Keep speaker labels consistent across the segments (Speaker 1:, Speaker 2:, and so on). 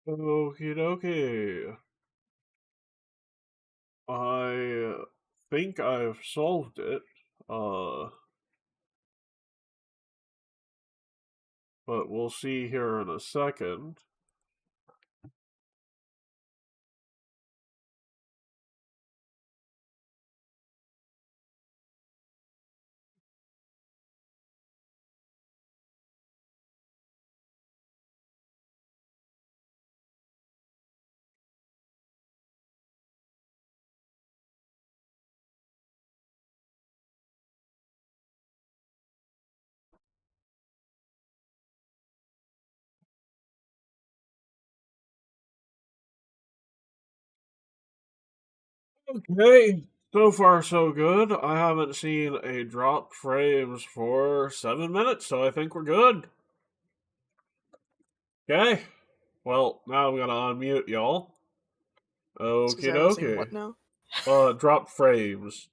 Speaker 1: Okie dokie. I think I've solved it. But we'll see here in a second. Okay, so far so good. I haven't seen a drop frames for 7 minutes, so I think we're good. Okay, well, now I'm gonna unmute y'all.
Speaker 2: Excuse me,
Speaker 1: Okie
Speaker 2: I haven't seen what
Speaker 1: dokie.
Speaker 2: now?
Speaker 1: Drop frames.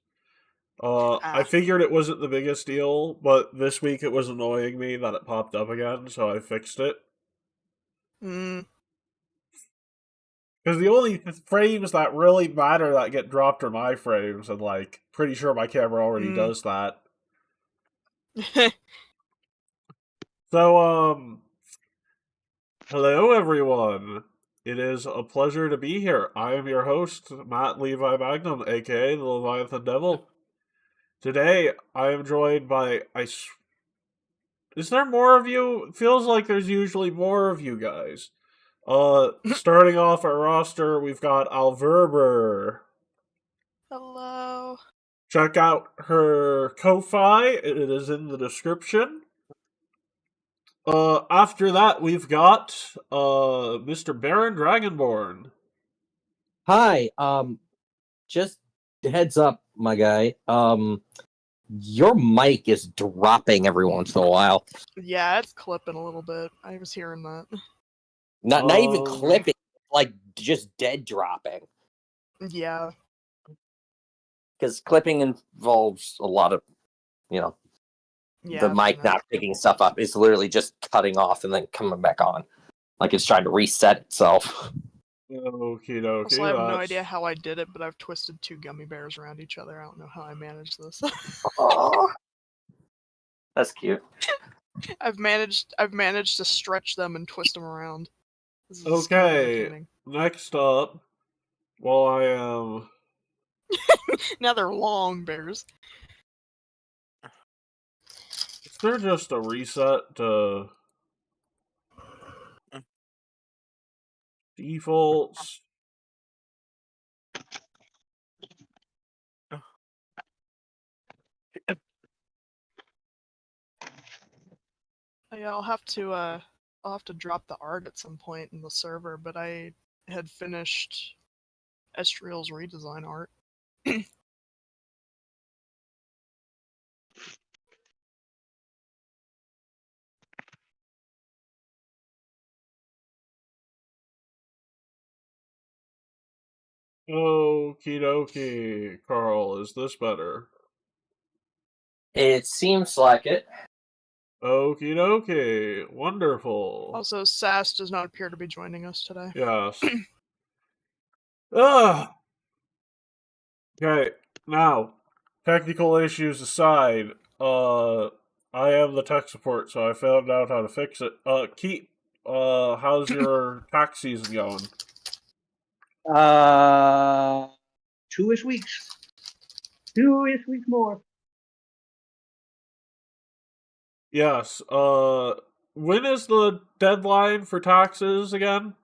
Speaker 1: I figured it wasn't the biggest deal, but this week it was annoying me that it popped up again, so I fixed it.
Speaker 2: Mm.
Speaker 1: Because the only frames that really matter that get dropped are my frames, and like, pretty sure my camera already does that. So, hello everyone. It is a pleasure to be here. I am your host, Matt Levi Magnum, aka the Leviathan Devil. Today, I am joined by is there more of you? It feels like there's usually more of you guys. Starting off our roster, we've got Alverber.
Speaker 2: Hello.
Speaker 1: Check out her Ko-Fi. It is in the description. After that, we've got Mr. Baron Dragonborn.
Speaker 3: Hi, just heads up, my guy. Your mic is dropping every once in a while.
Speaker 2: Yeah, it's clipping a little bit. I was hearing that.
Speaker 3: Not even clipping, like just dead dropping.
Speaker 2: Yeah.
Speaker 3: Because clipping involves a lot of, the mic not picking stuff up. It's literally just cutting off and then coming back on. Like it's trying to reset itself.
Speaker 1: Okie dokie.
Speaker 2: Also, I have no idea how I did it, but I've twisted 2 gummy bears around each other. I don't know how I managed this.
Speaker 3: Oh, that's cute.
Speaker 2: I've managed to stretch them and twist them around. This is kind of
Speaker 1: Okay,
Speaker 2: entertaining.
Speaker 1: next up, well, I am.
Speaker 2: Now they're long bears.
Speaker 1: Is there just a reset to defaults?
Speaker 2: Yeah, I'll have to drop the art at some point in the server, but I had finished Estriel's redesign art.
Speaker 1: Okie dokie. Carl, is this better?
Speaker 3: It seems like it.
Speaker 1: Okie dokie. Wonderful.
Speaker 2: Also, Sass does not appear to be joining us today.
Speaker 1: Yes. Ugh. Okay, now, technical issues aside, I am the tech support, so I found out how to fix it. Keith, how's your tax season going?
Speaker 4: 2-ish weeks. 2-ish weeks more.
Speaker 1: Yes, when is the deadline for taxes again?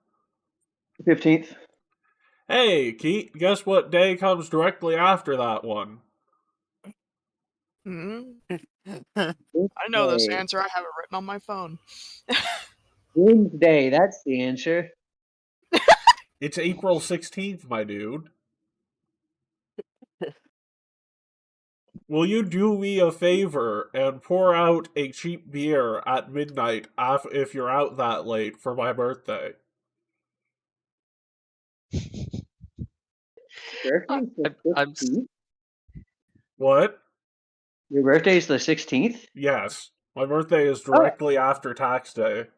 Speaker 4: 15th.
Speaker 1: Hey, Keith, guess what day comes directly after that one?
Speaker 2: I know this answer. I have it written on my phone.
Speaker 4: Wednesday, that's the answer.
Speaker 1: It's April 16th, my dude. Will you do me a favor and pour out a cheap beer at midnight if you're out that late for my birthday?
Speaker 4: Birthday's the 16th?
Speaker 1: What?
Speaker 4: Your birthday's the 16th?
Speaker 1: Yes. My birthday is directly after tax day.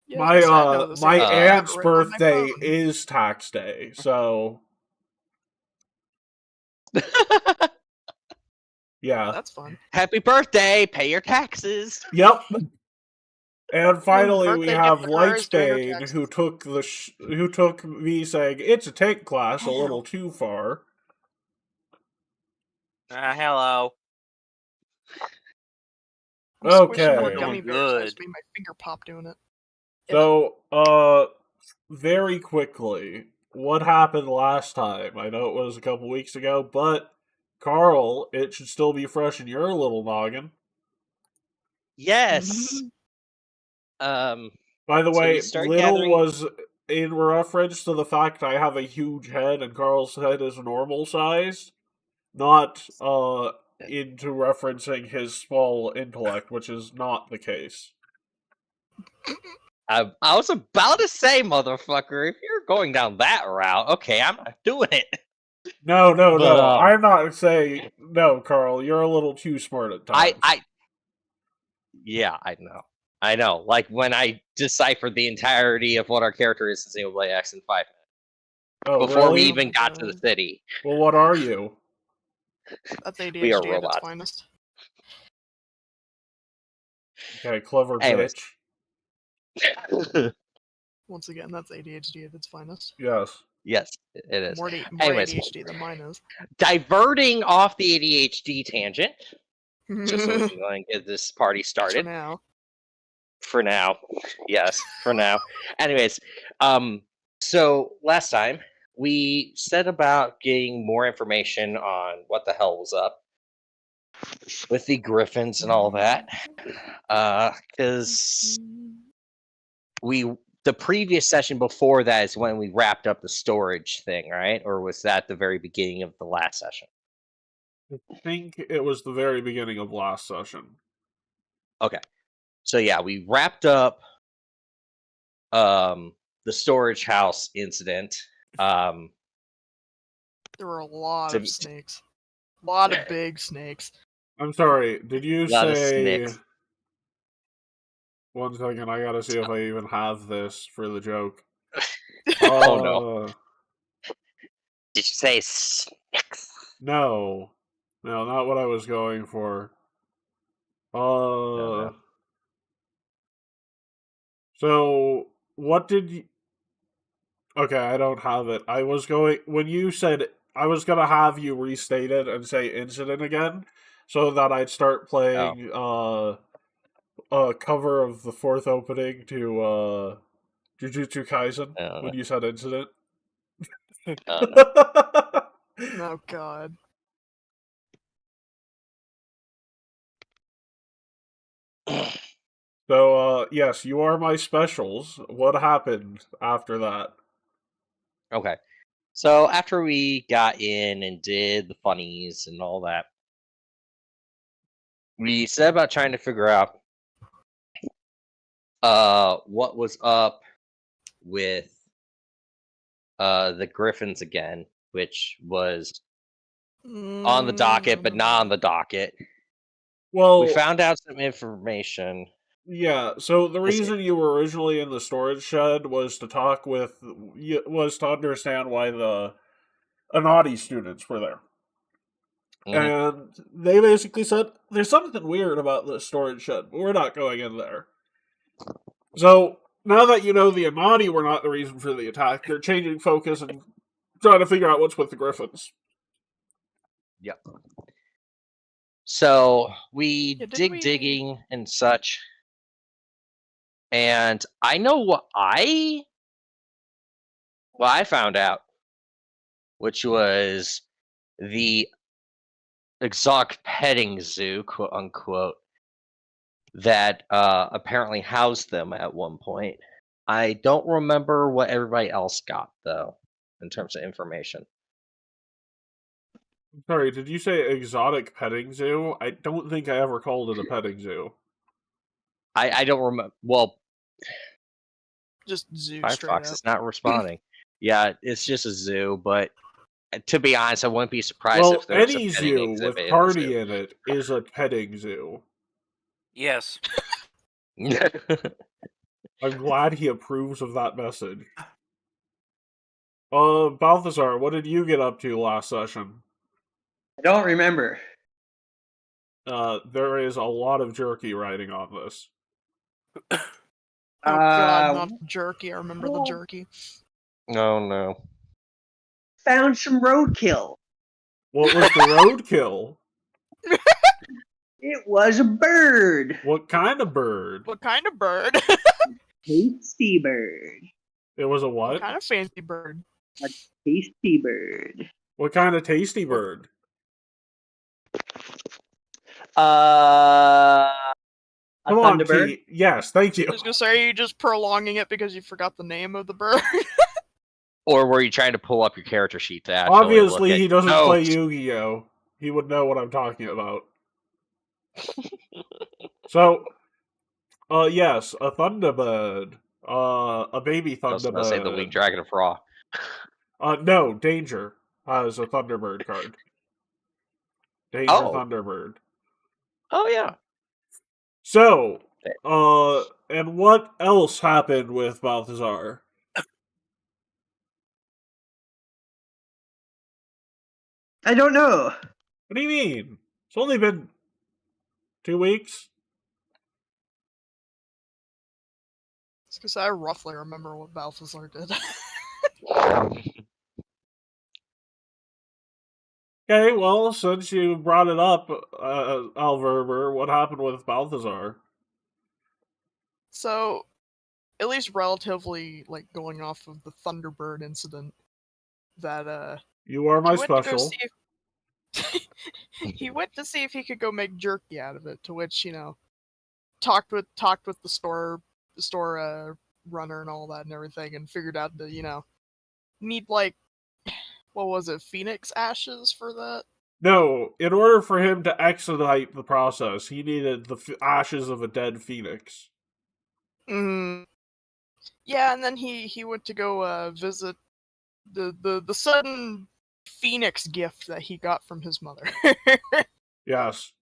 Speaker 2: Yeah, I was gonna say, I know the
Speaker 1: My
Speaker 2: same thing. I have it
Speaker 1: aunt's
Speaker 2: written on my
Speaker 1: birthday
Speaker 2: phone.
Speaker 1: is tax day, so yeah.
Speaker 2: That's fun.
Speaker 3: Happy birthday! Pay your taxes.
Speaker 1: Yep. And finally, we
Speaker 2: birthday
Speaker 1: have
Speaker 2: gift for her is doing her
Speaker 1: Lightsbane,
Speaker 2: taxes.
Speaker 1: who took me saying it's a tank class a little too far.
Speaker 5: Hello.
Speaker 2: I'm squishing
Speaker 1: Okay.
Speaker 2: more
Speaker 5: Doing
Speaker 2: gummy bears. I just
Speaker 5: good.
Speaker 2: made my finger pop doing it.
Speaker 1: So, very quickly, what happened last time? I know it was a couple weeks ago, but Carl, it should still be fresh in your little noggin.
Speaker 3: Yes.
Speaker 1: By the
Speaker 3: So we
Speaker 1: way,
Speaker 3: start
Speaker 1: little
Speaker 3: gathering-
Speaker 1: was in reference to the fact I have a huge head and Carl's head is normal size, not into referencing his small intellect, which is not the case.
Speaker 3: I was about to say, motherfucker, if you're going down that route, okay, I'm not doing it.
Speaker 1: No,
Speaker 3: But,
Speaker 1: I'm not saying no, Carl. You're a little too smart at times.
Speaker 3: Yeah, I know. Like when I deciphered the entirety of what our character is in Single Blade X in 5 minutes before we
Speaker 1: really?
Speaker 3: even got to the city.
Speaker 1: Well, what are you?
Speaker 2: That's ADHD
Speaker 3: We are
Speaker 2: at its
Speaker 3: robots.
Speaker 2: finest.
Speaker 1: Okay, clever
Speaker 3: Anyways.
Speaker 1: bitch.
Speaker 2: Once again, that's ADHD at its finest.
Speaker 1: Yes.
Speaker 3: Yes, it is.
Speaker 2: More
Speaker 3: Anyways.
Speaker 2: ADHD than mine is.
Speaker 3: Diverting off the ADHD tangent, just so we can go and get this party
Speaker 2: For
Speaker 3: started.
Speaker 2: now.
Speaker 3: For now. Yes, for now. Anyways, so last time we said about getting more information on what the hell was up with the griffins and all that. Because the previous session before that is when we wrapped up the storage thing, right? Or was that the very beginning of the last session?
Speaker 1: I think it was the very beginning of last session.
Speaker 3: Okay. So yeah, we wrapped up the storage house incident.
Speaker 2: There were a lot of snakes. A lot of big snakes.
Speaker 1: I'm sorry, did you
Speaker 3: lot of
Speaker 1: say...
Speaker 3: snakes.
Speaker 1: One second, I gotta see if I even have this for the joke.
Speaker 3: Oh no. Did you say snakes?
Speaker 1: No. No, not what I was going for.
Speaker 3: no.
Speaker 1: So, what did you... Okay, I don't have it. I was going... When you said... I was gonna have you restate it and say incident again, so that I'd start playing, a cover of the fourth opening to, Jujutsu Kaisen, when you said incident.
Speaker 2: Oh god.
Speaker 1: So, yes, you are my specials. What happened after that?
Speaker 3: Okay. So after we got in and did the funnies and all that, we set about trying to figure out what was up with the Griffins again, which was on the docket but not on the docket.
Speaker 1: Well,
Speaker 3: we found out some information.
Speaker 1: Yeah, so the reason you were originally in the storage shed was to understand why the Anati students were there.
Speaker 3: Mm-hmm.
Speaker 1: And they basically said, there's something weird about the storage shed, but we're not going in there. So, now that you know the Anati were not the reason for the attack, they're changing focus and trying to figure out what's with the Griffins.
Speaker 3: Yep. So, we digging and such. And I know what I found out, which was the exotic petting zoo, quote unquote, that apparently housed them at one point. I don't remember what everybody else got, though, in terms of information.
Speaker 1: Sorry, did you say exotic petting zoo? I don't think I ever called it a petting zoo.
Speaker 3: I don't remember. Well,
Speaker 2: just zoo.
Speaker 3: Firefox is not responding. Yeah, it's just a zoo, but to be honest, I wouldn't be surprised if there was a
Speaker 1: any
Speaker 3: petting
Speaker 1: zoo
Speaker 3: exhibit
Speaker 1: with party in it is a petting zoo.
Speaker 5: Yes.
Speaker 1: I'm glad he approves of that message. Balthazar, what did you get up to last session?
Speaker 4: I don't remember.
Speaker 1: There is a lot of jerky writing on this.
Speaker 2: Oh god, not jerky. I remember the jerky.
Speaker 3: Oh no.
Speaker 4: Found some roadkill.
Speaker 1: What was the roadkill?
Speaker 4: It was a bird.
Speaker 1: What kind of bird?
Speaker 2: What kind of bird?
Speaker 4: Tasty bird.
Speaker 1: It was a
Speaker 2: What
Speaker 1: what?
Speaker 2: kind of fancy bird?
Speaker 4: A tasty bird.
Speaker 1: What kind of tasty bird?
Speaker 4: A
Speaker 1: Come on,
Speaker 4: thunderbird.
Speaker 1: T. Yes, thank you.
Speaker 2: I was gonna say, are you just prolonging it because you forgot the name of the bird?
Speaker 3: Or were you trying to pull up your character sheet to actually
Speaker 1: Obviously,
Speaker 3: look at
Speaker 1: he doesn't
Speaker 3: notes?
Speaker 1: play Yu-Gi-Oh! He would know what I'm talking about. So, yes, a Thunderbird. A baby
Speaker 3: I was going to say the Winged
Speaker 1: Thunderbird.
Speaker 3: Dragon of Raw.
Speaker 1: No, Danger has a Thunderbird card. Danger Thunderbird.
Speaker 3: Oh, yeah.
Speaker 1: So, and what else happened with Balthazar?
Speaker 4: I don't know.
Speaker 1: What do you mean? It's only been 2 weeks?
Speaker 2: It's because I roughly remember what Balthazar did.
Speaker 1: Okay, well, since you brought it up, Alverber, what happened with Balthazar?
Speaker 2: So, at least relatively, like, going off of the Thunderbird incident, that,
Speaker 1: You are my
Speaker 2: he went to go
Speaker 1: special.
Speaker 2: see if... he went to see if he could go make jerky out of it, to which, you know, talked with the store runner and all that and everything, and figured out that, you know, need, like, what was it, Phoenix ashes for that?
Speaker 1: No, in order for him to expedite the process, he needed the ashes of a dead phoenix.
Speaker 2: Yeah, and then he went to go visit the sudden phoenix gift that he got from his mother.
Speaker 1: Yes.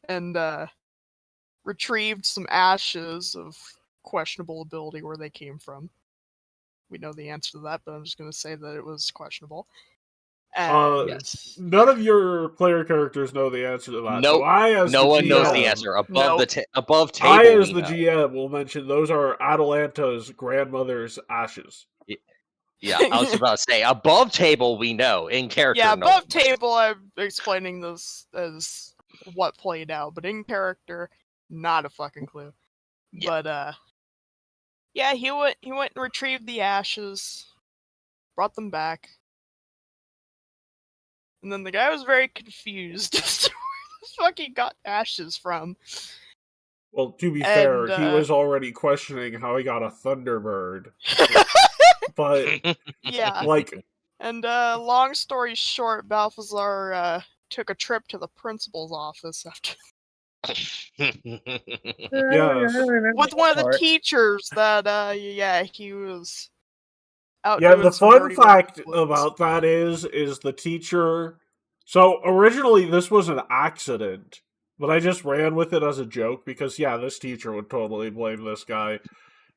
Speaker 2: And retrieved some ashes of questionable ability where they came from. We know the answer to that, but I'm just going to say that it was questionable. And
Speaker 3: Yes.
Speaker 1: None of your player characters know the answer to that.
Speaker 3: Nope.
Speaker 1: So I, as
Speaker 3: no
Speaker 1: the
Speaker 3: one
Speaker 1: GM,
Speaker 3: knows the answer. Above table,
Speaker 1: I, as
Speaker 3: we
Speaker 1: the
Speaker 3: know.
Speaker 1: GM, will mention those are Atalanta's grandmother's ashes.
Speaker 3: Yeah, I was about to say, above table, we know. In character,
Speaker 2: yeah,
Speaker 3: no
Speaker 2: above
Speaker 3: one knows.
Speaker 2: table, I'm explaining this as what played out, but in character, not a fucking clue.
Speaker 3: Yeah.
Speaker 2: But yeah, he went and retrieved the ashes, brought them back, and then the guy was very confused as to where the fuck he got ashes from.
Speaker 1: Well, to be fair, he was already questioning how he got a Thunderbird. But
Speaker 2: yeah,
Speaker 1: like,
Speaker 2: and long story short, Balthazar took a trip to the principal's office after
Speaker 1: yes.
Speaker 2: with one of the teachers that yeah, he was out
Speaker 1: Yeah,
Speaker 2: doing
Speaker 1: the
Speaker 2: some
Speaker 1: fun
Speaker 2: dirty work
Speaker 1: fact
Speaker 2: in the woods.
Speaker 1: about that is the teacher. So originally this was an accident, but I just ran with it as a joke because yeah, this teacher would totally blame this guy.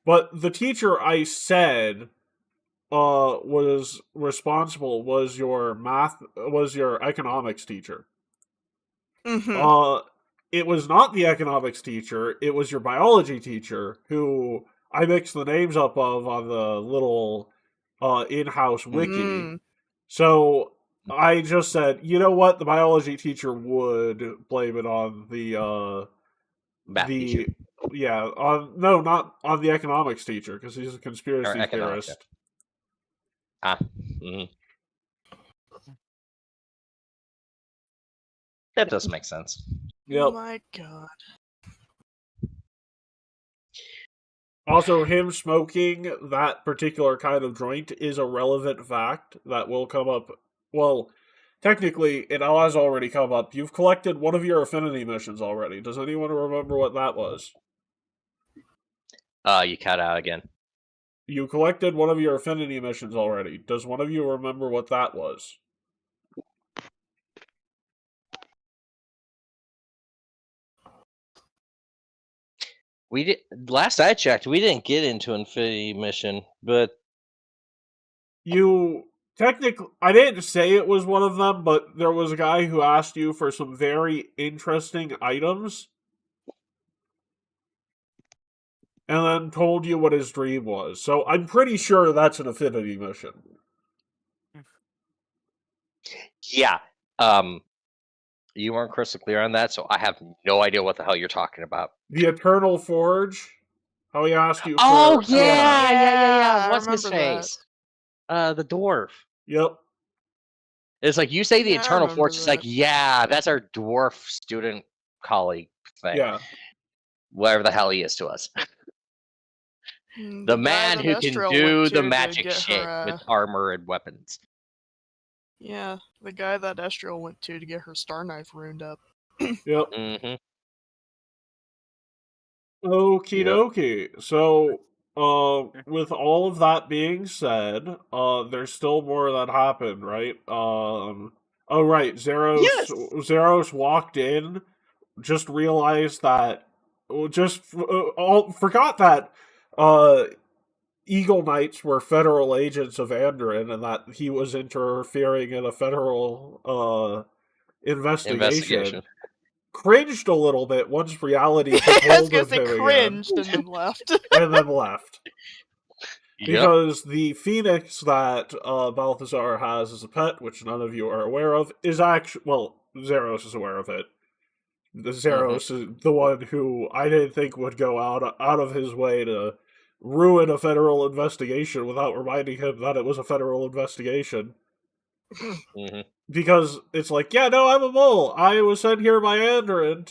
Speaker 1: But the teacher I said was responsible was your economics teacher.
Speaker 2: Mm-hmm.
Speaker 1: It was not the economics teacher, it was your biology teacher who I mixed the names up of on the little in-house wiki.
Speaker 2: Mm.
Speaker 1: So I just said, you know what, the biology teacher would blame it on the
Speaker 3: Math teacher.
Speaker 1: yeah, not on the economics teacher because he's a conspiracy
Speaker 3: economics,
Speaker 1: theorist.
Speaker 3: Yeah. Mm-hmm. That does make sense.
Speaker 1: Yep.
Speaker 2: Oh my god.
Speaker 1: Also, him smoking that particular kind of joint is a relevant fact that will come up. Well, technically, it has already come up. You've collected one of your affinity missions already. Does anyone remember what that was?
Speaker 3: You cut out again.
Speaker 1: You collected one of your affinity missions already. Does one of you remember what that was?
Speaker 3: We did. Last I checked, we didn't get into Infinity Mission, but
Speaker 1: You technically, I didn't say it was one of them, but there was a guy who asked you for some very interesting items, and then told you what his dream was. So I'm pretty sure that's an Affinity mission.
Speaker 3: yeah, you weren't crystal clear on that, so I have no idea what the hell you're talking about.
Speaker 1: The Eternal Forge. How he asked you for.
Speaker 3: Oh yeah.
Speaker 2: Yeah, I
Speaker 3: What's his
Speaker 2: remember that.
Speaker 3: face? The dwarf.
Speaker 1: Yep.
Speaker 3: It's like you say the
Speaker 2: Yeah, I
Speaker 3: Eternal
Speaker 2: remember
Speaker 3: Forge. It's like,
Speaker 2: that.
Speaker 3: yeah, that's our dwarf student colleague thing.
Speaker 1: Yeah.
Speaker 3: Whatever the hell he is to us. The
Speaker 2: guy
Speaker 3: man
Speaker 2: that
Speaker 3: who can
Speaker 2: Estrel
Speaker 3: do
Speaker 2: went
Speaker 3: the
Speaker 2: to
Speaker 3: magic
Speaker 2: get
Speaker 3: shit
Speaker 2: her,
Speaker 3: with armor and weapons.
Speaker 2: Yeah, the guy that Estrel went to get her star knife ruined up.
Speaker 1: Yep.
Speaker 3: Mm-hmm.
Speaker 1: Okie
Speaker 3: Yep.
Speaker 1: dokie. So, with all of that being said, there's still more that happened, right? Oh right,
Speaker 3: Yes!
Speaker 1: Zeros walked in, just realized that, forgot that, Eagle Knights were federal agents of Andorin, and that he was interfering in a federal, investigation. Cringed a little bit once reality took
Speaker 2: I was
Speaker 1: hold
Speaker 2: gonna
Speaker 1: of
Speaker 2: say
Speaker 1: him
Speaker 2: cringed and then left.
Speaker 1: again, and then left.
Speaker 3: Yep.
Speaker 1: Because the phoenix that Balthazar has as a pet, which none of you are aware of, is actually, well, Zeros is aware of it. The Zeros is the one who I didn't think would go out of his way to ruin a federal investigation without reminding him that it was a federal investigation.
Speaker 3: Mm-hmm.
Speaker 1: Because it's like, yeah, no, I'm a mole. I was sent here by Andorin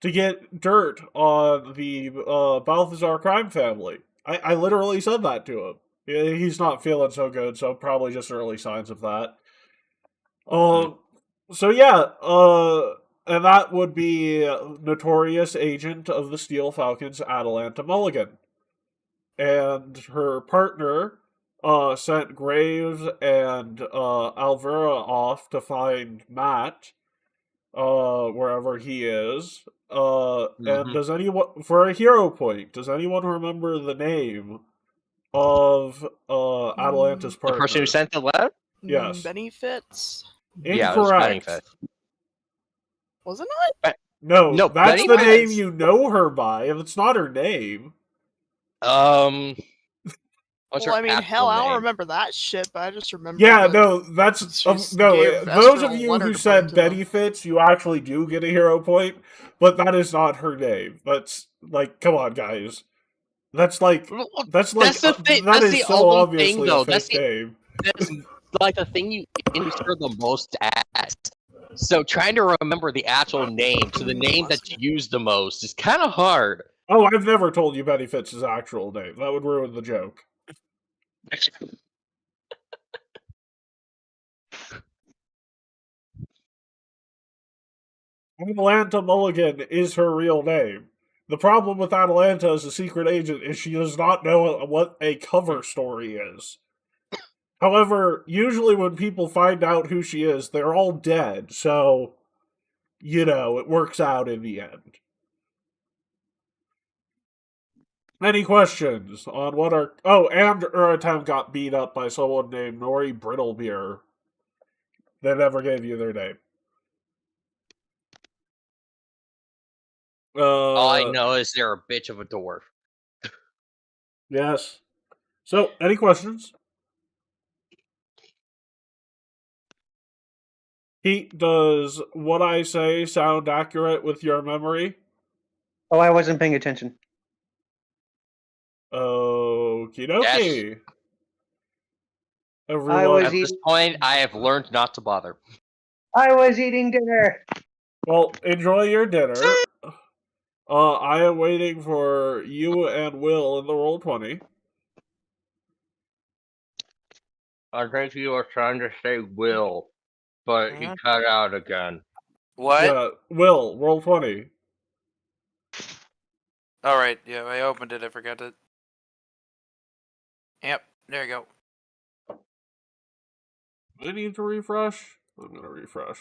Speaker 1: to get dirt on the Balthazar crime family. I literally said that to him. He's not feeling so good, so probably just early signs of that. So yeah, and that would be notorious agent of the Steel Falcons, Atalanta Mulligan. And her partner sent Graves and Alvera off to find Matt, wherever he is. And does anyone, for a hero point, does anyone remember the name of Atalanta's
Speaker 3: The
Speaker 1: partner?
Speaker 3: person who sent the letter?
Speaker 1: Yes.
Speaker 2: Benny Fitz.
Speaker 3: Yeah, it was Benny
Speaker 1: Incorrect.
Speaker 3: Fitz.
Speaker 2: Wasn't it?
Speaker 1: No, that's
Speaker 3: Benny
Speaker 1: the
Speaker 3: Fitz.
Speaker 1: name you know her by, and it's not her name.
Speaker 3: What's
Speaker 2: Well,
Speaker 3: her
Speaker 2: I mean,
Speaker 3: actual
Speaker 2: hell, I don't
Speaker 3: name?
Speaker 2: remember that shit, but I just remember.
Speaker 1: Yeah,
Speaker 2: that
Speaker 1: no, that's
Speaker 2: she
Speaker 1: no.
Speaker 2: gave
Speaker 1: Those
Speaker 2: Estrel
Speaker 1: of
Speaker 2: a
Speaker 1: you
Speaker 2: letter
Speaker 1: who
Speaker 2: to
Speaker 1: said
Speaker 2: bring to
Speaker 1: Betty
Speaker 2: them.
Speaker 1: Fitz, you actually do get a hero point, but that is not her name. That's like, come on, guys. That's like
Speaker 3: That's the thing.
Speaker 1: that
Speaker 3: That's
Speaker 1: is
Speaker 3: the
Speaker 1: so
Speaker 3: only
Speaker 1: obviously
Speaker 3: thing, though.
Speaker 1: a fake name.
Speaker 3: That's like the thing you insert the most at. So trying to remember the actual name, so the name that you use the most, is kind of hard.
Speaker 1: Oh, I've never told you Betty Fitz's actual name. That would ruin the joke. Atalanta Mulligan is her real name. The problem with Atalanta as a secret agent is she does not know what a cover story is. However, usually when people find out who she is, they're all dead, so, it works out in the end. Any questions on what are... Oh, and Uratem got beat up by someone named Nori Brittlebeer. They never gave you their name.
Speaker 3: All I know is they're a bitch of a dwarf.
Speaker 1: Yes. So, any questions? Pete, does what I say sound accurate with your memory?
Speaker 4: Oh, I wasn't paying attention.
Speaker 1: Okie dokie.
Speaker 3: Yes.
Speaker 1: Everyone,
Speaker 3: At this point, I have learned not to bother.
Speaker 4: I was eating dinner.
Speaker 1: well, enjoy your dinner. I am waiting for you and Will in the Roll20.
Speaker 3: I think you were trying to say Will, but he cut out again.
Speaker 5: What?
Speaker 1: Yeah, Will, Roll20.
Speaker 5: Alright, yeah, I opened it, I forgot it. Yep, there you go.
Speaker 1: Do I need to refresh? I'm gonna refresh.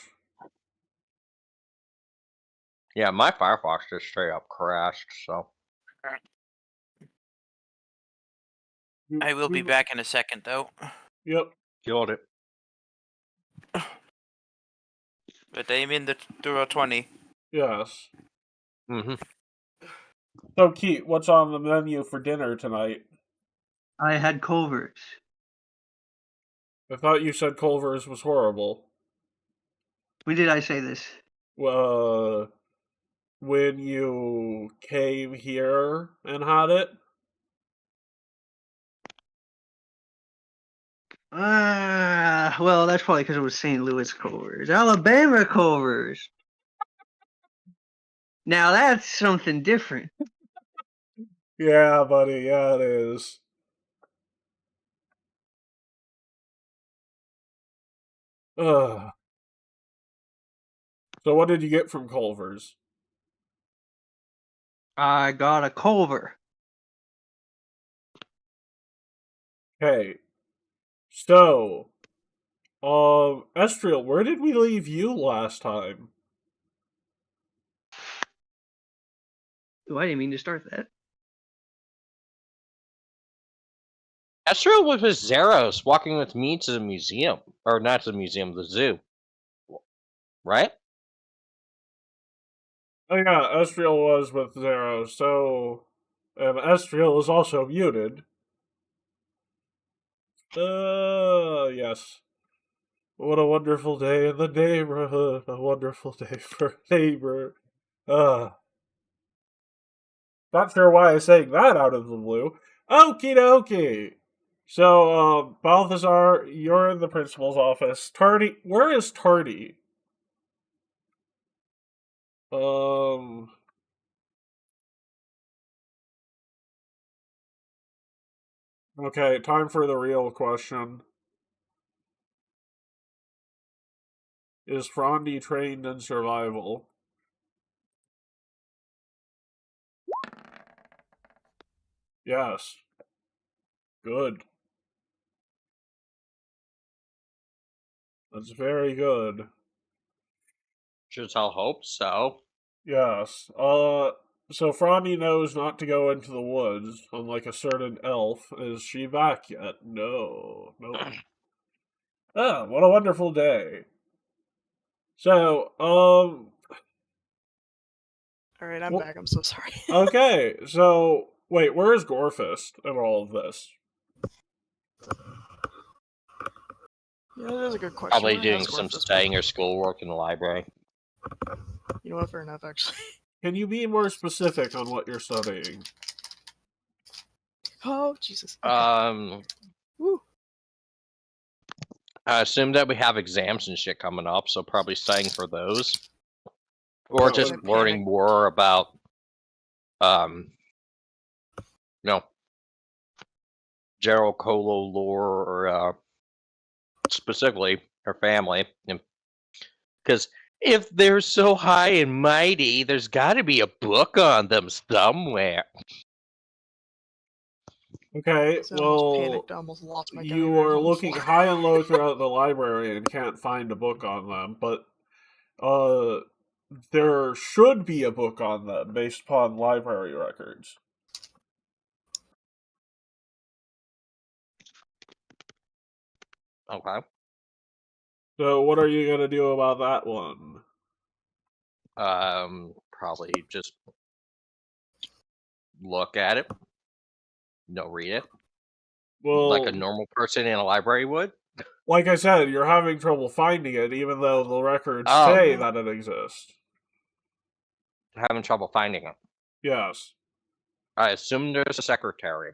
Speaker 3: Yeah, my Firefox just straight up crashed, so.
Speaker 5: I will be back in a second, though.
Speaker 1: Yep.
Speaker 3: Killed it.
Speaker 5: But I'm in the 20.
Speaker 1: Yes.
Speaker 3: Mm-hmm.
Speaker 1: So, Keith, what's on the menu for dinner tonight?
Speaker 4: I had Culver's.
Speaker 1: I thought you said Culver's was horrible.
Speaker 4: When did I say this?
Speaker 1: When you came here and had it?
Speaker 4: Well, that's probably because it was St. Louis Culver's. Alabama Culver's. Now that's something different.
Speaker 1: Yeah, buddy, yeah, it is. Ugh. So what did you get from Culver's?
Speaker 4: I got a Culver.
Speaker 1: Okay. So, Estriel, where did we leave you last time?
Speaker 4: Oh, I didn't mean to start that.
Speaker 3: Astro was with Zeros walking with me to the museum. Or not to the museum, the zoo. Right?
Speaker 1: Oh yeah, Estriel was with Zero, so... And Estriel is also muted. Yes. What a wonderful day in the neighborhood. A wonderful day for a neighbor. Not sure why I sang that out of the blue. Okie dokie. So, Balthazar, you're in the principal's office. Tardy, where is Tardy? Okay, time for the real question. Is Frondi trained in survival? Yes. Good. That's very good.
Speaker 3: Just I'll hope so.
Speaker 1: Yes. So Frondi knows not to go into the woods, unlike a certain elf. Is she back yet? No. Nope. Ah, what a wonderful day. So,
Speaker 2: Alright, I'm
Speaker 1: Well-
Speaker 2: back. I'm so sorry.
Speaker 1: okay, so, wait, where is Gorfist in all of this?
Speaker 2: Yeah, that is a good question.
Speaker 3: Probably
Speaker 2: Where
Speaker 3: doing
Speaker 2: has
Speaker 3: some
Speaker 2: Gorfist been?
Speaker 3: studying or schoolwork in the library.
Speaker 2: You know what? Fair enough, actually.
Speaker 1: Can you be more specific on what you're studying?
Speaker 2: Oh, Jesus. Okay. Woo.
Speaker 3: I assume that we have exams and shit coming up, so probably studying for those. Or
Speaker 1: That
Speaker 3: just
Speaker 2: would-
Speaker 3: learning more about, Gerald Colo lore, or specifically her family. Because if they're so high and mighty, there's got to be a book on them somewhere.
Speaker 1: Okay,
Speaker 2: So I almost
Speaker 1: well,
Speaker 2: panicked. I almost lost my
Speaker 1: you
Speaker 2: gummy bears
Speaker 1: are
Speaker 2: on the
Speaker 1: looking
Speaker 2: floor.
Speaker 1: high and low throughout the library and can't find a book on them, but there should be a book on them based upon library records.
Speaker 3: Okay.
Speaker 1: So what are you gonna do about that one?
Speaker 3: Probably just look at it. No, read it.
Speaker 1: Well,
Speaker 3: Like a normal person in a library would.
Speaker 1: like I said, you're having trouble finding it, even though the records
Speaker 3: Oh.
Speaker 1: say that it exists.
Speaker 3: Having trouble finding it.
Speaker 1: Yes.
Speaker 3: I assume there's a secretary.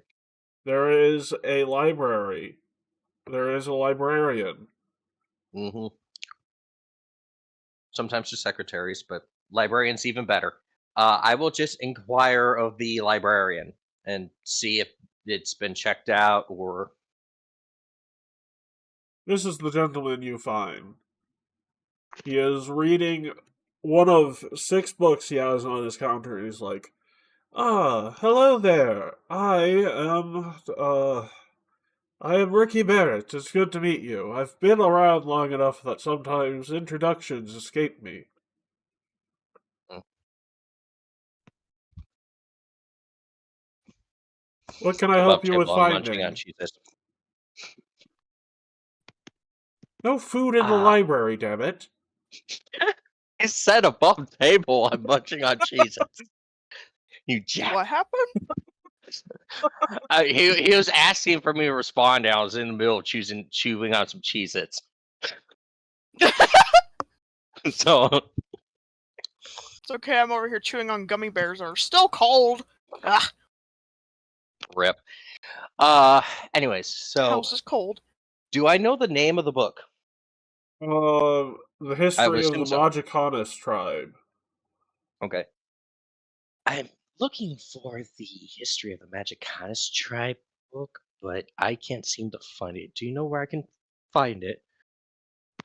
Speaker 1: There is a library. There is a librarian.
Speaker 3: Mm-hmm. Sometimes just secretaries, but librarians even better. I will just inquire of the librarian and see if it's been checked out or...
Speaker 1: This is the gentleman you find. He is reading one of 6 books he has on his counter, and he's like, "Ah, hello there. I am Ricky Barrett. It's good to meet you. I've been around long enough that sometimes introductions escape me." What can I help you with
Speaker 3: munching on
Speaker 1: finding?
Speaker 3: Cheez-Its.
Speaker 1: No food in the library, damn it.
Speaker 3: He said above table, I'm munching on Cheez-Its. You jack.
Speaker 2: What happened?
Speaker 3: He was asking for me to respond, and I was in the middle of chewing on some Cheez-Its. So
Speaker 2: It's okay, I'm over here chewing on gummy bears that are still cold. Ah,
Speaker 3: rip. Anyways, so
Speaker 2: house is cold.
Speaker 3: do I know the name of the book?
Speaker 1: The history of the
Speaker 3: assume so.
Speaker 1: Magicanis tribe.
Speaker 3: Okay. I'm looking for the history of the Magicanis tribe book, but I can't seem to find it. Do you know where I can find it?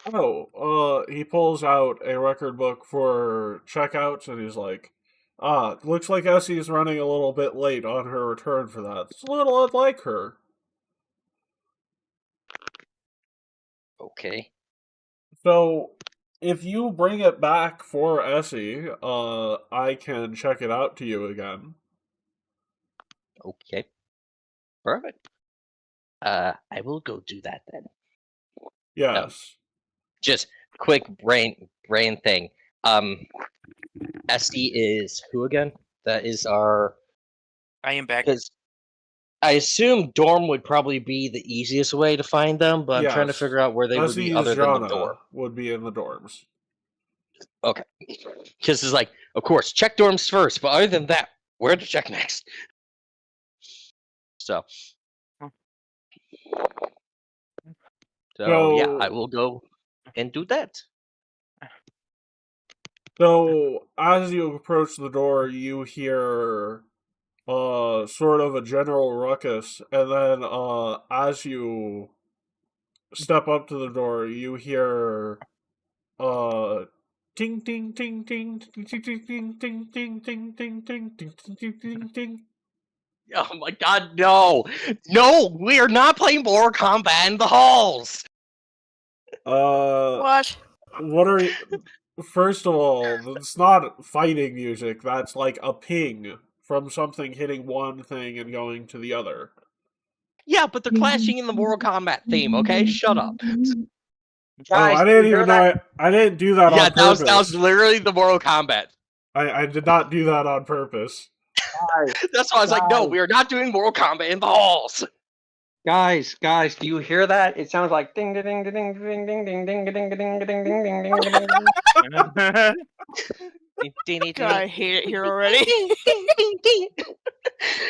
Speaker 1: Oh, he pulls out a record book for checkouts, and he's like, looks like Essie's running a little bit late on her return for that. It's a little unlike her.
Speaker 3: Okay.
Speaker 1: So, if you bring it back for Essie, I can check it out to you again.
Speaker 3: Okay. Perfect. I will go do that then.
Speaker 1: Yes.
Speaker 3: Just quick brain thing. Essie is who again? That is our.
Speaker 5: I am back.
Speaker 3: Because I assume dorm would probably be the easiest way to find them, but I'm trying to
Speaker 1: Yes.
Speaker 3: figure out where they would be
Speaker 1: Essie's
Speaker 3: other than the
Speaker 1: Jana
Speaker 3: dorm.
Speaker 1: would be in the dorms.
Speaker 3: Okay. Because it's like, of course, check dorms first, but other than that, where to check next? So yeah, I will go and do that.
Speaker 1: So, as you approach the door, you hear sort of a general ruckus, and then as you step up to the door, you hear ting ting ting ting ting ting ting ting ting ting ting ting ting ting ting ting.
Speaker 3: Oh my god, no! No! We are not playing Mortal Kombat in the halls!
Speaker 2: What?
Speaker 1: What are you... First of all, it's not fighting music, that's like a ping from something hitting one thing and going to the other.
Speaker 3: Yeah, but they're clashing in the Mortal Kombat theme, okay? Shut up.
Speaker 1: Guys, I didn't even know I didn't do that on purpose.
Speaker 3: That was literally the Mortal Kombat.
Speaker 1: I did not do that on purpose.
Speaker 3: That's why I was like, no, we are not doing Mortal Kombat in the halls.
Speaker 4: Guys, do you hear that? It sounds like ding ding ding ding ding ding ding ding ding ding ding ding ding ding.
Speaker 2: God, I hate it here already.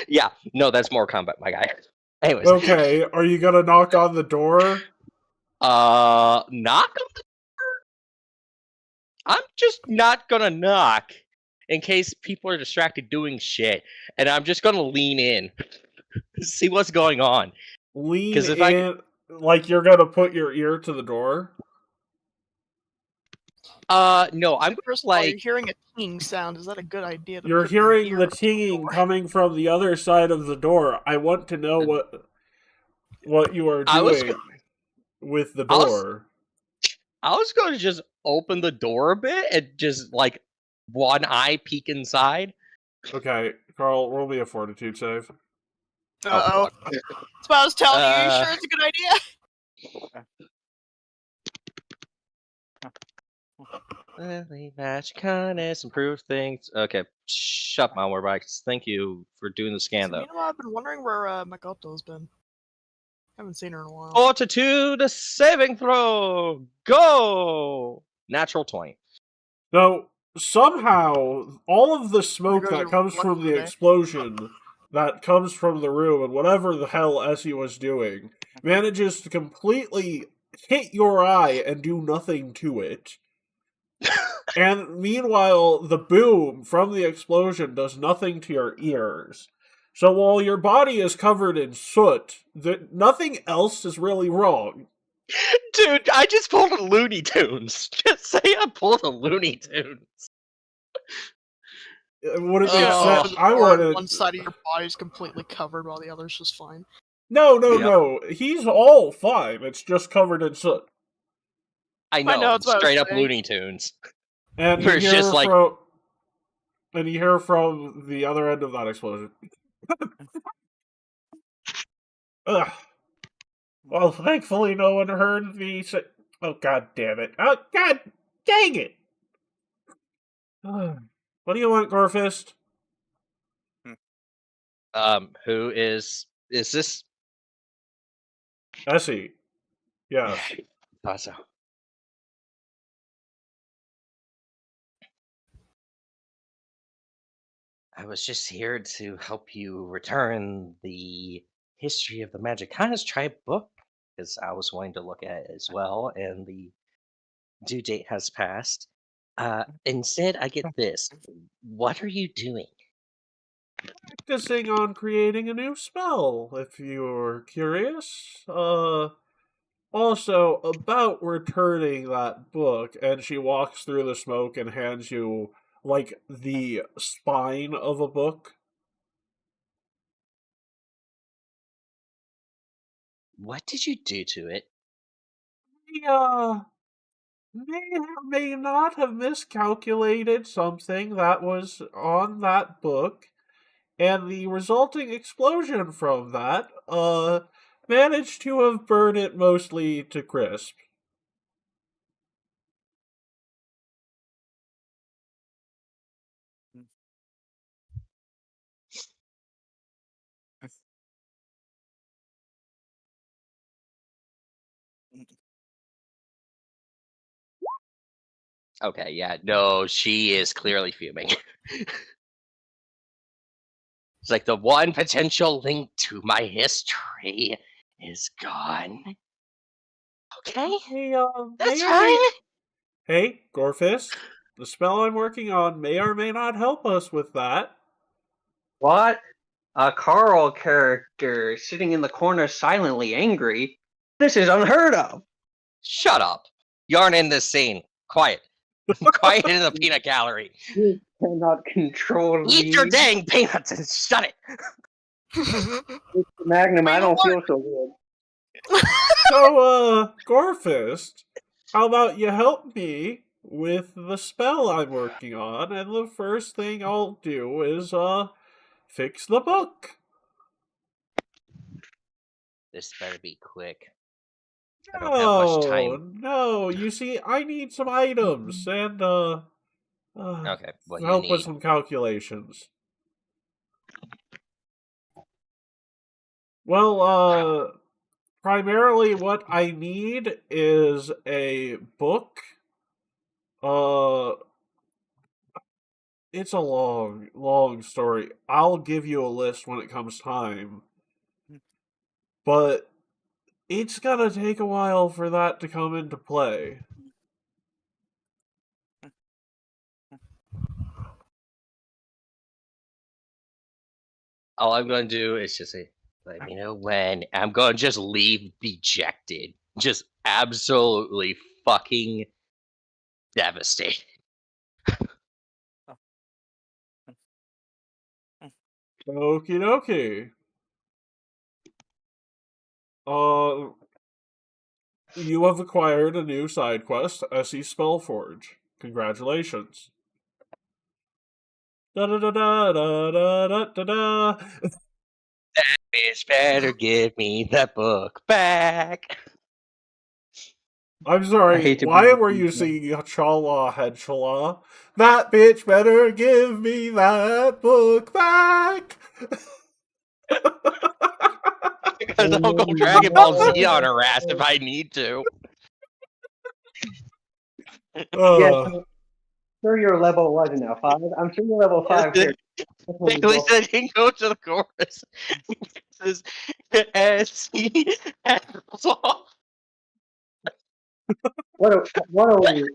Speaker 3: Yeah, no, that's Mortal Kombat, my guy. Anyways.
Speaker 1: Okay, are you gonna knock on the door?
Speaker 3: Knock on the door? I'm just not gonna knock in case people are distracted doing shit, and I'm just gonna lean in, see what's going on.
Speaker 1: Lean in, like you're gonna put your ear to the door?
Speaker 3: No, I'm
Speaker 2: First of all, you're hearing a tinging sound. Is that a good idea?
Speaker 1: You're hearing the tinging coming from the other side of the door. I want to know what you are doing with the door.
Speaker 3: I was going to just open the door a bit and just like one eye peek inside.
Speaker 1: Okay, Carl, roll me a fortitude save.
Speaker 2: Uh-oh. That's what I was telling you. You sure it's a good idea?
Speaker 3: Match kindness, improve things. Okay, shut my warbikes. Thank you for doing the scan, though.
Speaker 2: You know, I've been wondering where Makoto's been. Haven't seen her in a while.
Speaker 3: Fortitude saving throw. Go. Natural 20.
Speaker 1: So somehow all of the smoke that comes from the explosion that comes from the room and whatever the hell Essie was doing manages to completely hit your eye and do nothing to it. And meanwhile, the boom from the explosion does nothing to your ears. So while your body is covered in soot, nothing else is really wrong.
Speaker 3: Dude, I just pulled a Looney Tunes. Just say I pulled a Looney Tunes.
Speaker 1: Would it make sense? I wanted...
Speaker 2: One side of your body is completely covered while the other's just fine.
Speaker 1: No. He's all fine. It's just covered in soot.
Speaker 3: I know straight up Looney Tunes.
Speaker 1: And you hear just like... and you hear from the other end of that explosion. Ugh. Well, thankfully no one heard the... Oh, god damn it. Oh, god dang it! What do you want, Gorfist?
Speaker 3: Who is this?
Speaker 1: Essie. Yes.
Speaker 3: Thought so. I was just here to help you return the History of the Magic Kindness Tribe book, because I was wanting to look at it as well, and the due date has passed. Instead, I get this. What are you doing?
Speaker 1: Practicing on creating a new spell, if you're curious. Also, about returning that book, and she walks through the smoke and hands you, like, the spine of a book.
Speaker 3: What did you do to it?
Speaker 1: May or may not have miscalculated something that was on that book, and the resulting explosion from that, managed to have burned it mostly to crisp.
Speaker 3: Okay, yeah, no, she is clearly fuming. It's like the one potential link to my history is gone. Okay,
Speaker 1: Hey,
Speaker 3: that's
Speaker 1: may or
Speaker 3: fine.
Speaker 1: Hey, Gorfist, the spell I'm working on may or may not help us with that.
Speaker 4: What? A Carl character sitting in the corner silently angry? This is unheard of!
Speaker 3: Shut up. You aren't in this scene. Quiet. Quiet in the peanut gallery.
Speaker 4: You cannot control
Speaker 3: Eat
Speaker 4: me.
Speaker 3: your dang peanuts and shut it.
Speaker 4: It's Magnum, I don't feel so good.
Speaker 1: So, Gorfist, how about you help me with the spell I'm working on, and the first thing I'll do is, fix the book.
Speaker 3: This better be quick. I don't have much time.
Speaker 1: No, you see, I need some items, and,
Speaker 3: Okay, what do you
Speaker 1: help with
Speaker 3: need?
Speaker 1: some calculations. Well, primarily what I need is a book. It's a long, long story. I'll give you a list when it comes time. But it's gonna take a while for that to come into play.
Speaker 3: All I'm going to do is just say, let me know when. I'm going to just leave dejected. Just absolutely fucking devastated.
Speaker 1: Okie dokie. You have acquired a new side quest, SE Spellforge. Congratulations. Da da da da da da da da da.
Speaker 3: That bitch better give me that book back.
Speaker 1: I'm sorry,
Speaker 4: hate to
Speaker 1: why
Speaker 4: be-
Speaker 1: were you singing Chala Headchala? That bitch better give me that book back!
Speaker 3: Because I'll go Dragon Ball Z on her ass if I need to.
Speaker 4: Yes, sure you're level what now? 5? I'm sure you're level 5 here.
Speaker 3: Basically said he go to the chorus. Says as he
Speaker 4: What are we?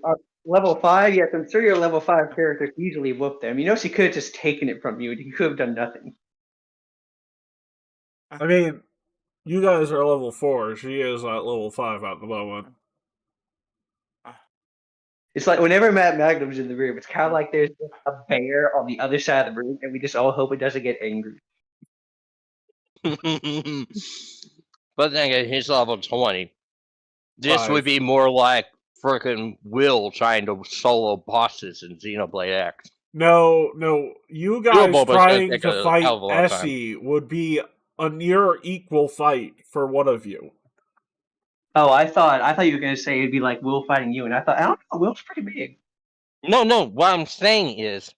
Speaker 4: Level 5? Yes, I'm sure your level 5 character could easily whoop them. You know, she could have just taken it from you. You could have done nothing.
Speaker 1: I mean, you guys are level 4. She is at level 5 at the moment.
Speaker 4: It's like whenever Matt Magnum's in the room, it's kind of like there's a bear on the other side of the room, and we just all hope it doesn't get angry.
Speaker 3: But then again, he's level 20. This
Speaker 1: 5.
Speaker 3: would be more like freaking Will trying to solo bosses in Xenoblade X.
Speaker 1: No, you guys
Speaker 3: Boba's gonna
Speaker 1: trying
Speaker 3: take
Speaker 1: to
Speaker 3: a
Speaker 1: fight
Speaker 3: hell of a lot of time.
Speaker 1: Essie would be a near equal fight for one of you.
Speaker 4: Oh, I thought you were gonna say it'd be like Will fighting you, and I don't know, Will's pretty big.
Speaker 6: No. What I'm saying is,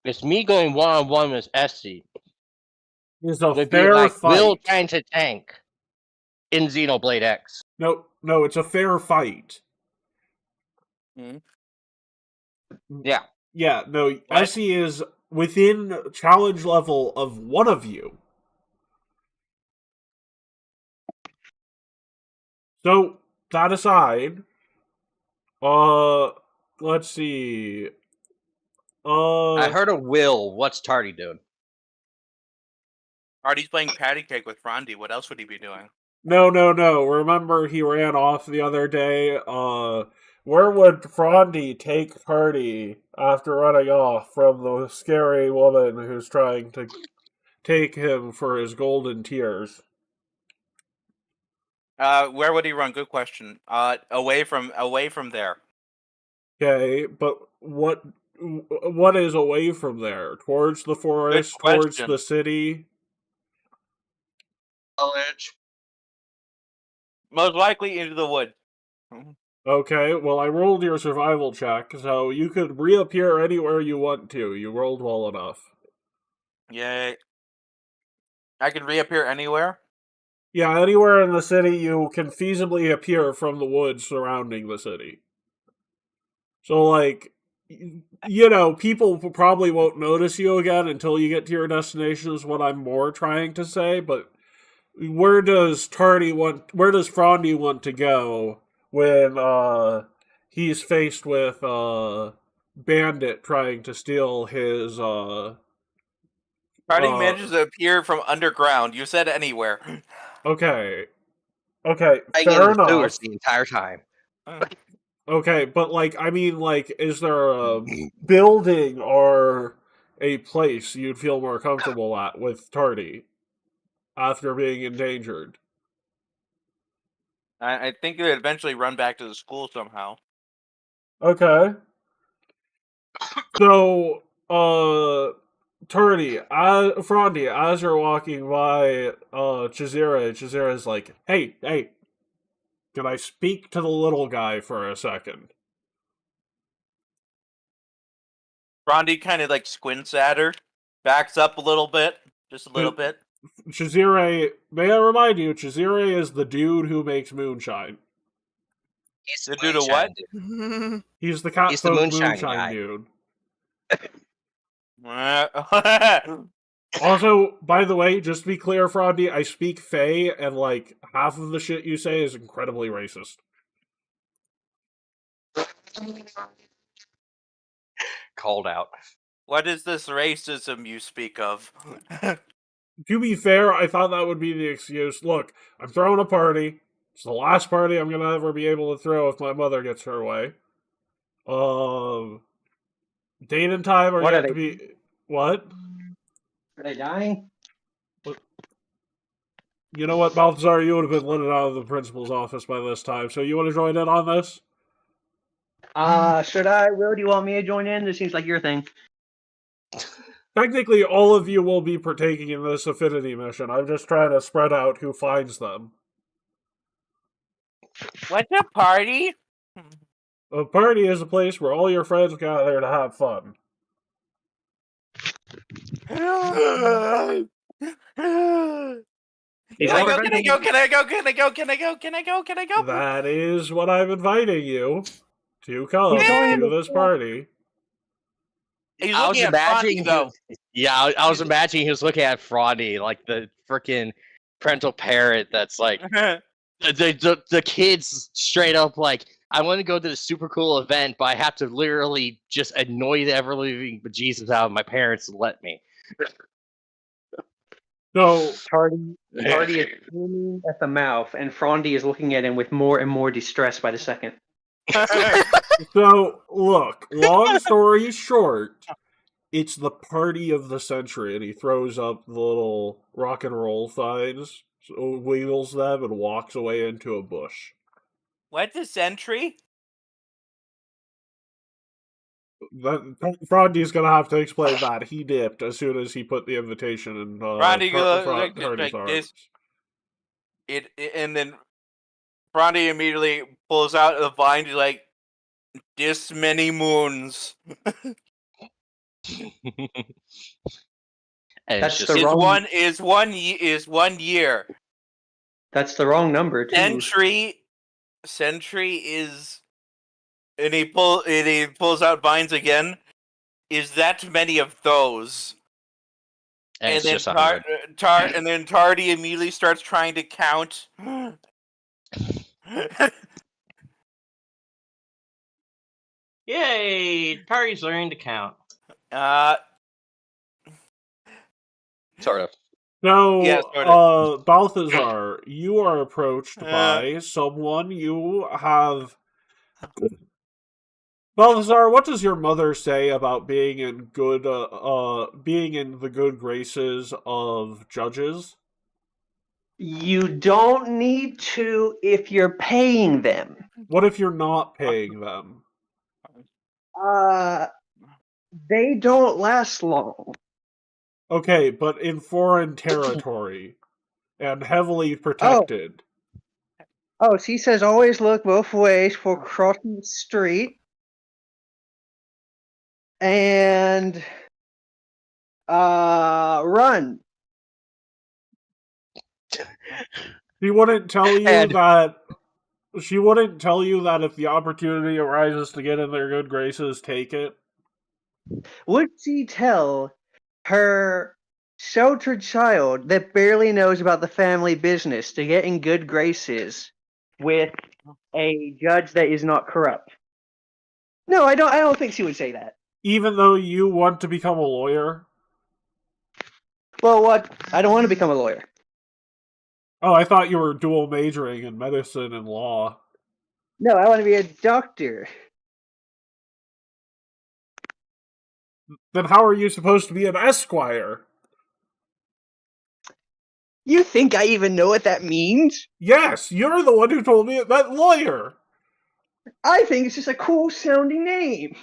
Speaker 6: it's me going one-on-one with Essie.
Speaker 1: It's a
Speaker 6: Would be
Speaker 1: fair
Speaker 6: like
Speaker 1: fight.
Speaker 6: Will trying to tank in Xenoblade X.
Speaker 1: No, it's a fair fight.
Speaker 6: Yeah.
Speaker 1: Yeah, no, Essie is within challenge level of one of you. So, that aside, let's see.
Speaker 6: I heard of Will. What's Tardy doing?
Speaker 5: Artie's playing patty cake with Rondi. What else would he be doing?
Speaker 1: No. Remember he ran off the other day? Where would Frondy take Tardy after running off from the scary woman who's trying to take him for his golden tears?
Speaker 5: Where would he run? Good question. Away from there.
Speaker 1: Okay, but what is away from there? Towards the forest, towards the city?
Speaker 6: College.
Speaker 5: Most likely into the wood.
Speaker 1: Okay, well, I rolled your survival check, so you could reappear anywhere you want to. You rolled well enough.
Speaker 5: Yay. I can reappear anywhere?
Speaker 1: Yeah, anywhere in the city you can feasibly appear from the woods surrounding the city. So, like, you know, people probably won't notice you again until you get to your destination is what I'm more trying to say, but where does Frondy want to go when he's faced with Bandit trying to steal his
Speaker 5: Frondy manages to appear from underground. You said anywhere.
Speaker 1: Okay,
Speaker 6: I
Speaker 1: fair
Speaker 6: get
Speaker 1: enough.
Speaker 6: the entire time.
Speaker 1: Okay, but like, I mean, like, is there a building or a place you'd feel more comfortable at with Tardy after being endangered?
Speaker 5: I think it would eventually run back to the school somehow.
Speaker 1: Okay. So, Frondy, as you're walking by Chizira's like, hey, can I speak to the little guy for a second?
Speaker 5: Frondy kind of like squints at her, backs up a little bit, just a little bit.
Speaker 1: Chizire, may I remind you, Chizire is the dude who makes moonshine.
Speaker 6: He's
Speaker 5: The dude of what?
Speaker 1: He's the cat
Speaker 6: He's the
Speaker 1: folk
Speaker 6: moonshine guy.
Speaker 1: dude. Also, by the way, just to be clear, Frondy, I speak Fae, and like half of the shit you say is incredibly racist.
Speaker 6: Called out.
Speaker 5: What is this racism you speak of?
Speaker 1: To be fair, I thought that would be the excuse. Look, I'm throwing a party. It's the last party I'm gonna ever be able to throw if my mother gets her way. Date and time are
Speaker 4: What
Speaker 1: yet
Speaker 4: are
Speaker 1: to
Speaker 4: they-
Speaker 1: be. What?
Speaker 4: Are they dying?
Speaker 1: You know what, Balthazar? You would have been let out of the principal's office by this time, so you want to join in on this?
Speaker 4: Should I? Will, do you want me to join in? This seems like your thing.
Speaker 1: Technically, all of you will be partaking in this affinity mission. I'm just trying to spread out who finds them.
Speaker 5: What's a party?
Speaker 1: A party is a place where all your friends gather to have fun.
Speaker 5: Can I go?
Speaker 1: That is what I'm inviting you to come to this party.
Speaker 5: He's
Speaker 6: I was
Speaker 5: looking at
Speaker 6: imagining
Speaker 5: Frondy, though.
Speaker 6: Yeah, I was imagining he was looking at Frondy, like the freaking parental parent that's like the kids straight up like, I want to go to the super cool event, but I have to literally just annoy the ever living bejesus out of my parents to let me.
Speaker 1: So,
Speaker 4: Tardy is screaming at the mouth, and Frondy is looking at him with more and more distress by the second.
Speaker 1: look, long story short, it's the party of the century, and he throws up the little rock and roll signs, wiggles them, and walks away into a bush.
Speaker 5: What's a century?
Speaker 1: Frondy's gonna have to explain that. He dipped as soon as he put the invitation in
Speaker 5: Frondy goes like
Speaker 1: Hardy's arms.
Speaker 5: this. And then Frondy immediately pulls out the vine. He's like, "This many moons."
Speaker 6: And
Speaker 4: That's
Speaker 6: it's
Speaker 4: the
Speaker 6: just
Speaker 4: wrong-
Speaker 5: Is one year.
Speaker 4: That's the wrong number too.
Speaker 5: Century is, and he pulls out vines again. Is that many of those?
Speaker 6: and it's
Speaker 5: then
Speaker 6: just 100.
Speaker 5: and then Tardy immediately starts trying to count.
Speaker 7: Yay! Tari's learning to count.
Speaker 6: Sort of.
Speaker 1: No,
Speaker 5: Yeah, sort
Speaker 1: Balthazar, you are approached by someone you have. Balthazar, what does your mother say about being in the good graces of judges?
Speaker 4: You don't need to if you're paying them.
Speaker 1: What if you're not paying them?
Speaker 4: They don't last long.
Speaker 1: Okay, but in foreign territory and heavily protected.
Speaker 4: Oh, she says always look both ways for crossing the street. And run.
Speaker 1: She wouldn't tell you that. She wouldn't tell you that if the opportunity arises to get in their good graces, take it.
Speaker 4: Would she tell her sheltered child that barely knows about the family business to get in good graces with a judge that is not corrupt? No, I don't think she would say that.
Speaker 1: Even though you want to become a lawyer?
Speaker 4: Well, what? I don't want to become a lawyer.
Speaker 1: Oh, I thought you were dual majoring in medicine and law.
Speaker 4: No, I want to be a doctor.
Speaker 1: Then how are you supposed to be an esquire?
Speaker 4: You think I even know what that means?
Speaker 1: Yes, you're the one who told me it meant lawyer.
Speaker 4: I think it's just a cool sounding name.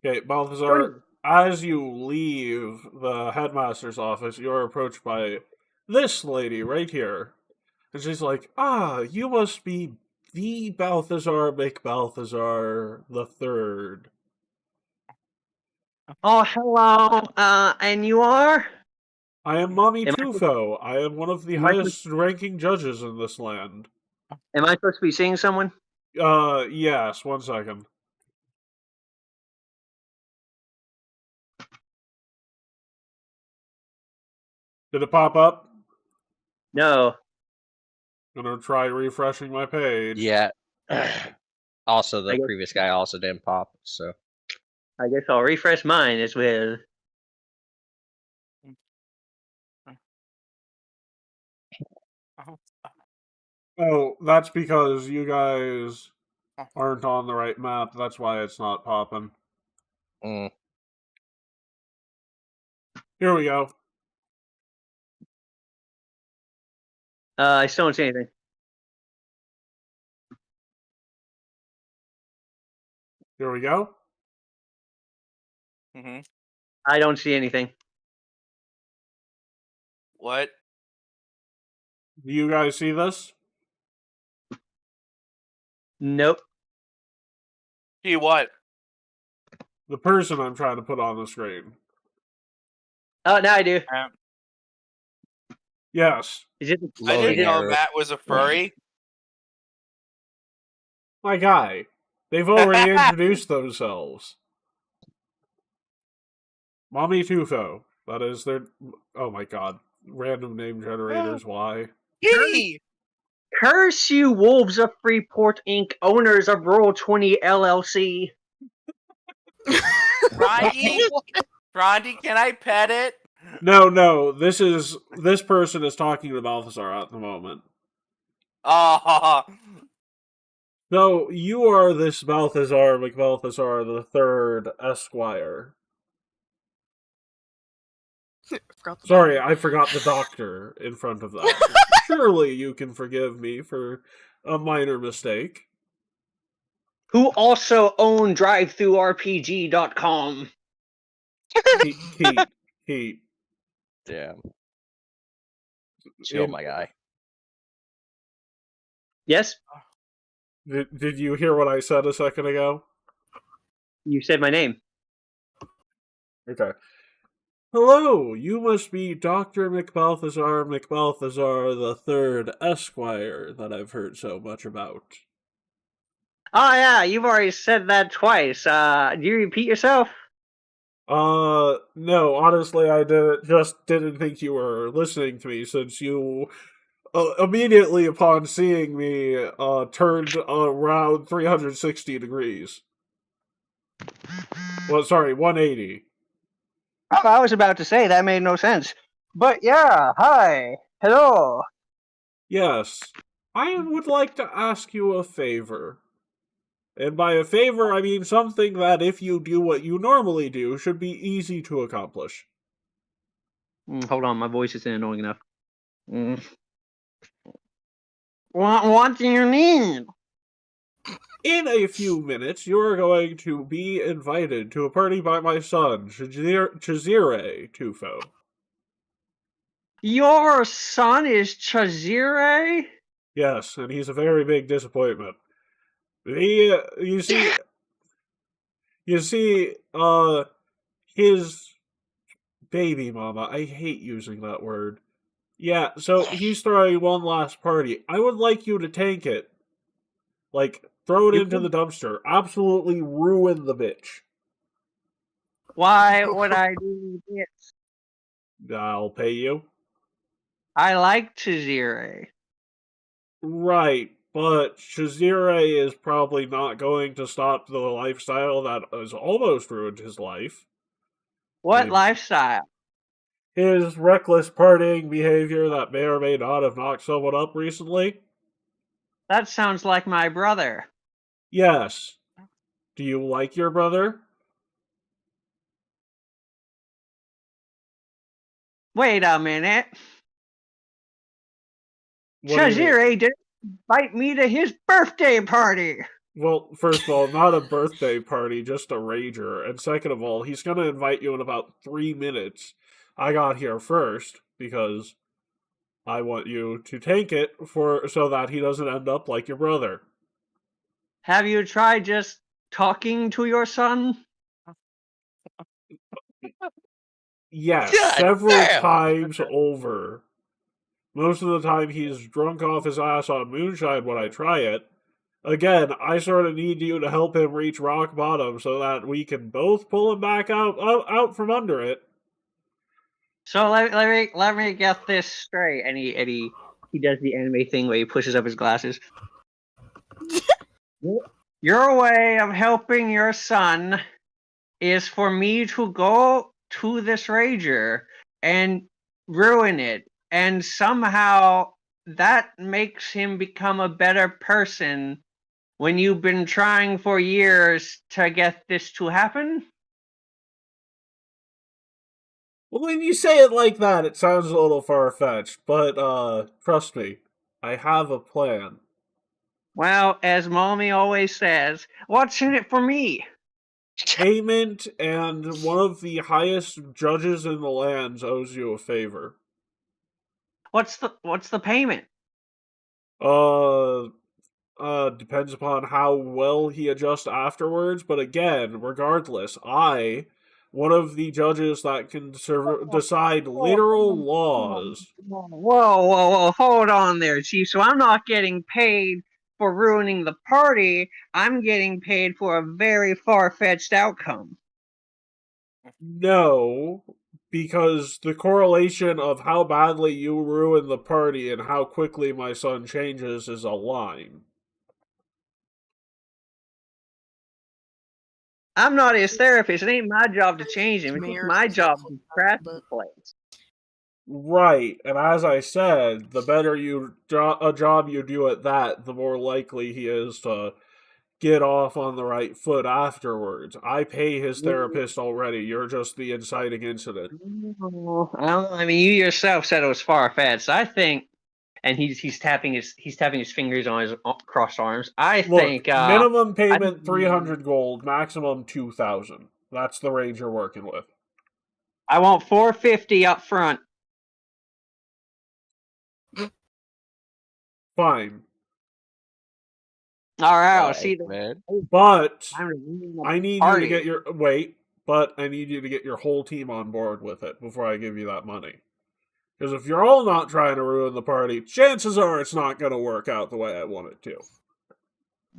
Speaker 1: Okay, Balthazar, as you leave the headmaster's office, you're approached by this lady right here. And she's like, you must be the Balthazar McBalthazar the Third.
Speaker 4: Oh, hello. And you are?
Speaker 1: I am Mommy
Speaker 4: Am I-
Speaker 1: Tufo. I am one of the
Speaker 4: Am I-
Speaker 1: highest-ranking judges in this land.
Speaker 4: Am I supposed to be seeing someone?
Speaker 1: Yes, 1 second. Did it pop up?
Speaker 4: No.
Speaker 1: Gonna try refreshing my page.
Speaker 6: Yeah. Also, the
Speaker 4: I guess-
Speaker 6: previous guy also didn't pop, so.
Speaker 4: I guess I'll refresh mine as well.
Speaker 1: Oh, that's because you guys aren't on the right map. That's why it's not popping.
Speaker 6: Mm.
Speaker 1: Here we go.
Speaker 4: I still don't see anything.
Speaker 1: Here we go.
Speaker 5: Mm-hmm.
Speaker 4: I don't see anything.
Speaker 5: What?
Speaker 1: Do you guys see this?
Speaker 4: Nope.
Speaker 5: See what?
Speaker 1: The person I'm trying to put on the screen.
Speaker 4: Oh, now I do.
Speaker 1: Yes.
Speaker 4: Is it?
Speaker 5: I
Speaker 6: Loading
Speaker 5: didn't know
Speaker 6: error.
Speaker 5: Matt was a furry.
Speaker 1: My guy. They've already introduced themselves. Mommy Tufo. That is their... Oh my god. Random name generators, why?
Speaker 5: Kitty!
Speaker 4: Curse you, Wolves of Freeport Inc., owners of Roll 20 LLC.
Speaker 5: Rondi, can I pet it?
Speaker 1: No, this person is talking to Balthazar at the moment.
Speaker 5: Oh,
Speaker 1: No, you are this Balthazar McBalthazar the Third Esquire.
Speaker 2: Forgot the
Speaker 1: Sorry,
Speaker 2: doctor.
Speaker 1: I forgot the doctor in front of that. Surely you can forgive me for a minor mistake.
Speaker 4: Who also own DriveThruRPG.com.
Speaker 1: Heat.
Speaker 6: Damn. Chill, my guy.
Speaker 4: Yes,
Speaker 1: Did you hear what I said a second ago?
Speaker 4: you said my name.
Speaker 1: Okay. Hello, you must be Dr. McBalthazar the Third Esquire that I've heard so much about.
Speaker 4: Oh yeah, you've already said that twice. Do you repeat yourself?
Speaker 1: No, honestly, I didn't think you were listening to me since you immediately upon seeing me turned around 360 degrees. Well, sorry, 180.
Speaker 4: Oh, I was about to say that made no sense. But yeah, hi. Hello.
Speaker 1: Yes, I would like to ask you a favor. And by a favor, I mean something that, if you do what you normally do, should be easy to accomplish.
Speaker 4: Hold on, my voice isn't annoying enough. What do you need?
Speaker 1: In a few minutes, you are going to be invited to a party by my son, Chizire Tufo.
Speaker 4: Your son is Chazire?
Speaker 1: Yes, and he's a very big disappointment. You see, his baby mama, I hate using that word. Yeah, so he's throwing one last party. I would like you to tank it. Like, throw it into the dumpster. Absolutely ruin the bitch.
Speaker 4: Why would I do this?
Speaker 1: I'll pay you.
Speaker 4: I like Chazire.
Speaker 1: Right, but Shazire is probably not going to stop the lifestyle that has almost ruined his life.
Speaker 4: What lifestyle?
Speaker 1: His reckless partying behavior that may or may not have knocked someone up recently.
Speaker 4: That sounds like my brother.
Speaker 1: Yes. Do you like your brother?
Speaker 4: Wait a minute.
Speaker 1: What do you mean?
Speaker 4: Chazire didn't invite me to his birthday party.
Speaker 1: Well, first of all, not a birthday party, just a rager. And second of all, he's going to invite you in about 3 minutes. I got here first because I want you to tank it so that he doesn't end up like your brother.
Speaker 4: Have you tried just talking to your son?
Speaker 1: Yes,
Speaker 6: God
Speaker 1: several
Speaker 6: damn.
Speaker 1: times over. Most of the time he's drunk off his ass on moonshine when I try it. Again, I sort of need you to help him reach rock bottom so that we can both pull him back out from under it.
Speaker 4: So let me get this straight. And he does the anime thing where he pushes up his glasses. Your way of helping your son is for me to go to this rager and ruin it, and somehow that makes him become a better person when you've been trying for years to get this to happen?
Speaker 1: Well, when you say it like that, it sounds a little far-fetched, but, trust me, I have a plan.
Speaker 4: Well, as Mommy always says, what's in it for me?
Speaker 1: Payment, and one of the highest judges in the lands owes you a favor.
Speaker 4: What's the payment?
Speaker 1: Depends upon how well he adjusts afterwards, but again, regardless, one of the judges that can decide literal laws.
Speaker 4: Whoa, hold on there, Chief. So I'm not getting paid for ruining the party. I'm getting paid for a very far-fetched outcome.
Speaker 1: No, because the correlation of how badly you ruin the party and how quickly my son changes is a line.
Speaker 4: I'm not his therapist. It ain't my job to change him. It's my job to crash the place.
Speaker 1: Right, and as I said, the better a job you do at that, the more likely he is to get off on the right foot afterwards. I pay his therapist already. You're just the inciting incident.
Speaker 4: I mean, you yourself said it was far fetched. I think, and he's tapping his fingers on his crossed arms. I
Speaker 1: Look,
Speaker 4: think
Speaker 1: minimum payment 300 gold, maximum 2,000. That's the range you're working with.
Speaker 4: I want 450 up front.
Speaker 1: Fine.
Speaker 4: All right, I'll see.
Speaker 6: man.
Speaker 1: But
Speaker 4: I'm
Speaker 1: I need you to get your I need you to get your whole team on board with it before I give you that money. Because if you're all not trying to ruin the party, chances are it's not going to work out the way I want it to.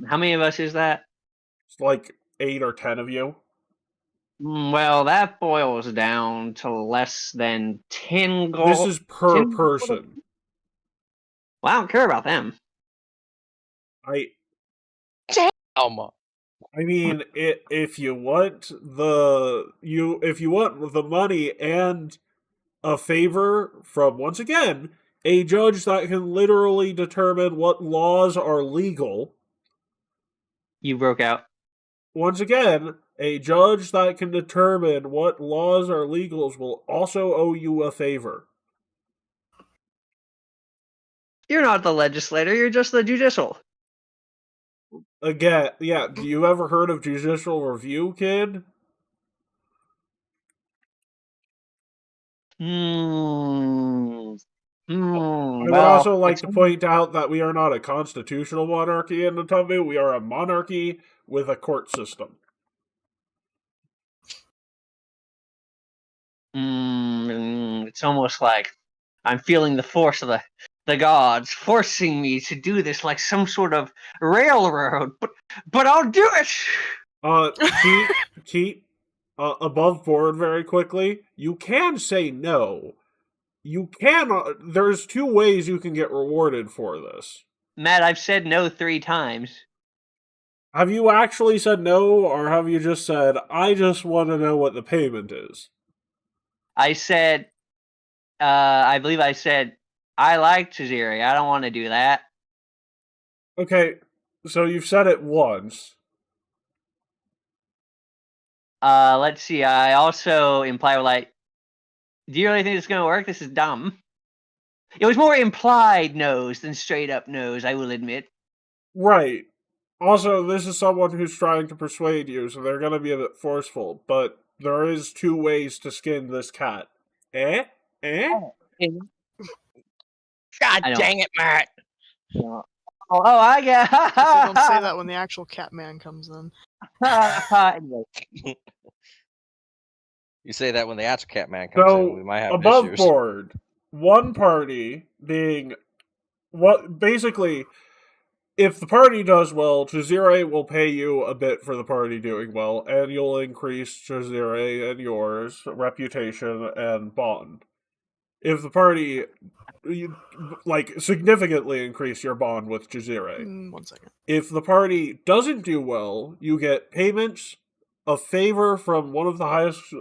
Speaker 4: How many of us is that?
Speaker 1: It's like 8 or 10 of you.
Speaker 4: Well, that boils down to less than 10 gold.
Speaker 1: This is per
Speaker 4: 10
Speaker 1: person.
Speaker 4: Well, I don't care about them.
Speaker 1: I
Speaker 6: Alma.
Speaker 1: mean, if you want the money and a favor from, once again, a judge that can literally determine what laws are legal.
Speaker 4: You broke out.
Speaker 1: Once again, a judge that can determine what laws are legals will also owe you a favor.
Speaker 4: You're not the legislator, you're just the judicial.
Speaker 1: Again, yeah, do you ever heard of judicial review, kid? I would also like to point out that we are not a constitutional monarchy in Natumbu. We are a monarchy with a court system.
Speaker 4: It's almost like I'm feeling the force of the gods forcing me to do this like some sort of railroad. But I'll do it!
Speaker 1: Keep above board very quickly. You can say no. You can. There's 2 ways you can get rewarded for this.
Speaker 4: Matt, I've said no 3 times.
Speaker 1: Have you actually said no, or have you just said, I just want to know what the payment is?
Speaker 4: I said, I believe I said, I like Chiziri. I don't want to do that.
Speaker 1: Okay, so you've said it once.
Speaker 4: Let's see. I also imply, like, do you really think it's going to work? This is dumb. It was more implied no's than straight up no's, I will admit.
Speaker 1: Right. Also, this is someone who's trying to persuade you, so they're going to be a bit forceful, but there is 2 ways to skin this cat. Eh?
Speaker 6: God dang it, Matt.
Speaker 4: I get.
Speaker 2: Don't say that when the actual Catman comes in.
Speaker 4: Anyway.
Speaker 6: You say that when the actual Catman comes in, we might have
Speaker 1: above
Speaker 6: issues.
Speaker 1: board, one party being what basically, if the party does well, Chizire will pay you a bit for the party doing well, and you'll increase Chizire and yours reputation and bond. If the party, significantly increase your bond with Chizire.
Speaker 2: 1 second.
Speaker 1: If the party doesn't do well, you get payments, a favor from one of the highest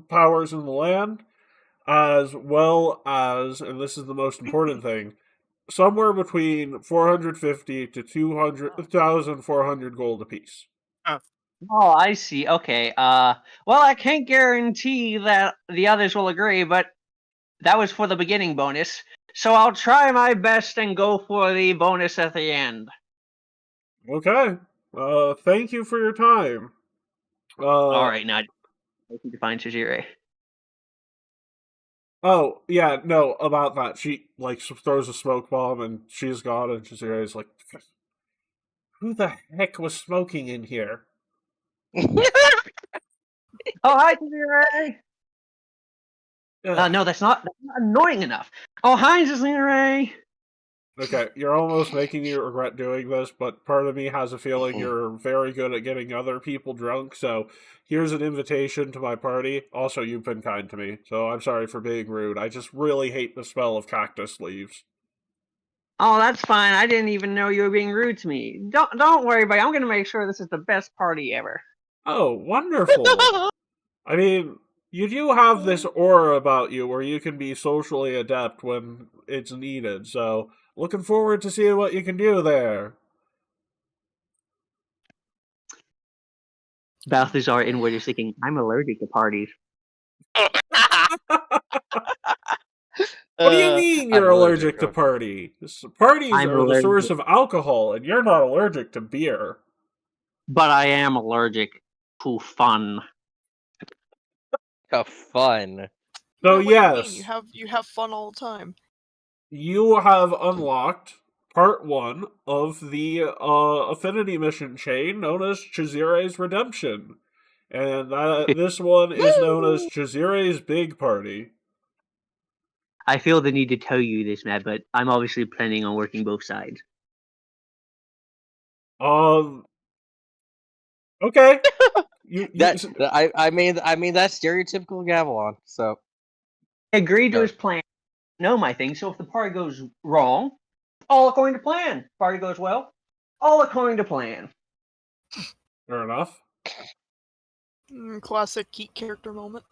Speaker 1: powers in the land, as well as, and this is the most important thing, somewhere between 450 to 2,400 gold apiece.
Speaker 4: Oh, I see. Okay. Well, I can't guarantee that the others will agree, but that was for the beginning bonus, so I'll try my best and go for the bonus at the end.
Speaker 1: Okay. Thank you for your time.
Speaker 4: All right, now I need to find Chizire.
Speaker 1: Oh, yeah, no, about that. She, throws a smoke bomb and she's gone, and Chizire's like, who the heck was smoking in here?
Speaker 4: Oh, hi, Chizire! No, that's not annoying enough. Oh, hi, Chizire!
Speaker 1: Okay, you're almost making me regret doing this, but part of me has a feeling you're very good at getting other people drunk, so here's an invitation to my party. Also, you've been kind to me, so I'm sorry for being rude. I just really hate the smell of cactus leaves.
Speaker 4: Oh, that's fine. I didn't even know you were being rude to me. Don't worry about it. I'm going to make sure this is the best party ever.
Speaker 1: Oh, wonderful. I mean, you do have this aura about you where you can be socially adept when it's needed, so looking forward to seeing what you can do there.
Speaker 4: Balthazar inward is thinking, I'm allergic to parties.
Speaker 1: What do you mean you're allergic to parties? Parties
Speaker 4: I'm
Speaker 1: are the source
Speaker 4: allergic.
Speaker 1: of alcohol, and you're not allergic to beer.
Speaker 4: But I am allergic to fun.
Speaker 6: Fun.
Speaker 1: So
Speaker 2: What do you mean?
Speaker 1: yes,
Speaker 2: You have fun all the time.
Speaker 1: you have unlocked part 1 of the affinity mission chain known as Chizire's Redemption. And this one is known as Chizire's Big Party.
Speaker 4: I feel the need to tell you this, Matt, but I'm obviously planning on working both sides.
Speaker 1: Okay.
Speaker 6: I mean that's stereotypical Gavilan. So
Speaker 4: I agreed to
Speaker 6: Sure.
Speaker 4: his plan. Know my thing, so if the party goes wrong, all according to plan. Party goes well, all according to plan.
Speaker 1: Fair enough.
Speaker 2: Classic Keat character moment.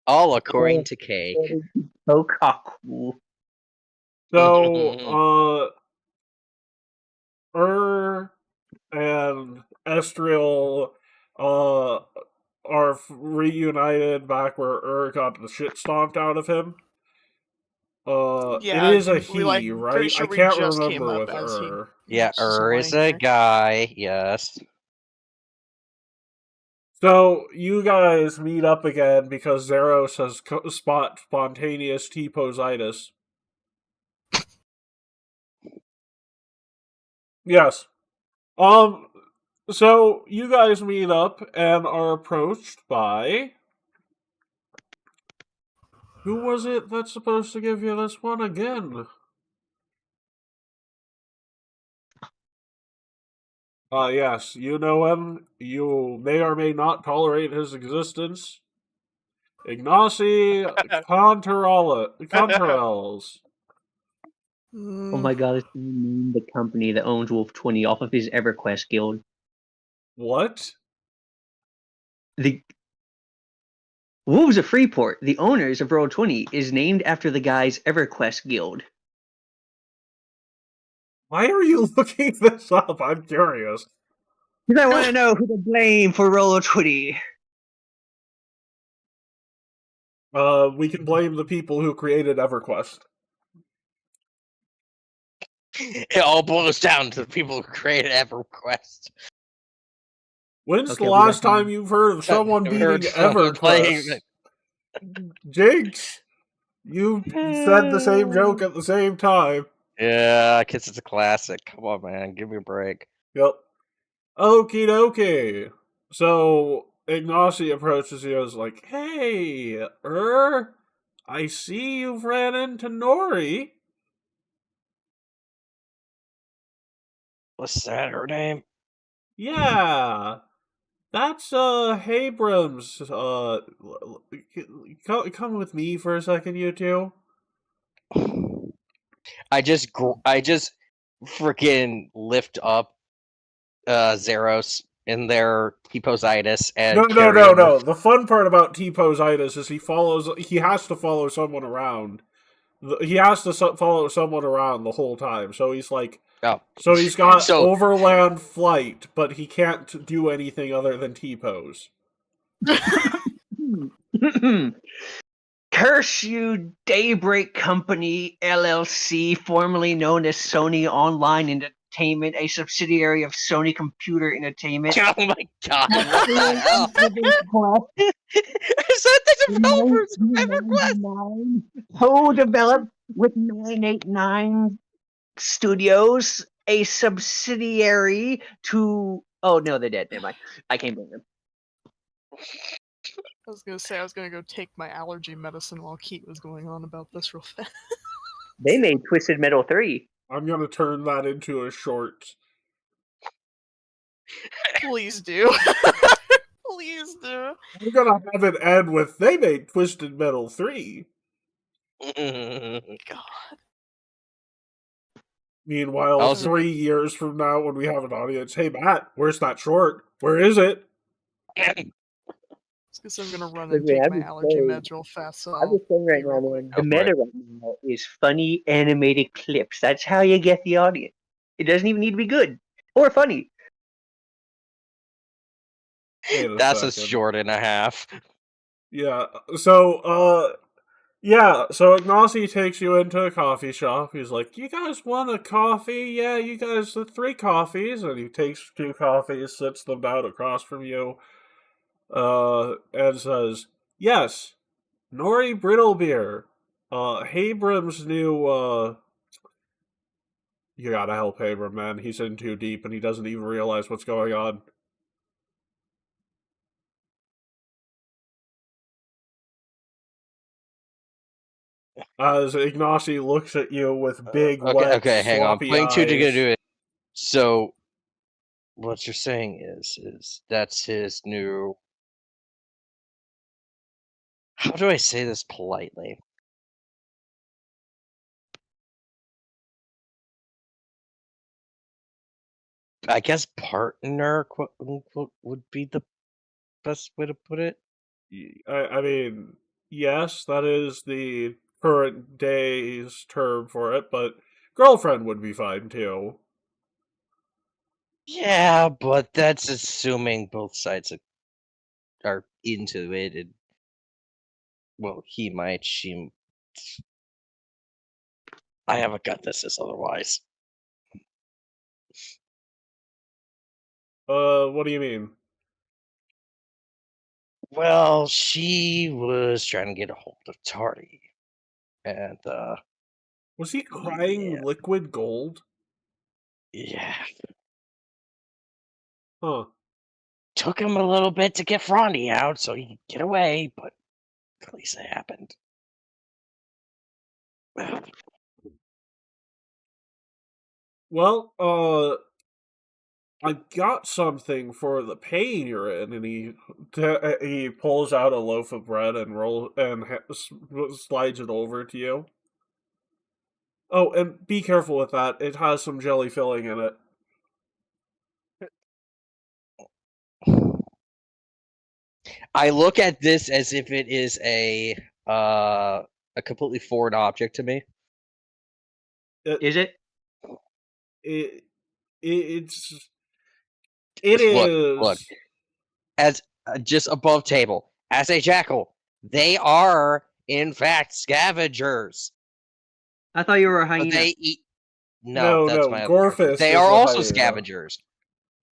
Speaker 6: all according to Cake.
Speaker 4: Oh, cool.
Speaker 1: So, and Estriel are reunited back where got the shit stomped out of him.
Speaker 2: Yeah,
Speaker 1: it is a
Speaker 2: we, like,
Speaker 1: he,
Speaker 2: pretty
Speaker 1: right?
Speaker 2: sure
Speaker 1: I
Speaker 2: we
Speaker 1: can't
Speaker 2: just came
Speaker 1: remember
Speaker 2: up
Speaker 1: with
Speaker 2: as he-
Speaker 6: Yeah,
Speaker 2: It's just
Speaker 6: is
Speaker 2: laying
Speaker 6: a
Speaker 2: there.
Speaker 6: guy. Yes.
Speaker 1: So you guys meet up again because Zeros has spontaneous T-positis. Yes. So you guys meet up and are approached by... Who was it that's supposed to give you this one again? Yes, you know him. You may or may not tolerate his existence. Ignacy Contrarels.
Speaker 4: Oh my god, it's named the company that owns Wolf 20 off of his EverQuest guild.
Speaker 1: What?
Speaker 4: The Wolves of Freeport, the owners of Roll 20, is named after the guy's EverQuest guild.
Speaker 1: Why are you looking this up? I'm curious.
Speaker 4: Because I want to know who to blame for Roll 20.
Speaker 1: We can blame the people who created EverQuest.
Speaker 6: It all boils down to the people who created EverQuest.
Speaker 1: When's
Speaker 4: Okay,
Speaker 1: the
Speaker 4: we
Speaker 1: last
Speaker 4: got
Speaker 1: time you've heard of someone beating EverQuest? Jinx, you said the same joke at the same time.
Speaker 6: Yeah, because it's a classic. Come on, man. Give me a break.
Speaker 1: Yep. Okie dokie. So Ignacy approaches you as like, hey, I see you've ran into Nori.
Speaker 6: What's that, her name?
Speaker 1: Yeah. That's Abrams. Come with me for a second, you two.
Speaker 6: I just freaking lift up Zeros in their T-positis and
Speaker 1: No.
Speaker 6: carry him with-
Speaker 1: The fun part about T-positis is he has to follow someone around. He has to follow someone around the whole time. So he's like, so he's got overland flight, but he can't do anything other than T-pose.
Speaker 4: Curse you, Daybreak Company, LLC, formerly known as Sony Online Entertainment, a subsidiary of Sony Computer Entertainment.
Speaker 6: Oh my god, what the hell? Is that the developers of EverQuest?
Speaker 4: Co-developed with 989 Studios, a subsidiary to... Oh, no, they're dead. Never mind. I can't blame them.
Speaker 2: I was gonna say I was gonna go take my allergy medicine while Keat was going on about this real fast.
Speaker 4: They made Twisted Metal 3.
Speaker 1: I'm gonna turn that into a short.
Speaker 2: Please do. Please do.
Speaker 1: We're gonna have it end with they made Twisted Metal 3.
Speaker 2: God.
Speaker 1: Meanwhile, 3 years from now, when we have an audience, hey Matt, where's that short? Where is it?
Speaker 2: Because I'm gonna run and take my allergy meds real fast. So
Speaker 4: I'm just saying right now, man, the meta right now is funny animated clips. That's how you get the audience. It doesn't even need to be good or funny.
Speaker 1: Wait a
Speaker 6: That's a
Speaker 1: second.
Speaker 6: short and a half.
Speaker 1: Yeah. So yeah, so Ignacy takes you into a coffee shop. He's like, "You guys want a coffee? Yeah, you guys 3 coffees." And he takes 2 coffees, sits them down across from you, and says, "Yes, Nori Brittle Beer. Habram's new, you gotta help Habram, man. He's in too deep and he doesn't even realize what's going on." As Ignacy looks at you with big, wet,
Speaker 6: Okay, hang on.
Speaker 1: sloppy
Speaker 6: Putting 2 together
Speaker 1: eyes.
Speaker 6: to it. So, what you're saying is that's his new. How do I say this politely? I guess partner, quote unquote, would be the best way to put it.
Speaker 1: I mean, yes, that is the current day's term for it, but girlfriend would be fine too.
Speaker 6: Yeah, but that's assuming both sides are into it. And, well, he might, she. I have a gut that says otherwise.
Speaker 1: What do you mean?
Speaker 6: Well, she was trying to get a hold of Tardy, and
Speaker 1: Was he crying
Speaker 6: yeah.
Speaker 1: liquid gold?
Speaker 6: Yeah,
Speaker 1: Huh.
Speaker 6: took him a little bit to get Frondy out so he could get away, but at least it happened.
Speaker 1: Well, I got something for the pain you're in, and he pulls out a loaf of bread and slides it over to you. Oh, and be careful with that. It has some jelly filling in it.
Speaker 6: I look at this as if it is a completely foreign object to me.
Speaker 4: Is it?
Speaker 1: It's
Speaker 6: Look, as just above table, as a jackal, they are in fact scavengers.
Speaker 4: I thought you were a
Speaker 6: But
Speaker 4: hyena.
Speaker 6: they eat. No, that's my other character.
Speaker 1: Gorfist
Speaker 6: They
Speaker 1: is
Speaker 6: are
Speaker 1: a
Speaker 6: also
Speaker 1: hyena.
Speaker 6: scavengers.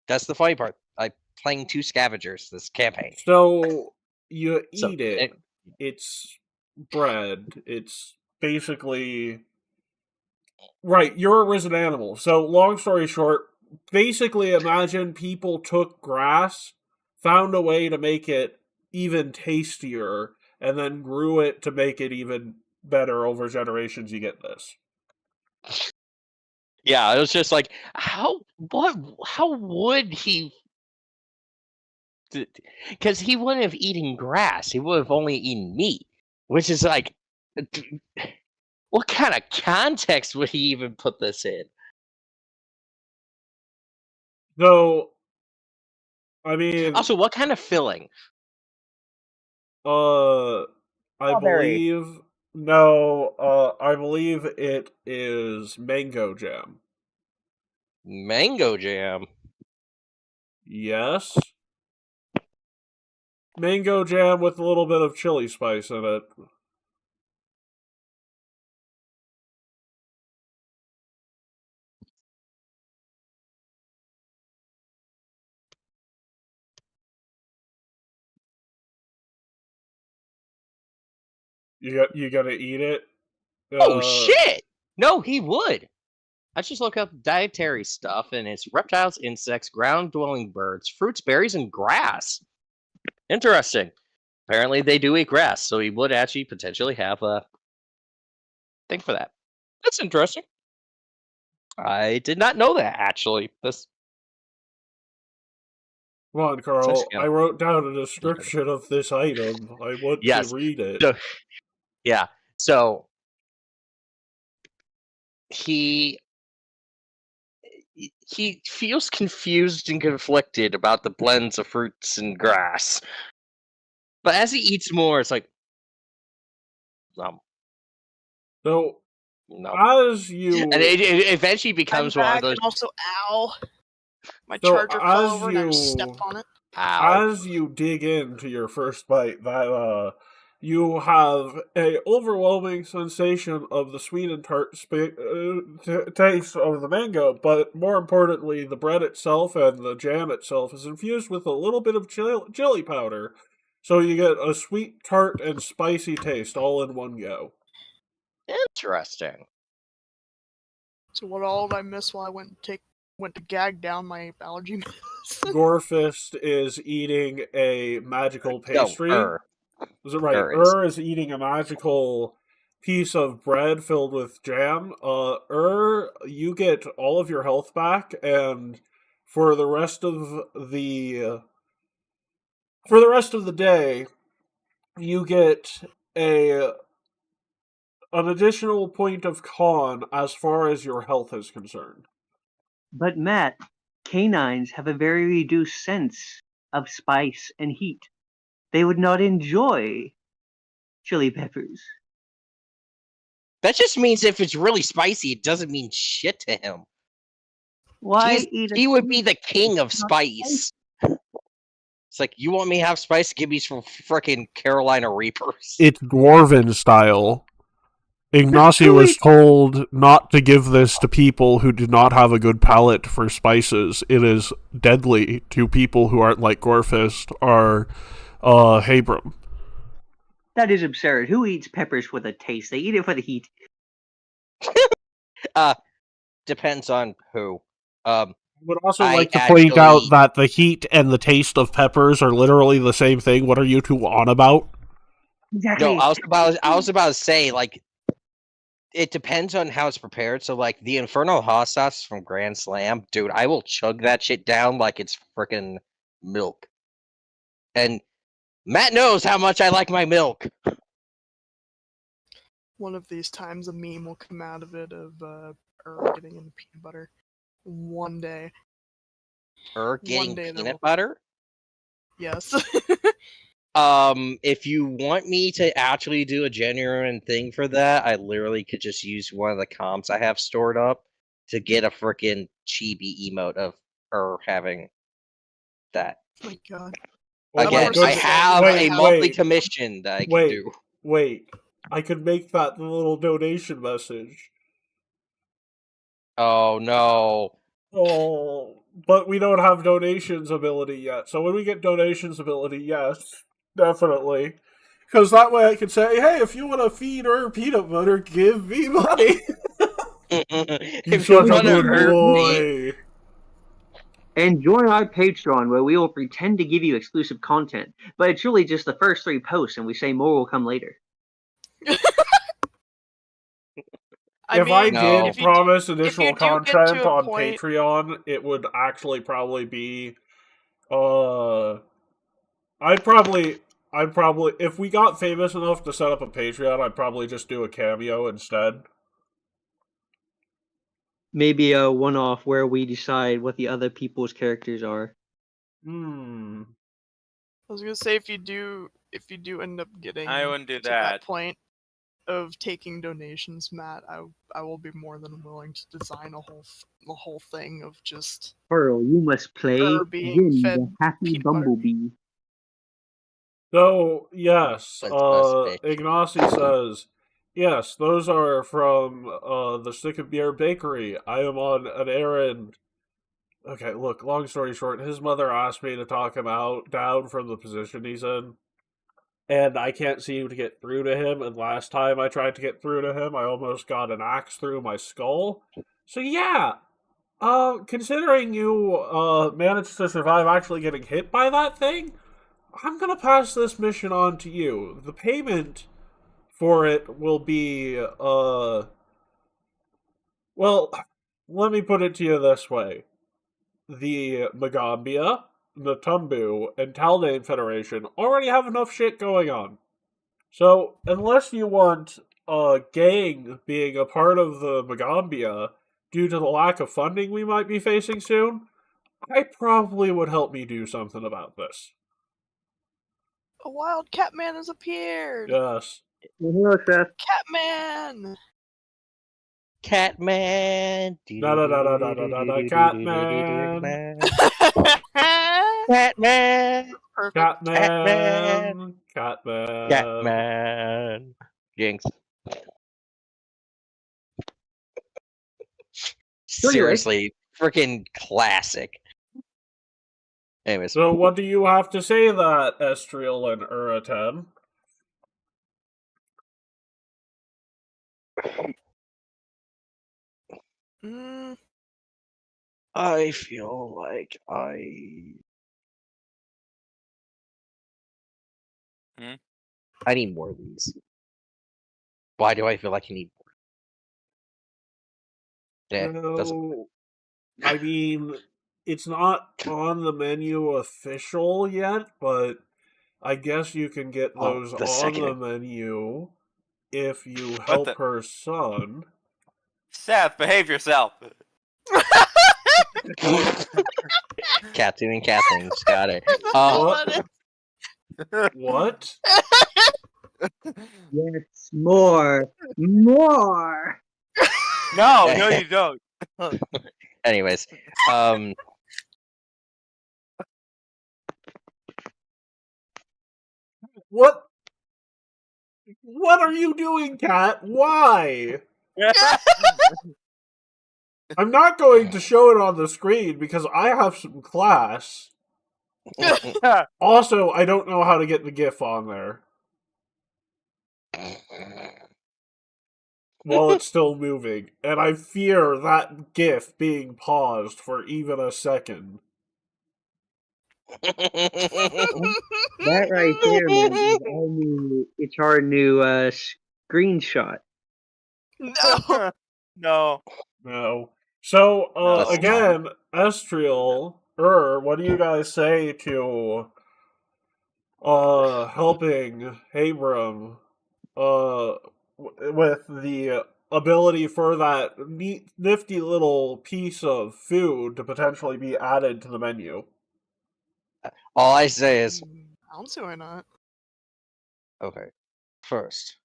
Speaker 6: That's the funny part. I'm playing 2 scavengers this campaign.
Speaker 1: So you
Speaker 6: So,
Speaker 1: eat it. It's bread. It's basically right. You're a risen animal. So long story short, basically imagine people took grass, found a way to make it even tastier, and then grew it to make it even better over generations. You get this.
Speaker 6: Yeah, it was just like, how would he? Because he wouldn't have eaten grass. He would have only eaten meat, which is like, what kind of context would he even put this in?
Speaker 1: So, I mean,
Speaker 6: Also, what kind of filling?
Speaker 1: I
Speaker 3: Strawberry.
Speaker 1: believe no. I believe it is mango jam.
Speaker 6: Mango jam.
Speaker 1: Yes. Mango jam with a little bit of chili spice in it. You gonna eat it?
Speaker 6: Oh shit! No, he would. I just look up dietary stuff, and it's reptiles, insects, ground-dwelling birds, fruits, berries, and grass. Interesting. Apparently, they do eat grass, so he would actually potentially have a thing for that. That's interesting. I did not know that, actually. This.
Speaker 1: Come on, Carl.
Speaker 6: Yeah.
Speaker 1: I wrote down a description of this item. I want to read it.
Speaker 6: So, yeah. So he feels confused and conflicted about the blends of fruits and grass. But as he eats more, it's like,
Speaker 1: So,
Speaker 6: no.
Speaker 1: as you...
Speaker 6: And it eventually becomes one of those...
Speaker 2: And also, ow! My
Speaker 1: So,
Speaker 2: charger fell
Speaker 1: as
Speaker 2: over and I
Speaker 1: you-
Speaker 2: just stepped on it.
Speaker 6: Ow.
Speaker 1: as you dig into your first bite, that you have a overwhelming sensation of the sweet and tart taste of the mango, but more importantly, the bread itself and the jam itself is infused with a little bit of chili powder, so you get a sweet, tart, and spicy taste all in one go.
Speaker 6: Interesting.
Speaker 2: So what all did I miss while I went to gag down my allergy medicine?
Speaker 1: Gorefist is eating a magical pastry. Is it right? Is eating a magical piece of bread filled with jam. You get all of your health back, and for the rest of the day, you get an additional point of con as far as your health is concerned.
Speaker 4: But Matt, canines have a very reduced sense of spice and heat. They would not enjoy chili peppers.
Speaker 6: That just means if it's really spicy, it doesn't mean shit to him.
Speaker 4: Why
Speaker 6: He would be the king of spice. It's like, you want me to have spice? Give me some freaking Carolina Reapers.
Speaker 1: It's dwarven style. Ignacy was told not to give this to people who do not have a good palate for spices. It is deadly to people who aren't like Gorefist or Habram.
Speaker 4: That is absurd. Who eats peppers for the taste? They eat it for the heat.
Speaker 6: Depends on who.
Speaker 1: I would also like to point out that the heat and the taste of peppers are literally the same thing. What are you two on about?
Speaker 4: Exactly.
Speaker 6: No, I was about to say, like, it depends on how it's prepared. So, like, the Infernal Hot Sauce from Grand Slam, dude, I will chug that shit down like it's freaking milk. And Matt knows how much I like my milk.
Speaker 2: One of these times a meme will come out of it of getting into peanut butter. One day.
Speaker 6: Getting peanut butter?
Speaker 2: Yes.
Speaker 6: If you want me to actually do a genuine thing for that, I literally could just use one of the comps I have stored up to get a freaking chibi emote of her having that.
Speaker 2: Oh my god.
Speaker 6: Again, I have a monthly commission that I can do.
Speaker 1: Wait, I could make that the little donation message.
Speaker 6: Oh no.
Speaker 1: Oh, but we don't have donations ability yet. So when we get donations ability, yes, definitely. Because that way I can say, hey, if you want to feed her peanut butter, give me money.
Speaker 6: If you want to hurt me.
Speaker 4: And join our Patreon, where we will pretend to give you exclusive content, but it's really just the first 3 posts, and we say more will come later.
Speaker 1: If I did promise additional content on Patreon, it would actually probably be, I'd probably, if we got famous enough to set up a Patreon, I'd probably just do a cameo instead.
Speaker 4: Maybe a one-off where we decide what the other people's characters are.
Speaker 2: I was gonna say if you do end up getting
Speaker 5: I wouldn't do
Speaker 2: to that point of taking donations, Matt, I will be more than willing to design a whole thing of just
Speaker 4: Pearl, you must play Jim, the happy bumblebee.
Speaker 1: So, yes, Ignacy says, yes, those are from the Stick of Beer Bakery. I am on an errand. Okay, look, long story short, his mother asked me to talk him down from the position he's in. And I can't seem to get through to him, and last time I tried to get through to him, I almost got an axe through my skull. So yeah, considering you managed to survive actually getting hit by that thing, I'm gonna pass this mission on to you. The payment for it will be, well, let me put it to you this way. The Magambia, Natumbu, and Taldane Federation already have enough shit going on. So, unless you want a gang being a part of the Magambia due to the lack of funding we might be facing soon, I probably would help me do something about this.
Speaker 2: A wild Catman has appeared!
Speaker 1: Yes.
Speaker 4: Hello, Seth.
Speaker 2: Catman!
Speaker 6: Catman.
Speaker 1: Catman.
Speaker 6: Catman!
Speaker 2: Perfect.
Speaker 1: Catman.
Speaker 6: Catman! Jinx. Seriously, freaking classic. Anyways,
Speaker 1: So what do you have to say that, Estriel and Uraten?
Speaker 2: Mm,
Speaker 6: I feel like I need more of these. Why do I feel like I need more? Doesn't.
Speaker 1: No, I mean, it's not on the menu official yet, but I guess you can get those
Speaker 6: The
Speaker 1: on the
Speaker 6: second.
Speaker 1: menu if you
Speaker 5: What
Speaker 1: help
Speaker 5: the-
Speaker 1: her son.
Speaker 5: Seth, behave yourself.
Speaker 6: Cat doing cat things. Got it.
Speaker 1: What? What?
Speaker 4: Yes, more.
Speaker 5: No, no, you don't.
Speaker 6: Anyways,
Speaker 1: What? What are you doing, Cat? Why? I'm not going to show it on the screen because I have some class. Also, I don't know how to get the GIF on there while it's still moving, and I fear that GIF being paused for even a second.
Speaker 4: That right there, man, it's our new screenshot.
Speaker 2: no.
Speaker 5: No.
Speaker 1: No. So,
Speaker 5: No.
Speaker 1: again, Estriel, what do you guys say to helping Abram with the ability for that nifty little piece of food to potentially be added to the menu?
Speaker 6: all I say is,
Speaker 2: I don't see why not.
Speaker 6: okay, first,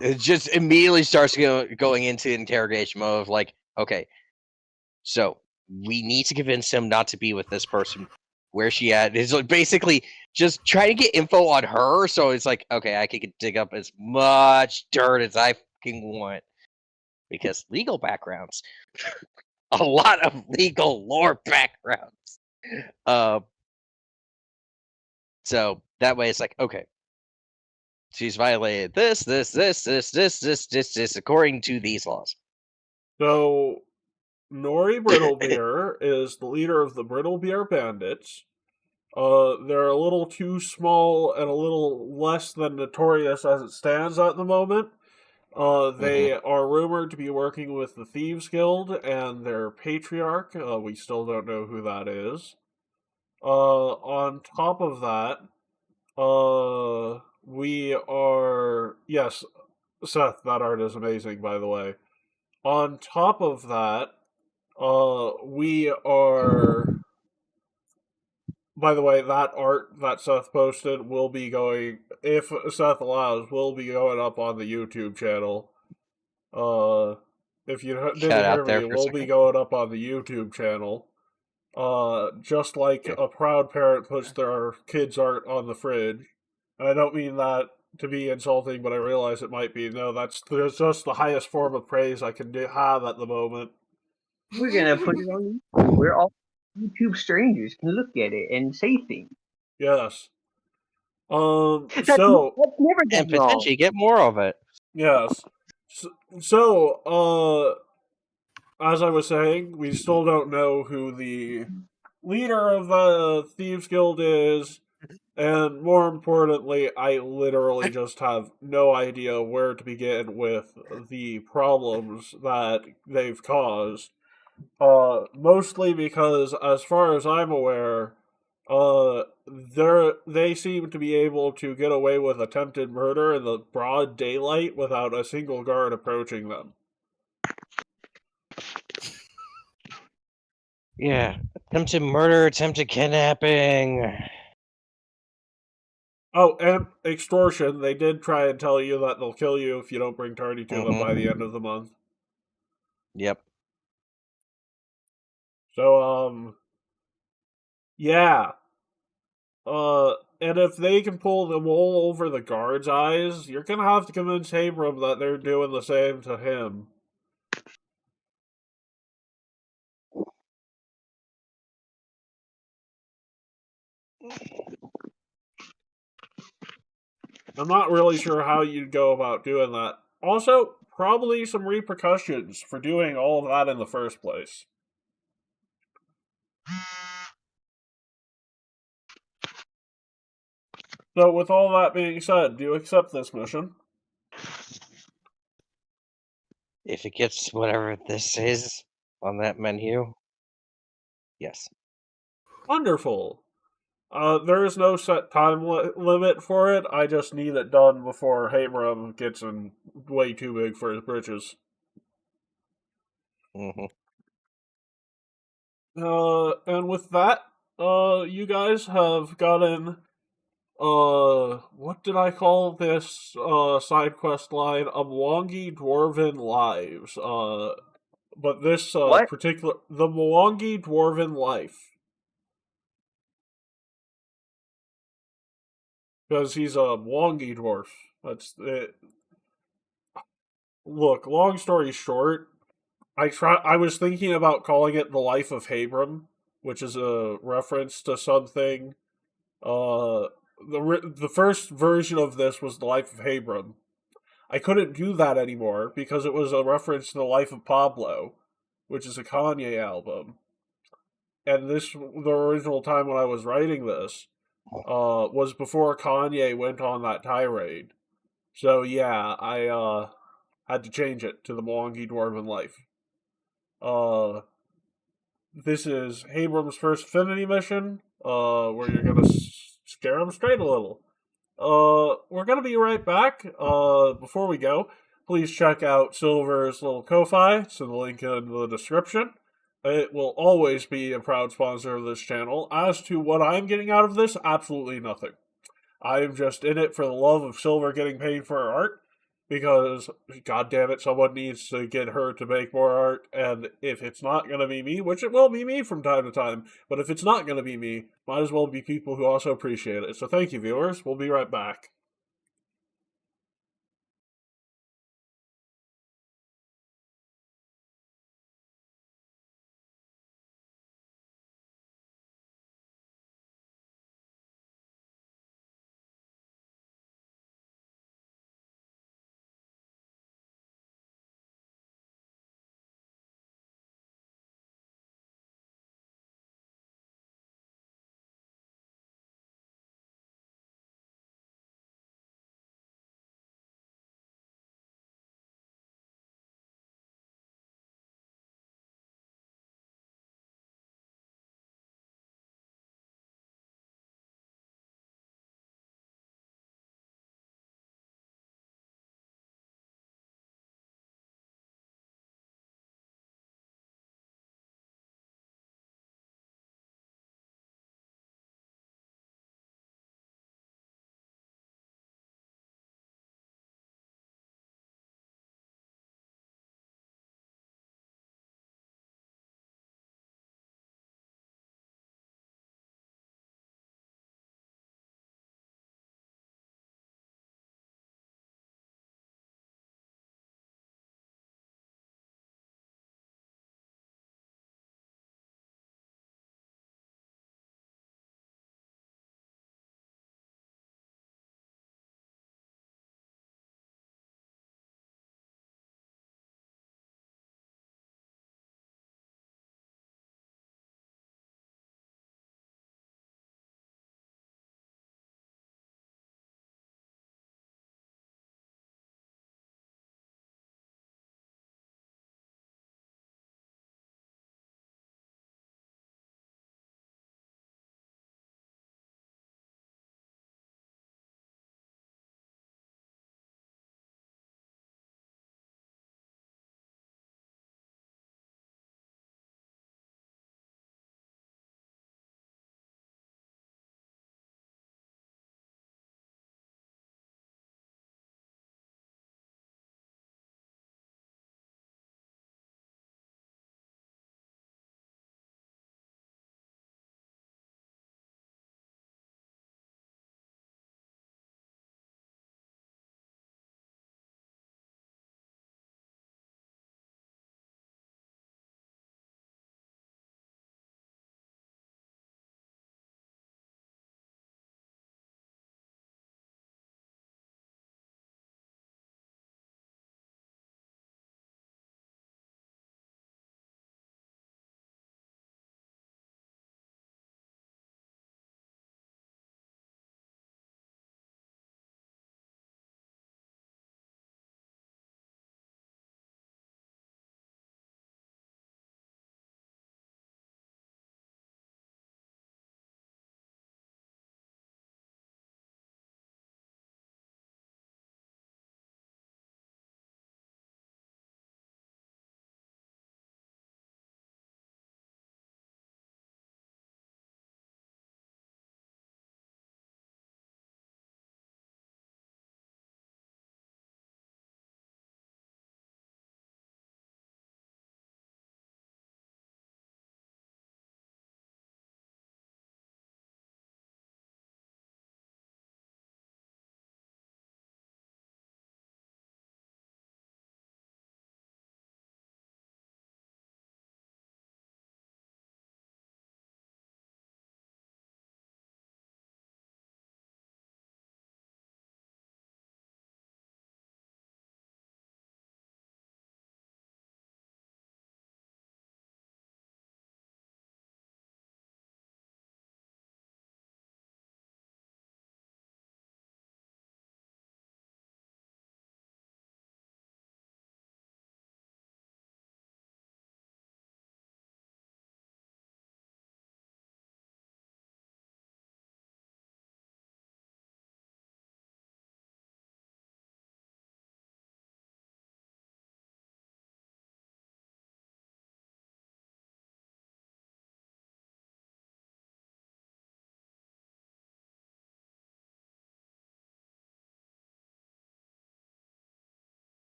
Speaker 6: it just immediately starts going into interrogation mode of like, okay, so we need to convince him not to be with this person. Where's she at? It's like basically just trying to get info on her. So it's like, okay, I can dig up as much dirt as I fucking want because legal backgrounds, a lot of legal lore backgrounds. So that way it's like, okay, she's violated this, according to these laws.
Speaker 1: So, Nori Brittlebeer is the leader of the Brittlebeer Bandits. They're a little too small and a little less than notorious as it stands at the moment. They are rumored to be working with the Thieves Guild and their patriarch. We still don't know who that is. On top of that, we are... Yes, Seth, that art is amazing, by the way. On top of that, we are... By the way, that art that Seth posted will be going, if Seth allows, will be going up on the YouTube channel. If you didn't hear me, it will be going up on the YouTube channel. Just like a proud parent puts their kids' art on the fridge. And I don't mean that to be insulting, but I realize it might be. No, that's just the highest form of praise I can have at the moment.
Speaker 4: We're gonna put it on YouTube. We're all YouTube strangers can look at it and say things.
Speaker 1: Yes.
Speaker 4: That's
Speaker 1: So
Speaker 4: never
Speaker 6: And
Speaker 4: done wrong.
Speaker 6: potentially get more of it.
Speaker 1: yes. So, as I was saying, we still don't know who the leader of the Thieves Guild is, and more importantly, I literally just have no idea where to begin with the problems that they've caused. Mostly because, as far as I'm aware, they seem to be able to get away with attempted murder in the broad daylight without a single guard approaching them.
Speaker 6: Yeah, attempted murder, attempted kidnapping.
Speaker 1: Oh, and extortion. They did try and tell you that they'll kill you if you don't bring Tardy to them by the end of the month.
Speaker 6: Yep.
Speaker 1: So, yeah. And if they can pull the wool over the guard's eyes, you're gonna have to convince Abram that they're doing the same to him. I'm not really sure how you'd go about doing that. Also, probably some repercussions for doing all of that in the first place. So, with all that being said, do you accept this mission?
Speaker 6: If it gets whatever this is on that menu, yes.
Speaker 1: Wonderful. There is no set time limit for it. I just need it done before Abram gets in way too big for his britches.
Speaker 6: Mm-hmm.
Speaker 1: And with that, you guys have gotten, what did I call this, side quest line? Amwangi Dwarven Lives. But this,
Speaker 4: What?
Speaker 1: the Mwangi Dwarven Life. Because he's a Mwangi dwarf. That's it. Look, long story short, I was thinking about calling it The Life of Abram, which is a reference to something. The first version of this was The Life of Abram. I couldn't do that anymore because it was a reference to The Life of Pablo, which is a Kanye album. And the original time when I was writing this, was before Kanye went on that tirade. So yeah, I had to change it to the Mwangi Dwarven Life. This is Abram's first Affinity mission, where you're gonna scare him straight a little. We're gonna be right back. Before we go, please check out Silver's little Ko-Fi. It's in the link in the description. It will always be a proud sponsor of this channel. As to what I'm getting out of this, absolutely nothing. I'm just in it for the love of Silver getting paid for her art, because, god damn it, someone needs to get her to make more art, and if it's not going to be me, which it will be me from time to time, but if it's not going to be me, might as well be people who also appreciate it. So thank you, viewers. We'll be right back.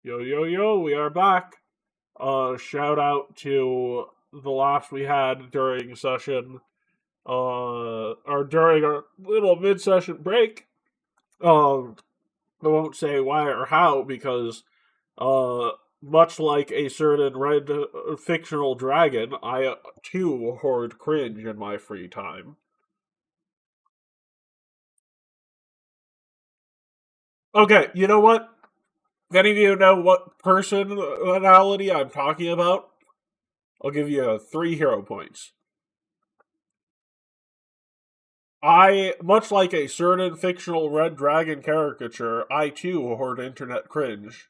Speaker 1: Yo, we are back. Shout out to the laughs we had during session, or during our little mid-session break. I won't say why or how because, much like a certain red fictional dragon, I too hoard cringe in my free time. Okay, you know what? If any of you know what personality I'm talking about, I'll give you 3 hero points. Much like a certain fictional red dragon caricature, I too hoard internet cringe.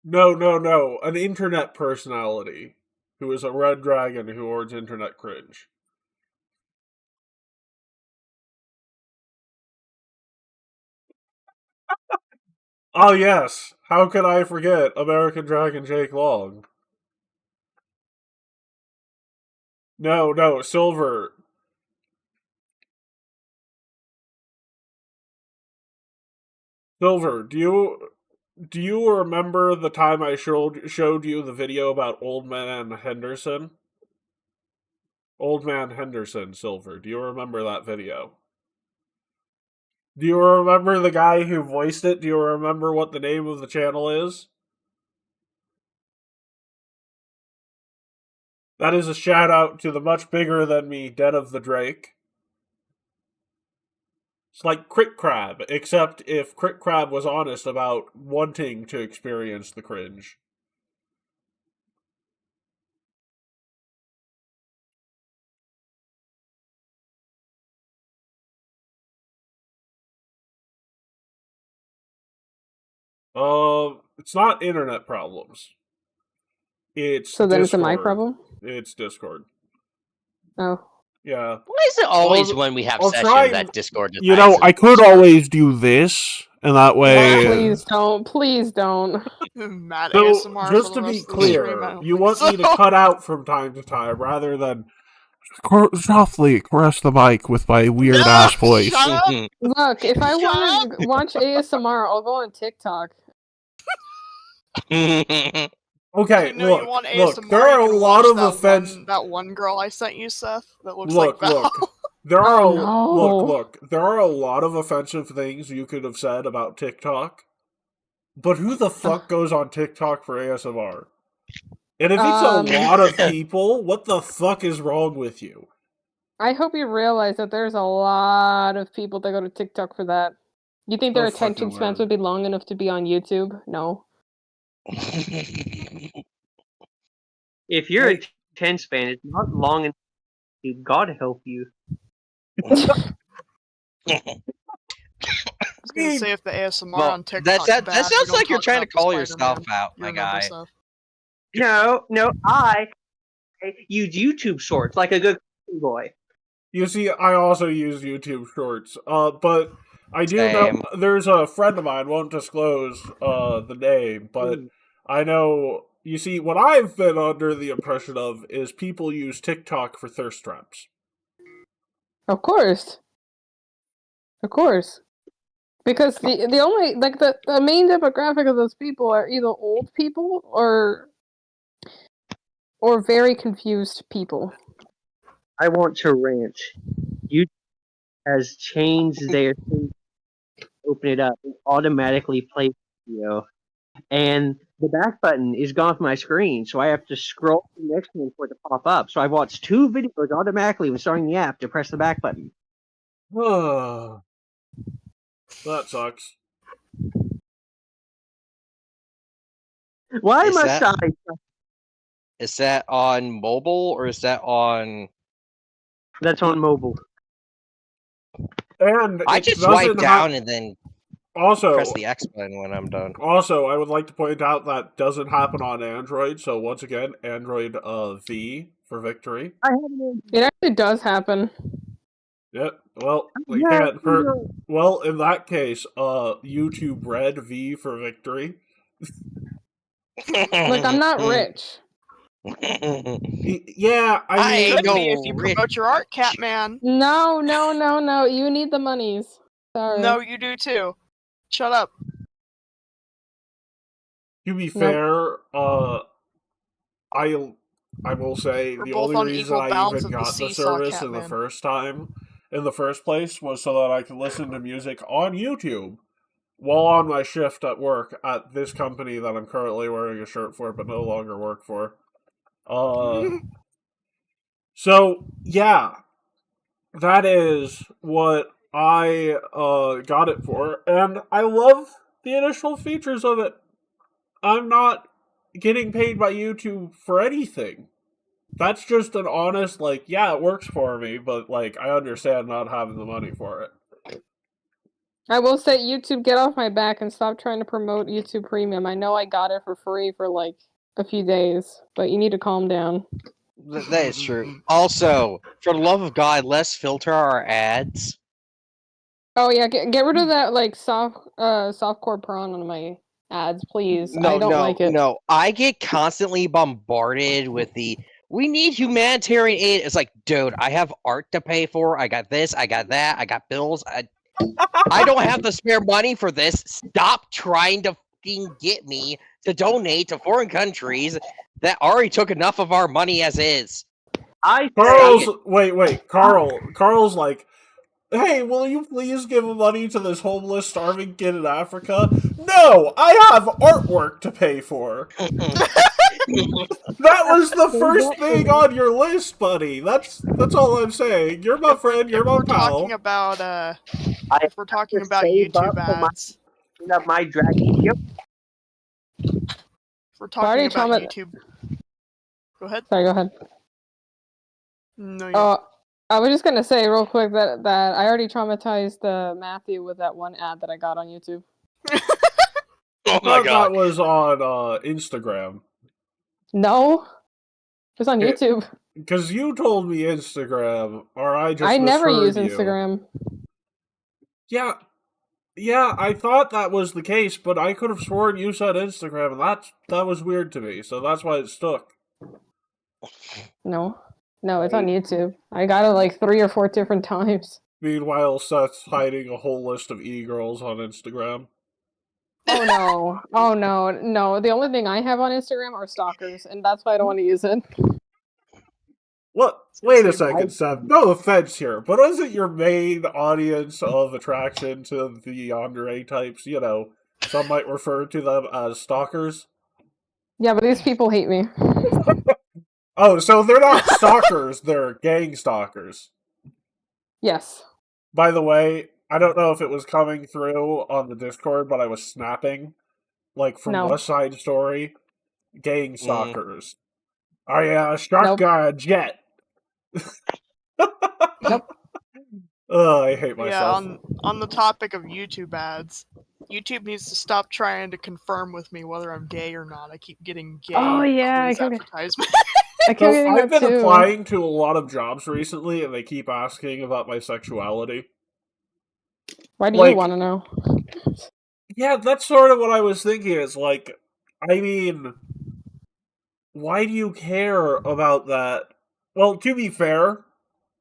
Speaker 1: No. An internet personality who is a red dragon who hoards internet cringe. Oh yes, how could I forget American Dragon Jake Long? No, Silver. Silver, do you remember the time I showed you the video about Old Man Henderson? Old Man Henderson, Silver. Do you remember that video? Do you remember the guy who voiced it? Do you remember what the name of the channel is? That is a shout out to the much bigger than me Den of the Drake. It's like Crit Crab, except if Crit Crab was honest about wanting to experience the cringe. It's not internet problems. It's
Speaker 8: So then it's a my
Speaker 1: Discord.
Speaker 8: problem?
Speaker 1: It's Discord.
Speaker 8: Oh.
Speaker 1: Yeah.
Speaker 6: Why is it always
Speaker 1: I'll-
Speaker 6: when we have
Speaker 1: I'll
Speaker 6: sessions
Speaker 1: try-
Speaker 6: that Discord decides?
Speaker 1: You know, I could always do this, and that way...
Speaker 8: Please don't. Please don't.
Speaker 2: Mad
Speaker 1: So,
Speaker 2: ASMR
Speaker 1: just
Speaker 2: for the
Speaker 1: to be
Speaker 2: rest of the stream, I
Speaker 1: clear,
Speaker 2: don't
Speaker 1: you
Speaker 2: think
Speaker 1: want me to
Speaker 2: so.
Speaker 1: cut out from time to time rather than softly caress the mic with my weird-ass voice.
Speaker 2: Shut up!
Speaker 8: Look, if I
Speaker 2: Shut
Speaker 8: want to watch ASMR, I'll go on TikTok.
Speaker 1: Okay,
Speaker 2: You know you want
Speaker 1: look,
Speaker 2: ASMR,
Speaker 1: there are
Speaker 2: you
Speaker 1: a
Speaker 2: can
Speaker 1: lot
Speaker 2: watch
Speaker 1: of offense...
Speaker 2: that one girl I sent you, Seth, that looks
Speaker 1: Look,
Speaker 2: like Val.
Speaker 1: there are
Speaker 8: Oh, no.
Speaker 1: look, there are a lot of offensive things you could have said about TikTok, but who the fuck goes on TikTok for ASMR? And if it's a lot of people, what the fuck is wrong with you?
Speaker 8: I hope you realize that there's a lot of people that go to TikTok for that. You think their
Speaker 1: Oh, fucking
Speaker 8: attention spans
Speaker 1: word.
Speaker 8: would be long enough to be on YouTube? No.
Speaker 4: If your attention span is not long enough, God help you.
Speaker 2: I was gonna say if the ASMR
Speaker 6: Well,
Speaker 2: on TikTok
Speaker 6: that sounds like you're trying to call yourself out, my guy.
Speaker 4: No, I use YouTube Shorts like a good boy.
Speaker 1: You see, I also use YouTube Shorts, but I do
Speaker 6: Same.
Speaker 1: know there's a friend of mine, won't disclose the name, but I know, you see, what I've been under the impression of is people use TikTok for thirst traps.
Speaker 8: Of course. Of course. Because the only, like, the main demographic of those people are either old people or very confused people.
Speaker 4: I want to rant. YouTube has changed their thing. Open it up and automatically play video. And the back button is gone from my screen, so I have to scroll to the next one for it to pop up. So I watched 2 videos automatically when starting the app to press the back button.
Speaker 1: That sucks.
Speaker 4: Why
Speaker 6: Is
Speaker 4: must
Speaker 6: that-
Speaker 4: I?
Speaker 6: Is that on mobile or is that on?
Speaker 4: That's on mobile.
Speaker 1: And
Speaker 6: I
Speaker 1: it
Speaker 6: just
Speaker 1: doesn't
Speaker 6: swipe down and then
Speaker 1: also,
Speaker 6: press the X button when I'm done.
Speaker 1: Also, I would like to point out that doesn't happen on Android, so once again, Android V for victory.
Speaker 4: I haven't.
Speaker 8: It actually does happen.
Speaker 1: Yep. Well, we
Speaker 4: Yeah,
Speaker 1: can't. Well, in that case, YouTube Red V for victory.
Speaker 8: Look, I'm not rich.
Speaker 1: Yeah, I mean,
Speaker 2: Could
Speaker 6: know
Speaker 2: be if you
Speaker 6: rich.
Speaker 2: promote your art, Catman.
Speaker 8: No, no, no, no. You need the monies. Sorry.
Speaker 2: No, you do too. Shut up.
Speaker 1: to be fair, I will say
Speaker 2: We're
Speaker 1: the
Speaker 2: both
Speaker 1: only
Speaker 2: on
Speaker 1: reason
Speaker 2: equal
Speaker 1: I
Speaker 2: balance
Speaker 1: even
Speaker 2: of the
Speaker 1: got the
Speaker 2: seesaw,
Speaker 1: service in the first place, was so that I could listen to music on YouTube while on my shift at work at this company that I'm currently wearing a shirt for, but no longer work for. So yeah, that is what I got it for, and I love the initial features of it. I'm not getting paid by YouTube for anything. That's just an honest, like, yeah, it works for me, but, like, I understand not having the money for it.
Speaker 8: I will say, YouTube, get off my back and stop trying to promote YouTube Premium. I know I got it for free for like a few days, but you need to calm down.
Speaker 6: That is true. Also, for the love of God, let's filter our ads.
Speaker 8: Oh yeah, get rid of that like softcore prawn on my ads, please. I don't like it.
Speaker 6: No. I get constantly bombarded with the "we need humanitarian aid." It's like, dude, I have art to pay for. I got this. I got that. I got bills. I don't have the spare money for this. Stop trying to fucking get me to donate to foreign countries that already took enough of our money as is.
Speaker 1: Carl's like, hey, will you please give money to this homeless, starving kid in Africa? No, I have artwork to pay for. That was the first thing on your list, buddy. That's all I'm saying. You're my friend. You're my pal.
Speaker 2: If we're talking about YouTube ads,
Speaker 4: my dragon. Yep.
Speaker 2: if we're talking about YouTube, go ahead.
Speaker 8: Sorry, go ahead.
Speaker 2: No.
Speaker 8: I was just gonna say real quick that I already traumatized Matthew with that one ad that I got on YouTube.
Speaker 6: Oh my God!
Speaker 1: That was on Instagram.
Speaker 8: No, it was on YouTube.
Speaker 1: Because you told me Instagram, or I just
Speaker 8: I never use
Speaker 1: you.
Speaker 8: Instagram.
Speaker 1: Yeah, I thought that was the case, but I could have sworn you said Instagram, and that was weird to me, so that's why it stuck.
Speaker 8: No, it's on YouTube. I got it like 3 or 4 different times.
Speaker 1: Meanwhile, Seth's hiding a whole list of e-girls on Instagram.
Speaker 8: Oh no. The only thing I have on Instagram are stalkers, and that's why I don't want to use it.
Speaker 1: What? Wait a second, Seth. No offense here, but isn't your main audience of attraction to the yandere types, some might refer to them as stalkers?
Speaker 8: Yeah, but these people hate me.
Speaker 1: Oh, so they're not stalkers, they're gang stalkers.
Speaker 8: Yes.
Speaker 1: By the way, I don't know if it was coming through on the Discord, but I was snapping, like from West Side Story, gang stalkers. I struck a jet.
Speaker 8: Nope.
Speaker 1: Oh, I hate myself.
Speaker 2: Yeah, on the topic of YouTube ads, YouTube needs to stop trying to confirm with me whether I'm gay or not. I keep getting gay advertisements.
Speaker 8: I've been
Speaker 1: applying to a lot of jobs recently, and they keep asking about my sexuality.
Speaker 8: Why do you want to know?
Speaker 1: Yeah, that's sort of what I was thinking. It's like, I mean, why do you care about that? Well, to be fair,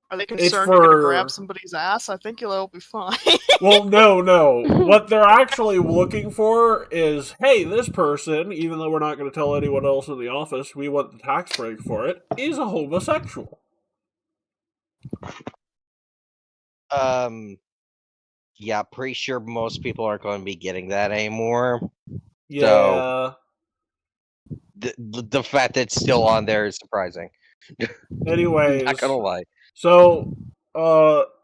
Speaker 2: are they concerned you're gonna grab somebody's ass? I think you'll be fine.
Speaker 1: Well, no. What they're actually looking for is, hey, this person, even though we're not going to tell anyone else in the office, we want the tax break for it, is a homosexual.
Speaker 6: Yeah, pretty sure most people aren't going to be getting that anymore.
Speaker 1: Yeah.
Speaker 6: So, the fact that it's still on there is surprising.
Speaker 1: Anyways.
Speaker 6: Not gonna lie.
Speaker 1: So,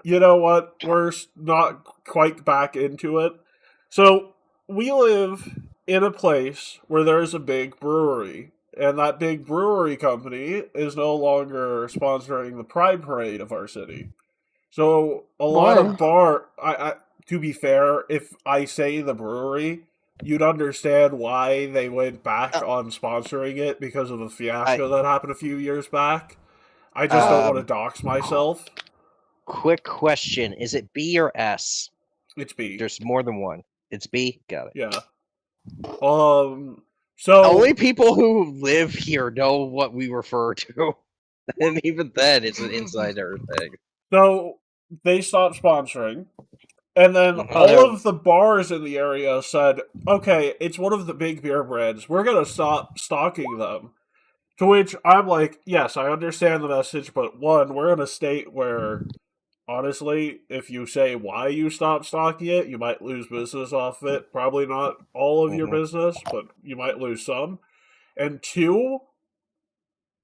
Speaker 1: you know what? We're not quite back into it. So, we live in a place where there's a big brewery. And that big brewery company is no longer sponsoring the Pride Parade of our city. So, a lot of to be fair, if I say the brewery, you'd understand why they went back on sponsoring it because of a fiasco that happened a few years back. I just don't want to dox myself.
Speaker 6: quick question: is it B or S?
Speaker 1: It's B.
Speaker 6: There's more than one. It's B. Got it.
Speaker 1: Yeah. So
Speaker 6: Only people who live here know what we refer to, and even then, it's an insider thing.
Speaker 1: So they stopped sponsoring, and then
Speaker 6: Mhm.
Speaker 1: all of the bars in the area said, "Okay, it's one of the big beer brands. We're gonna stop stocking them." To which I'm like, "Yes, I understand the message, but one, we're in a state where, honestly, if you say why you stopped stocking it, you might lose business off it. Probably not all of your
Speaker 6: Mhm.
Speaker 1: business, but you might lose some. And two,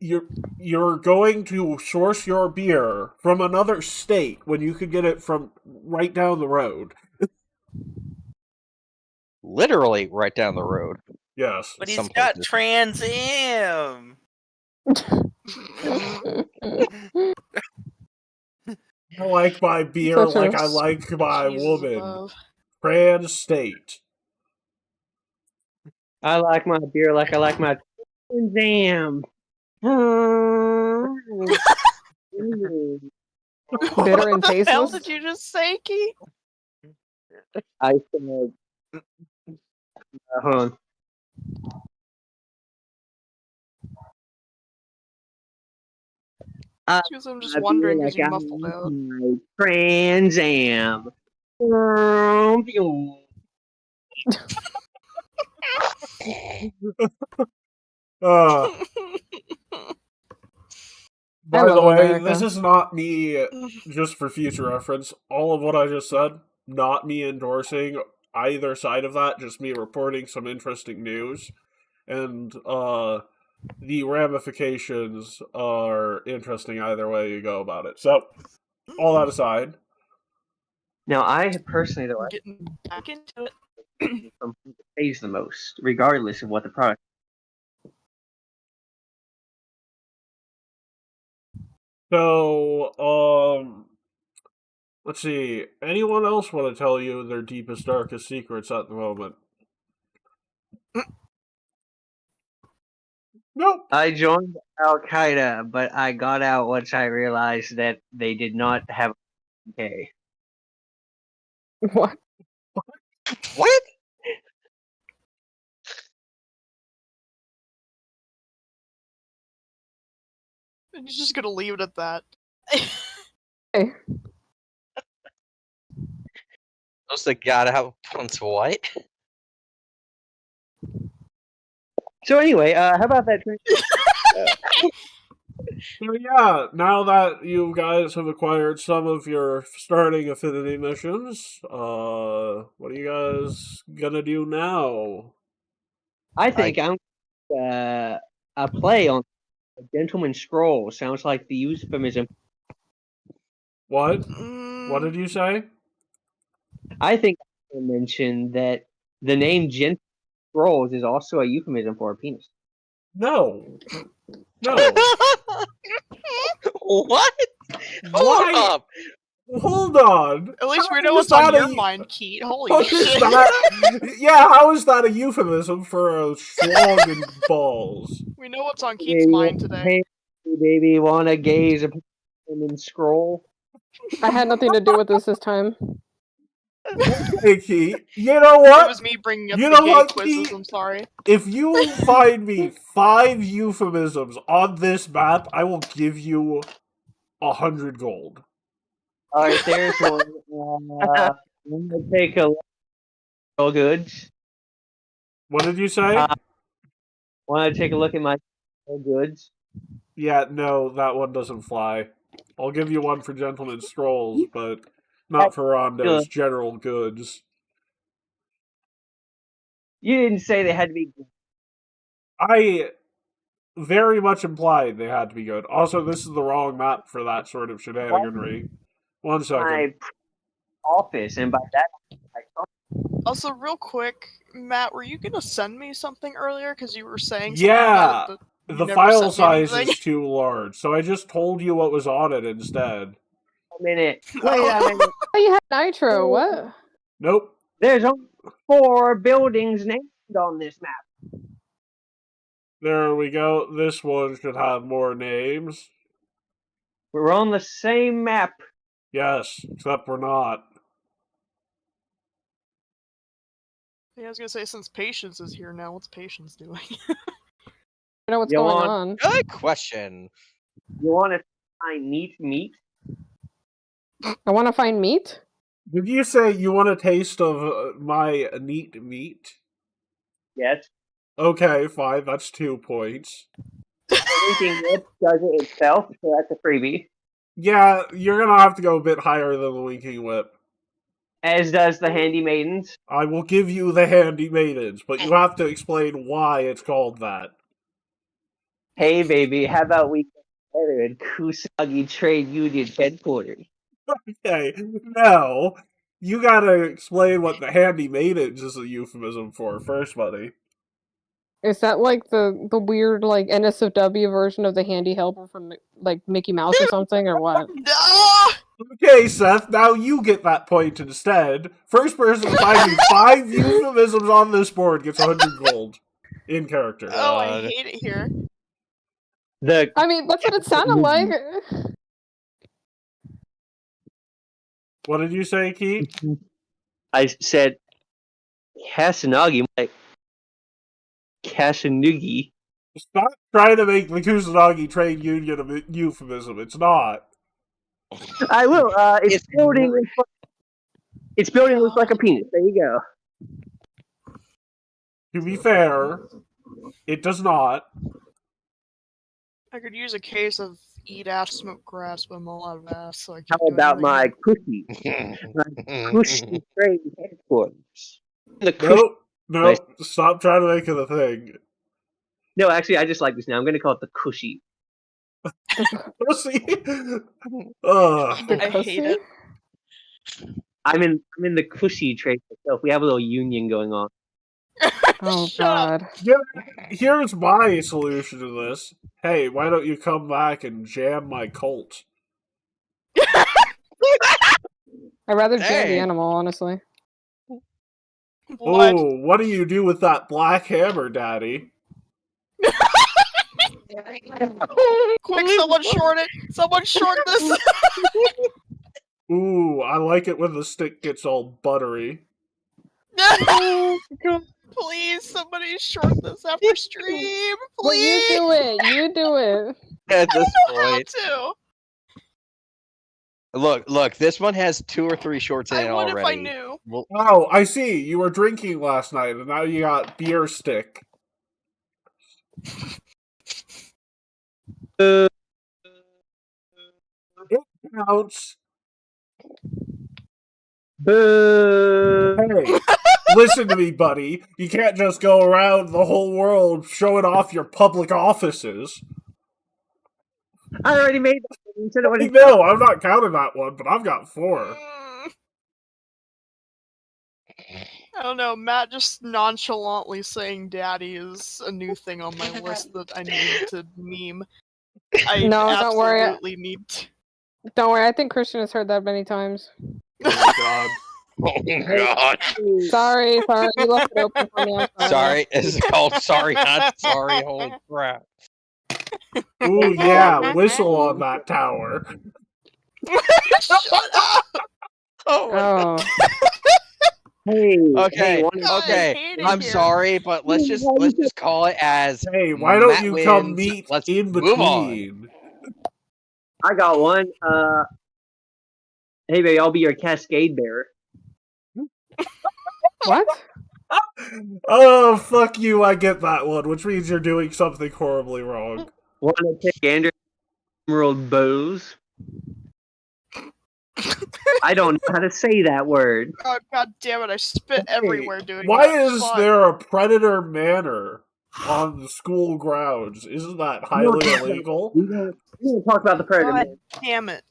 Speaker 1: you're going to source your beer from another state when you could get it from right down the road."
Speaker 6: Literally right down the road.
Speaker 1: Yes.
Speaker 5: But he's
Speaker 6: Some
Speaker 5: got
Speaker 6: places.
Speaker 5: Trans Am.
Speaker 1: I like my beer
Speaker 8: Such a
Speaker 1: like I like my
Speaker 2: Jesus
Speaker 1: woman.
Speaker 2: above.
Speaker 1: Trans state.
Speaker 4: I like my beer like I like my jam.
Speaker 8: Bitter and
Speaker 2: What the hell
Speaker 8: tasteless.
Speaker 2: did you just say, Key?
Speaker 4: I said, hold on.
Speaker 2: Because I'm just wondering because you muffled out.
Speaker 4: my Trans Am.
Speaker 1: Uh, by the
Speaker 8: love
Speaker 1: way,
Speaker 8: America.
Speaker 1: this is not me, just for future reference. All of what I just said, not me endorsing either side of that, just me reporting some interesting news. And the ramifications are interesting either way you go about it. So, all that aside,
Speaker 4: Now, I personally, though,
Speaker 2: I'm getting back into it.
Speaker 4: from who pays the most, regardless of what the product.
Speaker 1: so let's see. Anyone else want to tell you their deepest, darkest secrets at the moment? Nope.
Speaker 4: I joined Al Qaeda, but I got out once I realized that they did not have okay.
Speaker 8: What?
Speaker 6: What?
Speaker 2: I'm just gonna leave it at that.
Speaker 8: Hey,
Speaker 6: Those that got out once what?
Speaker 4: So anyway, how about that?
Speaker 1: So yeah, now that you guys have acquired some of your starting affinity missions, what are you guys gonna do now?
Speaker 4: I think I'm a play on a gentleman's scroll. Sounds like the euphemism.
Speaker 1: What? What did you say?
Speaker 4: I think I mentioned that the name Gent Scrolls is also a euphemism for a penis.
Speaker 1: No. No.
Speaker 6: What?
Speaker 1: Why?
Speaker 6: Hold up!
Speaker 1: Hold on.
Speaker 2: At least we
Speaker 1: How
Speaker 2: know
Speaker 1: is
Speaker 2: what's on
Speaker 1: that
Speaker 2: your
Speaker 1: a-
Speaker 2: mind, Keat. Holy
Speaker 1: How is
Speaker 2: shit.
Speaker 1: that? Yeah, how is that a euphemism for a schlong and balls?
Speaker 2: We know what's on Keat's mind today.
Speaker 4: Hey, baby, wanna gaze upon and scroll?
Speaker 8: I had nothing to do with this time.
Speaker 1: Hey, Keith, you know
Speaker 2: It
Speaker 1: what?
Speaker 2: was me bringing up
Speaker 1: You
Speaker 2: the
Speaker 1: know
Speaker 2: gay
Speaker 1: what,
Speaker 2: quizzes,
Speaker 1: Keat?
Speaker 2: I'm sorry.
Speaker 1: If you find me 5 euphemisms on this map, I will give you 100 gold.
Speaker 4: Alright, there's one. I'm gonna take a look at goods.
Speaker 1: What did you say?
Speaker 4: Wanna take a look at my goods?
Speaker 1: Yeah, no, that one doesn't fly. I'll give you one for Gentleman's Scrolls, but not for Rondo's general goods.
Speaker 4: You didn't say they had to be good.
Speaker 1: I very much implied they had to be good. Also, this is the wrong map for that sort of shenaniganry. 1 second.
Speaker 4: My office, and by that I
Speaker 2: Also, real quick, Matt, were you gonna send me something earlier? Because you were saying something
Speaker 1: Yeah,
Speaker 2: about it, but you
Speaker 1: the
Speaker 2: never
Speaker 1: file
Speaker 2: sent me
Speaker 1: size
Speaker 2: anything.
Speaker 1: is too large, so I just told you what was on it instead.
Speaker 4: a minute. Wait a minute.
Speaker 8: Oh, you had Nitro. What?
Speaker 1: Nope.
Speaker 4: There's only 4 buildings named on this map.
Speaker 1: There we go. This one should have more names.
Speaker 4: We're on the same map.
Speaker 1: Yes, except we're not.
Speaker 2: Yeah, I was gonna say, since Patience is here now, what's Patience doing?
Speaker 8: I know what's
Speaker 4: You
Speaker 8: going
Speaker 4: want-
Speaker 8: on.
Speaker 6: Good question.
Speaker 4: You want to find meat?
Speaker 8: I want to find meat.
Speaker 1: Did you say you want a taste of my neat meat?
Speaker 4: Yes.
Speaker 1: Okay, fine, that's 2 points.
Speaker 4: The winking whip does it itself, so that's a freebie.
Speaker 1: Yeah, you're gonna have to go a bit higher than the Winking Whip.
Speaker 4: As does the Handy Maidens.
Speaker 1: I will give you the Handy Maidens, but you have to explain why it's called that.
Speaker 4: Hey, baby, how about we get together at Kusagi Trade Union headquarters?
Speaker 1: Okay, no. You gotta explain what the Handy Maidens is a euphemism for first, buddy.
Speaker 8: Is that like the weird like NSFW version of the handy helper from like Mickey Mouse or something, or what?
Speaker 2: Ah!
Speaker 1: Okay, Seth, now you get that point instead. First person to find me 5 euphemisms on this board gets 100 gold. In character.
Speaker 2: Oh, I hate it here.
Speaker 8: I mean, that's what it sounded like.
Speaker 1: What did you say, Keith?
Speaker 4: I said Kasanagi, like Kasanugi.
Speaker 1: Stop trying to make the Kusanagi Trade Union a euphemism. It's not.
Speaker 4: I will. Its building looks like a penis. There you go.
Speaker 1: To be fair, it does not.
Speaker 2: I could use a case of eat ass, smoke grass, but I'm a lot of ass, so I can't
Speaker 4: How
Speaker 2: do
Speaker 4: about
Speaker 2: anything
Speaker 4: my
Speaker 2: here.
Speaker 4: cushy? My cushy trade headquarters. The cushy.
Speaker 1: Nope. Stop trying to make it a thing.
Speaker 4: No, actually, I just like this now. I'm going to call it the cushy.
Speaker 1: Pussy.
Speaker 2: I hate it.
Speaker 4: I'm in the cushy trade myself. We have a little union going on.
Speaker 8: Oh
Speaker 2: Shut up.
Speaker 8: god.
Speaker 1: Here's my solution to this. Hey, why don't you come back and jam my cult?
Speaker 8: I'd rather jam the
Speaker 6: Hey.
Speaker 8: animal, honestly.
Speaker 2: What?
Speaker 1: Oh, what do you do with that black hammer, Daddy?
Speaker 2: Quick, someone short it! Someone short this!
Speaker 1: Ooh, I like it when the stick gets all buttery.
Speaker 2: Please, somebody short this after stream!
Speaker 8: Well, you
Speaker 2: Please!
Speaker 8: do it. You do it.
Speaker 6: At this
Speaker 2: I don't know
Speaker 6: point,
Speaker 2: how to!
Speaker 6: look. This one has 2 or 3 shorts in
Speaker 2: I
Speaker 6: it
Speaker 2: would
Speaker 6: already.
Speaker 2: if I knew.
Speaker 6: Well,
Speaker 1: Oh, I see. You were drinking last night, and now you got beer stick. It counts.
Speaker 4: Boo!
Speaker 1: Hey, listen to me, buddy. You can't just go around the whole world showing off your public offices.
Speaker 4: I already made that. You said it was-
Speaker 1: No, I'm not counting that one, but I've got 4.
Speaker 2: I don't know, Matt just nonchalantly saying daddy is a new thing on my list that I need to meme. I
Speaker 8: No, don't worry.
Speaker 2: absolutely need to.
Speaker 8: Don't worry, I think Christian has heard that many times.
Speaker 1: Oh my god.
Speaker 6: oh god.
Speaker 8: Sorry, you left it open for me. I'm
Speaker 6: Sorry, it's called sorry, not sorry. Holy crap.
Speaker 1: Ooh, yeah, whistle on that tower.
Speaker 2: Shut up!
Speaker 6: Oh my god.
Speaker 8: Oh.
Speaker 4: Hey,
Speaker 6: Okay,
Speaker 4: hey,
Speaker 2: God, I
Speaker 6: okay.
Speaker 2: hate it
Speaker 6: I'm
Speaker 2: here.
Speaker 6: sorry, but let's just call it as
Speaker 1: Hey, why don't
Speaker 6: Matt
Speaker 1: you come
Speaker 6: wins.
Speaker 1: meet
Speaker 6: Let's
Speaker 1: in
Speaker 6: move on.
Speaker 1: between?
Speaker 4: I got one. Hey, baby, I'll be your cascade bearer.
Speaker 8: What?
Speaker 1: Oh, fuck you, I get that one, which means you're doing something horribly wrong.
Speaker 4: Want to take Andrew Emerald Bows? I don't know how to say that word.
Speaker 2: Oh, God damn it, I spit everywhere doing
Speaker 1: Why
Speaker 2: that.
Speaker 1: is
Speaker 2: Fuck.
Speaker 1: there a Predator Manor on the school grounds? Isn't that highly illegal?
Speaker 4: We don't talk about the predator.
Speaker 2: God
Speaker 4: Man.
Speaker 2: damn it.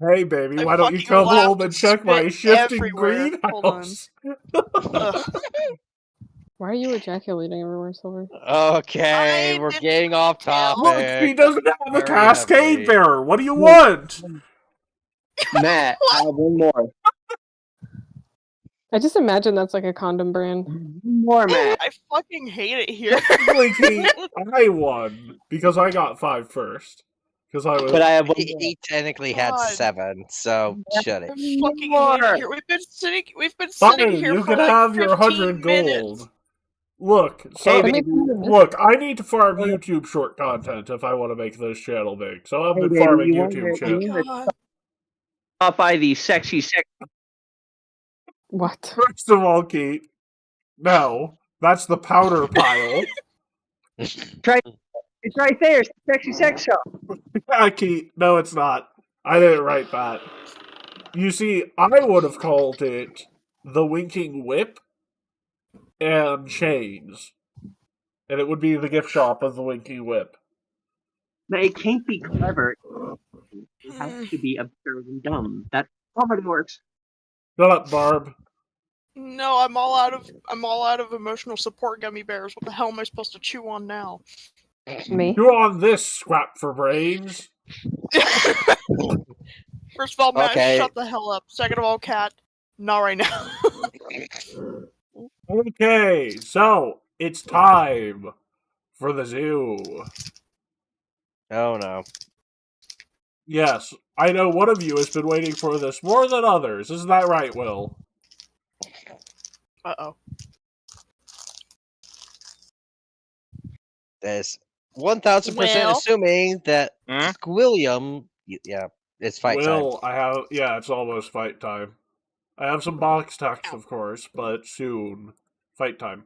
Speaker 1: Hey, baby,
Speaker 2: I
Speaker 1: why don't you
Speaker 2: fucking
Speaker 1: come
Speaker 2: laughed
Speaker 1: home and
Speaker 2: and
Speaker 1: check my
Speaker 2: spit
Speaker 1: shifting
Speaker 2: everywhere. Hold on.
Speaker 1: greenhouse?
Speaker 2: Ugh.
Speaker 8: Why are you ejaculating everywhere, Silver?
Speaker 6: Okay,
Speaker 2: I
Speaker 6: we're
Speaker 2: didn't
Speaker 6: getting off
Speaker 2: tell.
Speaker 1: Look, he
Speaker 6: topic.
Speaker 1: doesn't have a
Speaker 6: Very
Speaker 1: cascade
Speaker 6: heavily.
Speaker 1: bearer. What do you want?
Speaker 4: Matt, I have one more.
Speaker 8: I just imagine that's like a condom brand.
Speaker 4: One more, Matt.
Speaker 2: I fucking hate it here.
Speaker 1: Technically, Kate, I won because I got 5 first. Because I was.
Speaker 4: But I have one
Speaker 6: He,
Speaker 4: more.
Speaker 6: he technically had
Speaker 2: God.
Speaker 6: 7, so shut it.
Speaker 2: I fucking hate it here. We've been sitting
Speaker 1: Fine,
Speaker 2: here
Speaker 1: you
Speaker 2: for
Speaker 1: can
Speaker 2: like
Speaker 1: have your
Speaker 2: 15
Speaker 1: 100
Speaker 2: minutes.
Speaker 1: gold. Look, so
Speaker 4: Hey, baby.
Speaker 1: look, I need to farm YouTube short content if I want to make this channel big. So I've
Speaker 4: Hey,
Speaker 1: been
Speaker 4: baby,
Speaker 1: farming
Speaker 4: you want
Speaker 1: YouTube
Speaker 4: to
Speaker 1: shit.
Speaker 2: God.
Speaker 4: stop by the sexy.
Speaker 8: What?
Speaker 1: First of all, Keith, no, that's the powder pile.
Speaker 4: It's right there. It's the sexy sex shop.
Speaker 1: Yeah, Keith, no, it's not. I didn't write that. You see, I would have called it the Winking Whip and Chains. And it would be the gift shop of the Winking Whip.
Speaker 4: No, it can't be clever. It has to be absurd and dumb. That's how it works.
Speaker 1: Shut up, Barb.
Speaker 2: No, I'm all out of emotional support gummy bears. What the hell am I supposed to chew on now?
Speaker 8: Me?
Speaker 1: Chew on this, scrap for brains.
Speaker 2: First of all, Matt,
Speaker 6: Okay.
Speaker 2: shut the hell up. Second of all, Cat, not right now.
Speaker 1: Okay, so it's time for the zoo.
Speaker 6: Oh no.
Speaker 1: Yes, I know one of you has been waiting for this more than others. Isn't that right, Will?
Speaker 2: Uh-oh.
Speaker 6: There's 1000%
Speaker 2: Well?
Speaker 6: assuming that
Speaker 5: Hmm?
Speaker 6: Squilliam, yeah, it's fight
Speaker 1: Will, it's almost fight time. I have some box text, of course, but soon. Fight time.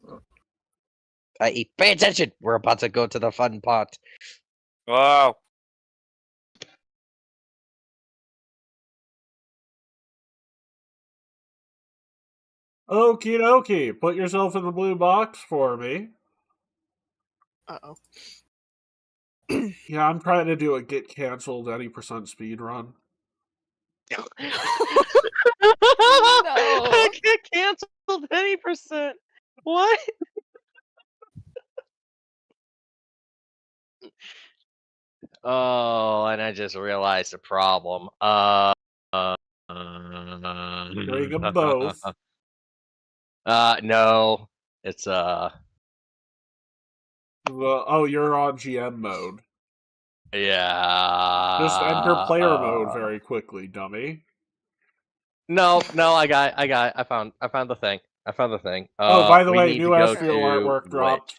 Speaker 6: time. Pay attention! We're about to go to the fun part.
Speaker 5: Wow.
Speaker 1: Okie dokie, put yourself in the blue box for me.
Speaker 2: Uh-oh.
Speaker 1: Yeah, I'm trying to do a get canceled any % speed run.
Speaker 6: I get canceled any %. What? Oh, and I just realized the problem.
Speaker 1: Bring them both.
Speaker 6: No, it's
Speaker 1: You're on GM mode.
Speaker 6: yeah.
Speaker 1: Just enter player mode very quickly, dummy.
Speaker 6: No, I found the thing.
Speaker 1: By the
Speaker 6: We
Speaker 1: way,
Speaker 6: need
Speaker 1: new
Speaker 6: to go
Speaker 1: Astral
Speaker 6: to
Speaker 1: artwork dropped.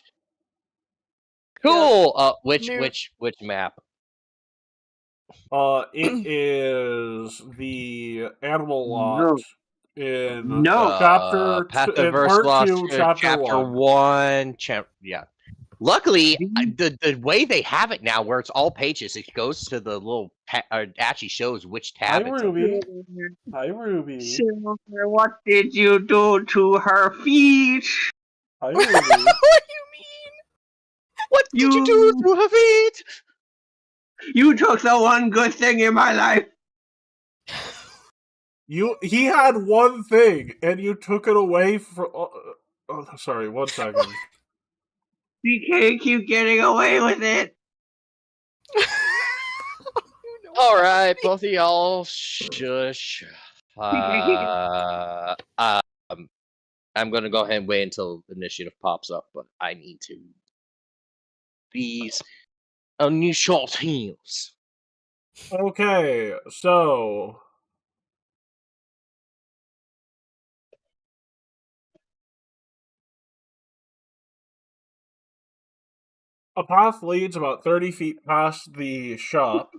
Speaker 6: Cool. Which
Speaker 2: New.
Speaker 6: which map?
Speaker 1: It is the animal lot in
Speaker 4: No.
Speaker 1: chapter in part
Speaker 6: Lost,
Speaker 1: 2, chapter 1.
Speaker 6: 1. Yeah. Luckily, the way they have it now, where it's all pages, it goes to the little actually shows which tab
Speaker 1: Hi,
Speaker 6: it's
Speaker 1: Ruby. Hi, Ruby.
Speaker 4: Silver, what did you do to her feet?
Speaker 1: Hi, Ruby.
Speaker 2: What do you mean?
Speaker 6: What did you do to her feet?
Speaker 4: You took the one good thing in my life.
Speaker 1: He had one thing, and you took it away from. Sorry, 1 second.
Speaker 4: You can't keep getting away with it.
Speaker 6: All right, both of y'all, shush. I'm gonna go ahead and wait until initiative pops up, but I need to. These new short heels.
Speaker 1: Okay, so. A path leads about 30 feet past the shop.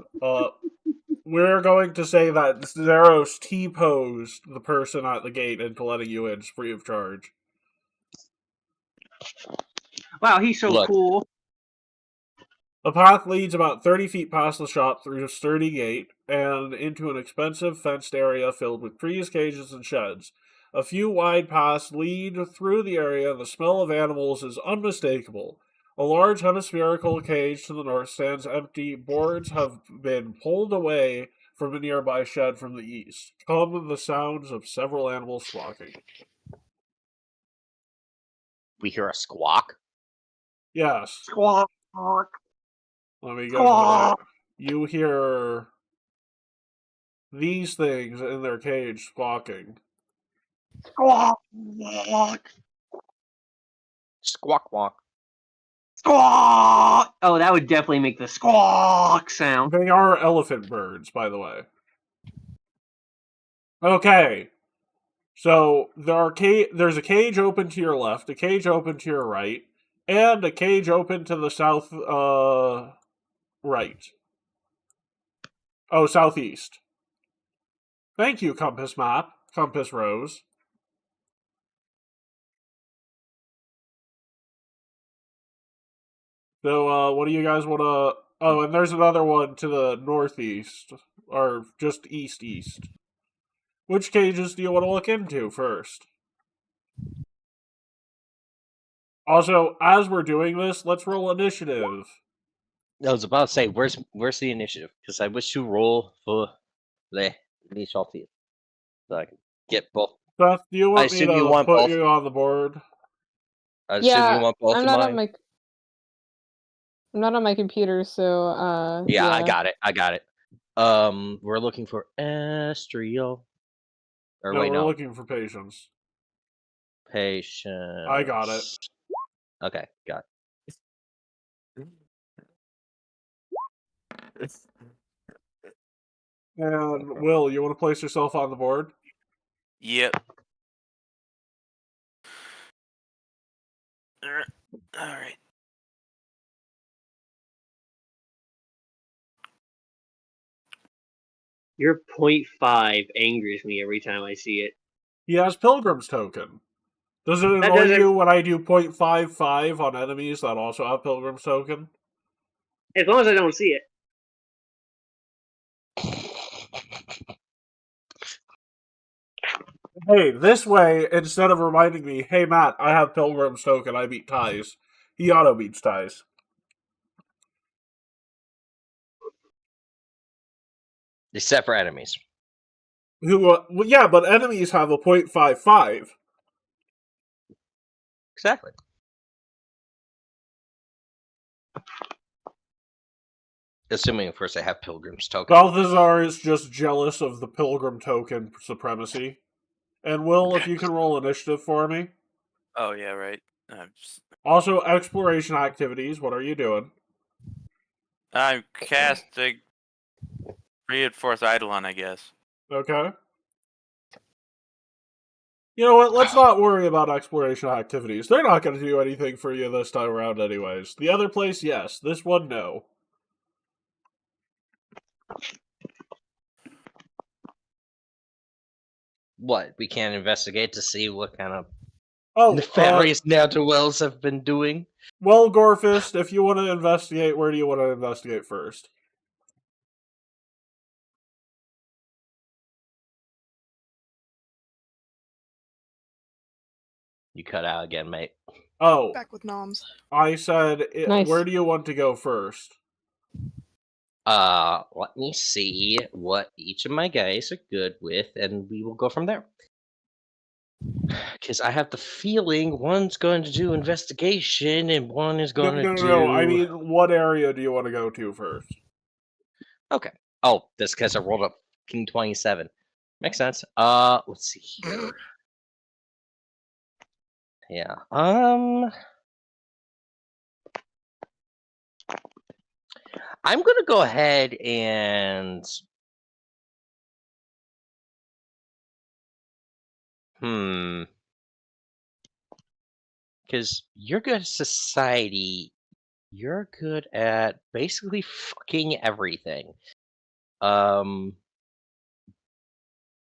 Speaker 1: We're going to say that Zeros T-posed the person at the gate into letting you in free of charge.
Speaker 4: Wow, he's so cool.
Speaker 1: A path leads about 30 feet past the shop through a sturdy gate and into an expensive fenced area filled with trees, cages, and sheds. A few wide paths lead through the area, and the smell of animals is unmistakable. A large hemispherical cage to the north stands empty. Boards have been pulled away from a nearby shed from the east. Come the sounds of several animals squawking.
Speaker 6: We hear a squawk.
Speaker 1: Yes.
Speaker 4: Squawk.
Speaker 1: Let me get to that. You hear these things in their cage squawking.
Speaker 4: Squawk.
Speaker 6: Squawk walk.
Speaker 4: Squawk! Oh, that would definitely make the squawk sound.
Speaker 1: They are elephant birds, by the way. Okay. So there's a cage open to your left, a cage open to your right, and a cage open to the south right. Oh, southeast. Thank you, Compass Map. Compass Rose. So, what do you guys want to... Oh, and there's another one to the northeast. Or just east-east. Which cages do you want to look into first? Also, as we're doing this, let's roll initiative.
Speaker 6: I was about to say, where's the initiative? Because I wish to roll for the initiative, so I can get both.
Speaker 1: Seth, do you
Speaker 6: I
Speaker 1: want me
Speaker 6: assume you
Speaker 1: to
Speaker 6: want
Speaker 1: put
Speaker 6: both.
Speaker 1: you on the board?
Speaker 6: I assume you want both
Speaker 8: I'm
Speaker 6: of
Speaker 8: not
Speaker 6: mine.
Speaker 8: on my. I'm not on my computer, so
Speaker 6: Yeah, I got it. We're looking for Estriel. Or
Speaker 1: No,
Speaker 6: wait,
Speaker 1: we're
Speaker 6: no.
Speaker 1: looking for patience.
Speaker 6: Patience.
Speaker 1: I got it.
Speaker 6: Okay, got it.
Speaker 1: And Will, you want to place yourself on the board?
Speaker 5: Yep. Alright.
Speaker 4: Your 0.5 angers me every time I see it.
Speaker 1: He has Pilgrim's Token. Does it
Speaker 4: That
Speaker 1: annoy
Speaker 4: doesn't-
Speaker 1: you when I do 0.55 on enemies that also have Pilgrim's Token?
Speaker 4: As long as I don't see it.
Speaker 1: Hey, this way, instead of reminding me, hey Matt, I have Pilgrim's Token, I beat Ties, he auto beats Ties.
Speaker 6: Except for enemies.
Speaker 1: Well, yeah, but enemies have a 0.55.
Speaker 6: Exactly. Assuming, of course, I have Pilgrim's Token.
Speaker 1: Balthazar is just jealous of the Pilgrim Token supremacy. And Will, if you can roll initiative for me.
Speaker 5: Oh, yeah, right.
Speaker 1: Also, exploration activities, what are you doing?
Speaker 5: I'm casting Reinforced Eidolon, I guess.
Speaker 1: Okay. You know what, let's not worry about exploration activities. They're not going to do anything for you this time around anyways. The other place, yes. This one, no.
Speaker 6: What? We can't investigate to see what kind of
Speaker 1: Oh,
Speaker 6: nefarious ne'er-do-wells have been doing?
Speaker 1: Well, Gorfist, if you want to investigate, where do you want to investigate first?
Speaker 6: You cut out again, mate.
Speaker 1: Oh,
Speaker 2: Back with noms.
Speaker 1: I said,
Speaker 8: Nice.
Speaker 1: where do you want to go first?
Speaker 6: Let me see what each of my guys are good with, and we will go from there. Because I have the feeling one's going to do investigation and one is going to do...
Speaker 1: No, I mean, what area do you want to go to first?
Speaker 6: Okay. Oh, that's because I rolled up King 27. Makes sense. Let's see here. Yeah. I'm gonna go ahead and because you're good at society, you're good at basically fucking everything.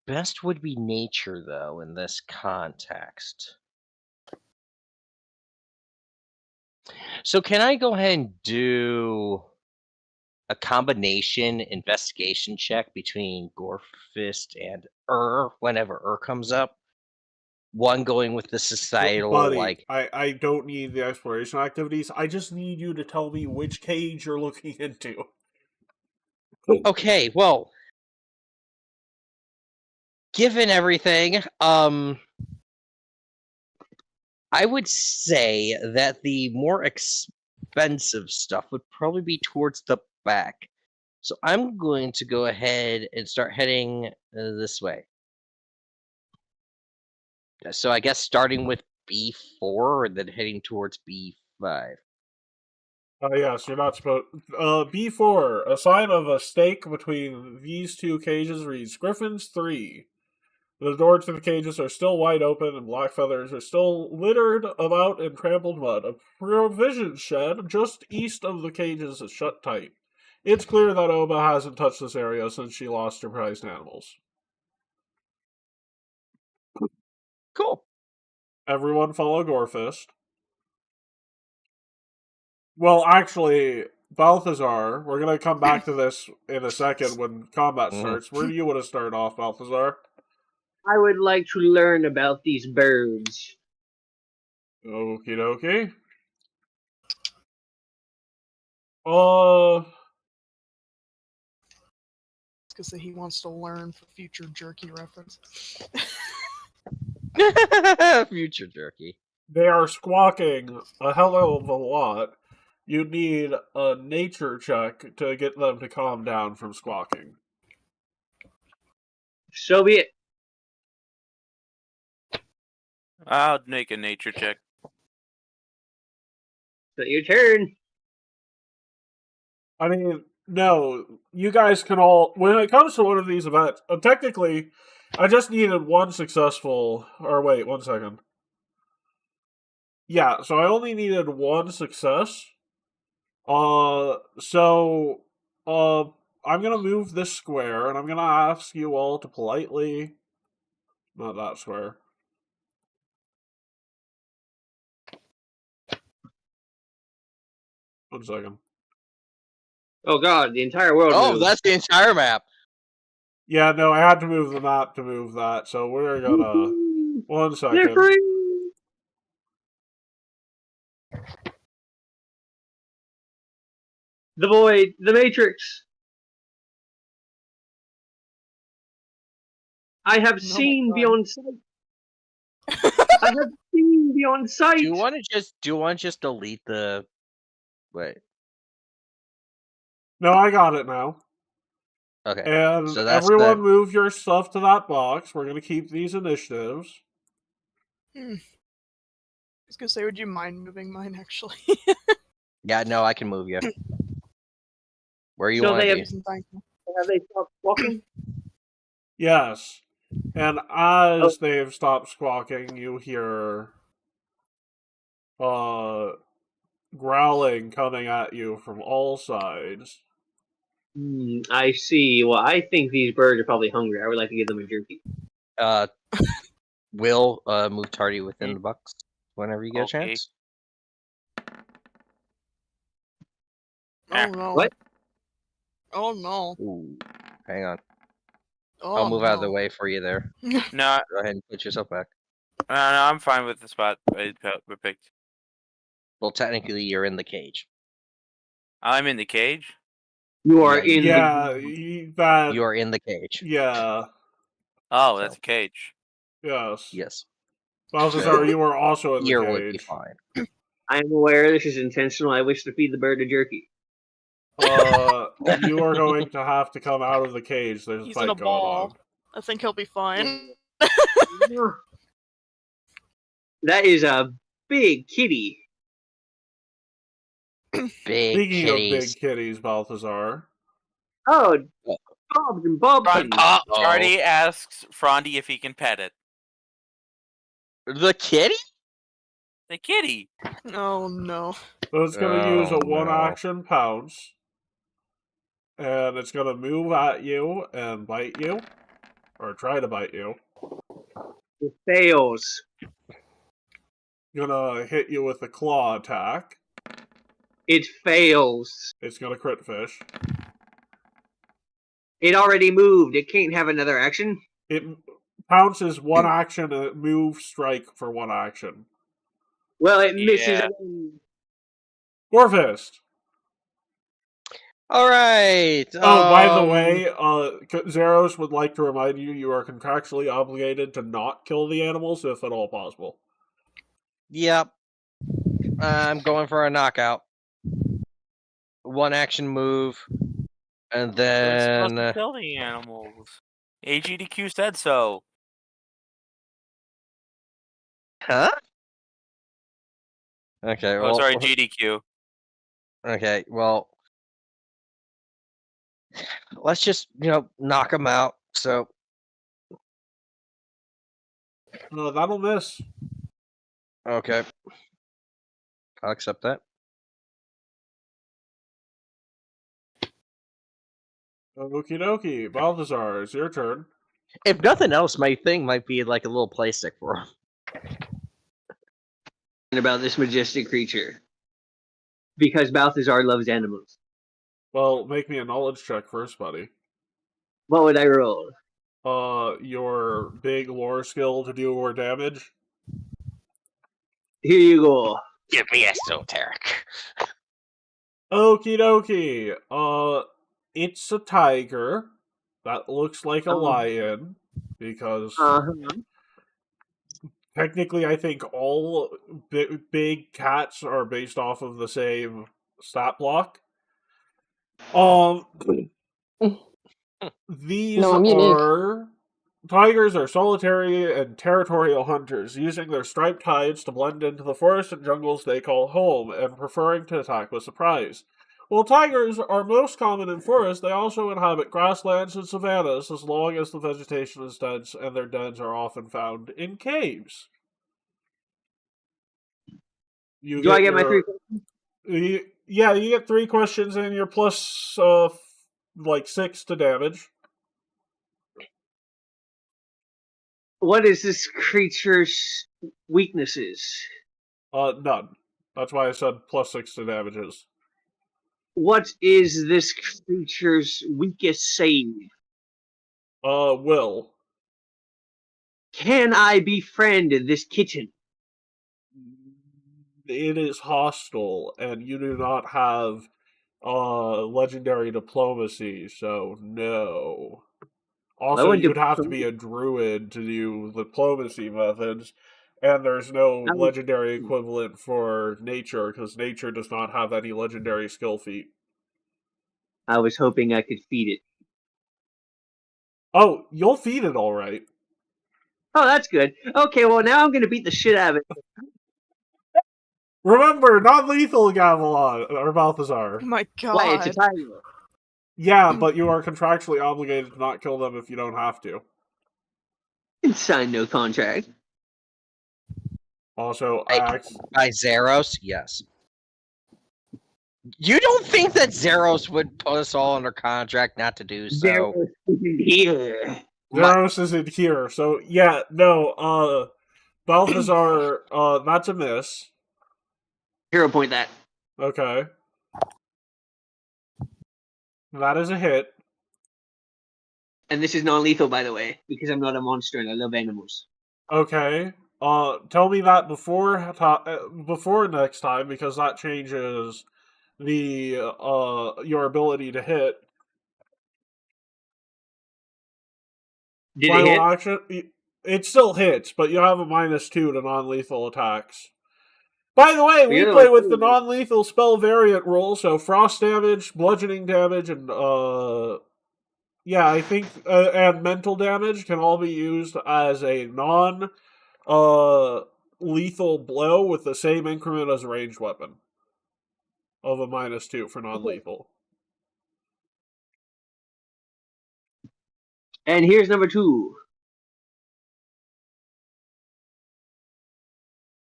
Speaker 6: Best would be nature, though, in this context. So can I go ahead and do a combination investigation check between Gorfist and whenever comes up? One going with the societal,
Speaker 1: Buddy,
Speaker 6: like...
Speaker 1: I don't need the exploration activities. I just need you to tell me which cage you're looking into.
Speaker 6: Okay, well, given everything, I would say that the more expensive stuff would probably be towards the back. So I'm going to go ahead and start heading this way. So I guess starting with B4 and then heading towards B5.
Speaker 1: Yes, you're not supposed. B4. A sign of a stake between these two cages reads Griffins 3. The doors to the cages are still wide open, and black feathers are still littered about in trampled mud. A provision shed just east of the cages is shut tight. It's clear that Oba hasn't touched this area since she lost her prized animals.
Speaker 6: Cool.
Speaker 1: Everyone follow Gorefist. Well, actually, Balthazar, we're going to come back to this in a second when combat starts. Where do you want to start off, Balthazar?
Speaker 4: I would like to learn about these birds.
Speaker 1: Okie dokie.
Speaker 2: Because he wants to learn for future jerky reference.
Speaker 6: Future jerky.
Speaker 1: They are squawking a hell of a lot. You need a nature check to get them to calm down from squawking.
Speaker 4: So be it.
Speaker 5: I'll make a nature check.
Speaker 4: So your turn.
Speaker 1: I mean, no, you guys can all. When it comes to one of these events, technically, I just needed one successful. Or wait, 1 second. Yeah, so I only needed one success. I'm gonna move this square, and I'm gonna ask you all to politely. Not that square. One second.
Speaker 4: Oh god, the entire world
Speaker 6: Oh,
Speaker 4: moved.
Speaker 6: that's the entire map.
Speaker 1: Yeah, no, I had to move the map to move that, so we're gonna. 1
Speaker 4: They're
Speaker 1: second.
Speaker 4: free! The Void, the Matrix. I have seen beyond sight. I have seen beyond sight.
Speaker 6: Do you want to just delete the? Wait.
Speaker 1: No, I got it now.
Speaker 6: Okay.
Speaker 1: And
Speaker 6: So that's
Speaker 1: everyone move your stuff to that box. We're gonna keep these initiatives.
Speaker 2: I was gonna say, would you mind moving mine, actually?
Speaker 6: Yeah, no, I can move you. Where you
Speaker 4: So
Speaker 6: want
Speaker 4: they
Speaker 6: to
Speaker 4: have-
Speaker 6: be?
Speaker 4: Have they stopped walking?
Speaker 1: Yes. And as they've stopped squawking, you hear growling coming at you from all sides.
Speaker 4: I see. Well, I think these birds are probably hungry. I would like to give them a jerky.
Speaker 6: Will move Tardy within the box whenever you get a
Speaker 5: Okay.
Speaker 6: chance.
Speaker 2: Oh no.
Speaker 4: What?
Speaker 2: Oh no.
Speaker 6: Ooh, hang on.
Speaker 2: Oh,
Speaker 6: I'll move out of the
Speaker 2: no.
Speaker 6: way for you there.
Speaker 5: No,
Speaker 6: Go ahead and put yourself back.
Speaker 5: no, I'm fine with the spot we picked.
Speaker 6: Well, technically, you're in the cage.
Speaker 5: I'm in the cage.
Speaker 4: You are
Speaker 6: Yeah,
Speaker 4: in
Speaker 1: Yeah, that.
Speaker 6: You are in the cage.
Speaker 1: Yeah.
Speaker 5: Oh, that's a cage.
Speaker 1: Yes.
Speaker 6: Yes.
Speaker 1: Balthazar, you are also in the
Speaker 6: Ear
Speaker 1: cage.
Speaker 6: would be fine.
Speaker 4: I am aware this is intentional. I wish to feed the bird a jerky.
Speaker 1: You are going to have to come out of the cage. There's a
Speaker 2: He's
Speaker 1: fight
Speaker 2: in a
Speaker 1: going
Speaker 2: ball.
Speaker 1: on.
Speaker 2: I think he'll be fine.
Speaker 4: That is a big kitty.
Speaker 6: Big
Speaker 1: Speaking of
Speaker 6: kitties.
Speaker 1: big kitties, Balthazar.
Speaker 4: Oh, Bobs and Bobkins.
Speaker 6: Uh-oh.
Speaker 5: Artie asks Frondy if he can pet it.
Speaker 6: The kitty?
Speaker 5: The kitty.
Speaker 2: Oh no.
Speaker 1: So it's going to use a
Speaker 6: Oh,
Speaker 1: one-action pounce. And it's going to move at you and bite you. Or try to bite you.
Speaker 4: It fails.
Speaker 1: Gonna hit you with a claw attack.
Speaker 4: It fails.
Speaker 1: It's gonna crit fish.
Speaker 4: It already moved. It can't have another action.
Speaker 1: It pounces one action and it moves strike for one action.
Speaker 4: Well, it misses.
Speaker 5: Yeah.
Speaker 4: Again.
Speaker 1: Gorefist!
Speaker 6: Alright.
Speaker 1: Oh, by the way, Zeros would like to remind you you are contractually obligated to not kill the animals if at all possible.
Speaker 6: Yep. I'm going for a knockout. One action move. And
Speaker 5: We're supposed
Speaker 6: then.
Speaker 5: to kill the animals. AGDQ said so.
Speaker 6: Huh? Okay,
Speaker 5: Oh,
Speaker 6: well.
Speaker 5: sorry, GDQ.
Speaker 6: Okay, well, let's just knock him out. So
Speaker 1: That'll miss.
Speaker 6: okay, I'll accept that.
Speaker 1: Okie dokie. Balthazar, it's your turn.
Speaker 6: If nothing else, my thing might be like a little play stick for him.
Speaker 4: About this majestic creature. Because Balthazar loves animals.
Speaker 1: Well, make me a knowledge check first, buddy.
Speaker 4: What would I roll?
Speaker 1: Your big lore skill to do more damage.
Speaker 4: Here you go.
Speaker 6: Give me esoteric.
Speaker 1: Okie dokie. It's a tiger that looks like a lion because technically I think all big cats are based off of the same stat block. These
Speaker 8: No, I'm unique.
Speaker 1: tigers are solitary and territorial hunters, using their striped hides to blend into the forest and jungles they call home, and preferring to attack with surprise. While tigers are most common in forests, they also inhabit grasslands and savannas as long as the vegetation is dense, and their dens are often found in caves.
Speaker 4: Do I get my 3 questions?
Speaker 1: Yeah, you get 3 questions and you're plus 6 to damage.
Speaker 4: What is this creature's weaknesses?
Speaker 1: None. That's why I said plus 6 to damages.
Speaker 4: What is this creature's weakest save?
Speaker 1: Will.
Speaker 4: Can I befriend this kitten?
Speaker 1: It is hostile, and you do not have legendary diplomacy, so no. Also, you'd have to be a druid to do diplomacy methods, and there's no legendary equivalent for nature, because nature does not have any legendary skill feat.
Speaker 4: I was hoping I could feed it.
Speaker 1: Oh, you'll feed it all right.
Speaker 4: Oh, that's good. Okay, well, now I'm going to beat the shit out of it.
Speaker 1: Remember, non-lethal Gavilan, or Balthazar.
Speaker 2: Oh my god.
Speaker 4: Why, it's a tiger.
Speaker 1: Yeah, but you are contractually obligated to not kill them if you don't have to.
Speaker 4: You can sign no contract.
Speaker 1: Also,
Speaker 6: by Zeros, yes. You don't think that Zeros would put us all under contract not to do so?
Speaker 4: Zeros isn't here.
Speaker 1: Zeros isn't here, so yeah, no, Balthazar, that's a miss.
Speaker 4: Hero point that.
Speaker 1: Okay. That is a hit.
Speaker 4: And this is non-lethal, by the way, because I'm not a monster and I love animals.
Speaker 1: Okay. Tell me that before next time, because that changes the your ability to hit.
Speaker 4: Did it hit?
Speaker 1: Action, it still hits, but you have a -2 to non-lethal attacks. By the way, we play with the non-lethal spell variant rule, so frost damage, bludgeoning damage, and yeah, I think and mental damage can all be used as a lethal blow with the same increment as a ranged weapon of a -2 for non-lethal.
Speaker 4: And here's number 2.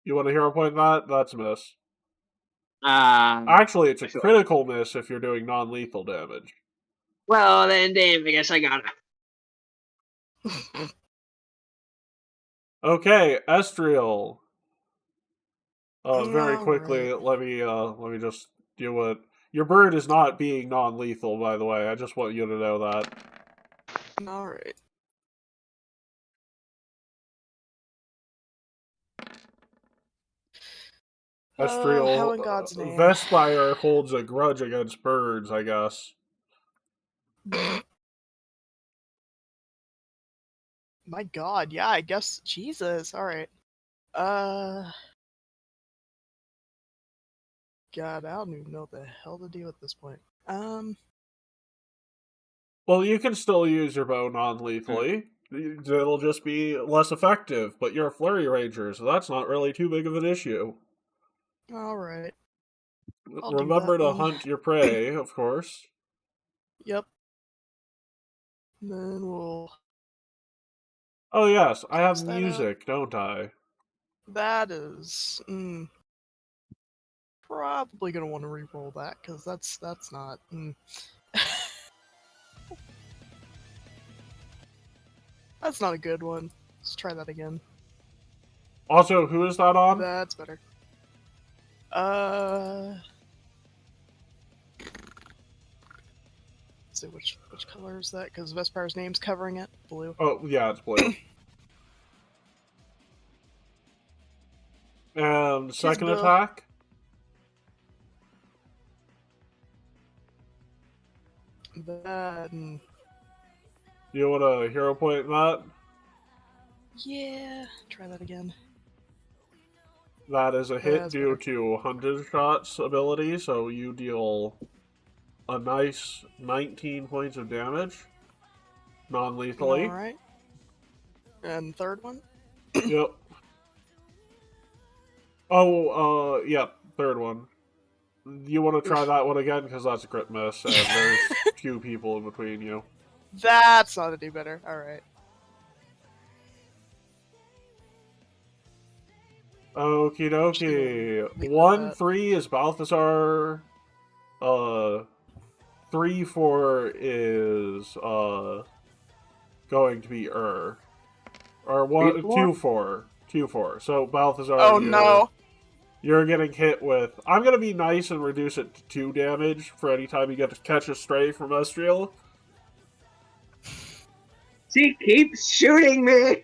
Speaker 1: You want to hero point that? That's a miss.
Speaker 4: Actually,
Speaker 1: it's a critical miss if you're doing non-lethal damage.
Speaker 4: Well, then, damn, I guess I got it.
Speaker 1: Okay, Estriel. Very quickly, let me just deal with. Your bird is not being non-lethal, by the way. I just want you to know that.
Speaker 2: All right.
Speaker 1: Estriel,
Speaker 2: how in God's name?
Speaker 1: Vespire holds a grudge against birds, I guess.
Speaker 2: My god, yeah, I guess. Jesus, alright. God, I don't even know what the hell to do at this point.
Speaker 1: Well, you can still use your bow non-lethally. It'll just be less effective, but you're a flurry ranger, so that's not really too big of an issue.
Speaker 2: Alright. I'll do
Speaker 1: Remember
Speaker 2: that
Speaker 1: to
Speaker 2: then.
Speaker 1: hunt your prey, of course.
Speaker 2: Yep. And then we'll.
Speaker 1: Oh yes, I have
Speaker 2: Test that out.
Speaker 1: music, don't I?
Speaker 2: That is probably gonna want to re-roll that because that's not. That's not a good one. Let's try that again.
Speaker 1: Also, who is that on?
Speaker 2: That's better. Let's see which color is that? Because Vespar's name's covering it. Blue.
Speaker 1: Oh, yeah, it's blue. And second
Speaker 2: blue.
Speaker 1: attack?
Speaker 2: That.
Speaker 1: You want a hero point in that?
Speaker 2: Yeah. Try that again.
Speaker 1: That is a hit
Speaker 2: That's
Speaker 1: due
Speaker 2: better.
Speaker 1: to Hunted Shot's ability, so you deal a nice 19 points of damage. Non-lethally.
Speaker 2: Alright. And third one?
Speaker 1: Yep. Oh, yep, third one. You want to try that one again? Because that's a crit miss, and there's 2 people in between you.
Speaker 2: That's not any better. Alright.
Speaker 1: Okie dokie.
Speaker 2: Leave
Speaker 1: 1-3 is Balthazar. 3-4 is going to be Or 2-4. 2-4. So Balthazar.
Speaker 2: Oh no!
Speaker 1: You're getting hit with. I'm gonna be nice and reduce it to 2 damage for any time you get to catch a stray from Estriel.
Speaker 4: She keeps shooting me.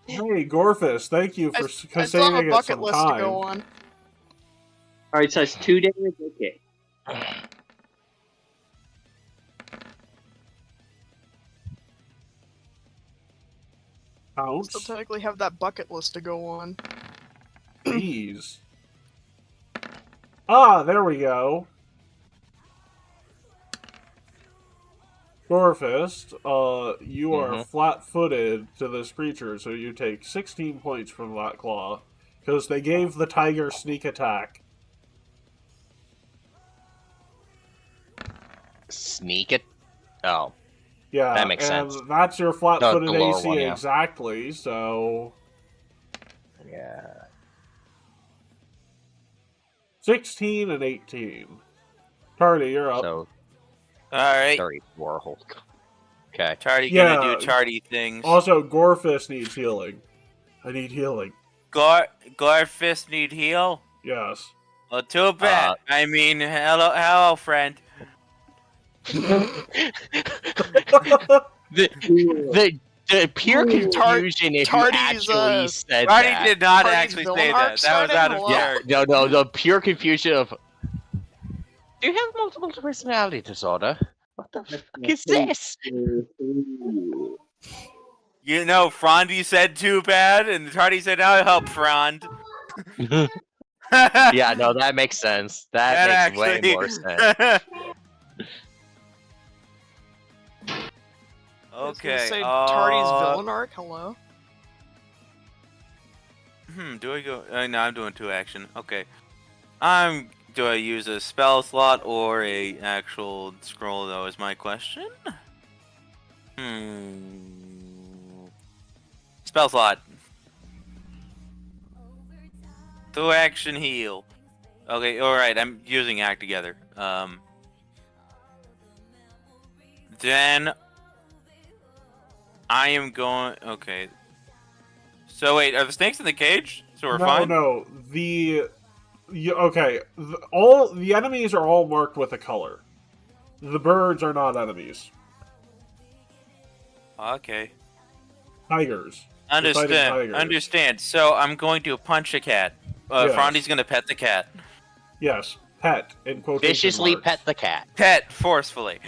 Speaker 1: Hey, Gorfus, thank you for
Speaker 2: I still have a
Speaker 1: saving it
Speaker 2: bucket
Speaker 1: some
Speaker 2: list
Speaker 1: time.
Speaker 2: to go on.
Speaker 4: All right, so it's 2 damage. Okay.
Speaker 1: Pounce.
Speaker 2: Still technically have that bucket list to go on.
Speaker 1: Jeez. Ah, there we go. Gorfist, you are flat-footed to this creature, so you take 16 points from that claw. Because they gave the tiger sneak attack.
Speaker 6: Sneak it? Oh.
Speaker 1: Yeah,
Speaker 6: That makes
Speaker 1: and
Speaker 6: sense.
Speaker 1: that's your flat-footed
Speaker 6: The lower
Speaker 1: AC
Speaker 6: one, yeah.
Speaker 1: exactly, so...
Speaker 6: Yeah.
Speaker 1: 16 and 18. Tardy, you're up.
Speaker 6: So,
Speaker 5: Alright.
Speaker 6: 34 Hulk. Okay.
Speaker 5: Tardy
Speaker 1: Yeah.
Speaker 5: gonna do tardy things.
Speaker 1: Also, Gorfist needs healing. I need healing.
Speaker 5: Garfist need heal?
Speaker 1: Yes.
Speaker 5: Well, too bad. I mean, hello, friend.
Speaker 6: The pure confusion if you
Speaker 2: Tardy's,
Speaker 6: actually said
Speaker 5: Tardy
Speaker 6: that.
Speaker 5: did not
Speaker 2: Tardy's
Speaker 5: actually
Speaker 2: villain
Speaker 5: say
Speaker 2: arc
Speaker 5: that. That was
Speaker 2: started?
Speaker 5: out of
Speaker 2: Hello?
Speaker 5: character.
Speaker 6: No, the pure confusion of. Do you have multiple personality disorder? What the fuck is this?
Speaker 5: You know, Frondy said too bad, and Tardy said, I'll help Frond.
Speaker 6: Yeah, no, that makes sense. That makes way more sense.
Speaker 2: I was gonna
Speaker 5: Okay.
Speaker 2: say Tardy's villain arc. Hello.
Speaker 5: Do I go? No, I'm doing 2 action. Okay. Do I use a spell slot or a actual scroll? Though is my question. Spell slot. 2 action heal. Okay, alright, I'm using act together. Then I am going. Okay. So wait, are the snakes in the cage? So we're fine.
Speaker 1: No. Okay. All the enemies are all marked with a color. The birds are not enemies.
Speaker 5: Okay.
Speaker 1: Tigers. You're fighting tigers.
Speaker 5: Understand. So I'm going to punch a cat.
Speaker 1: Yes.
Speaker 5: Frondy's gonna pet the cat.
Speaker 1: Yes. Pet in quotation
Speaker 6: Viciously
Speaker 1: marks.
Speaker 6: pet the cat.
Speaker 5: Pet forcefully.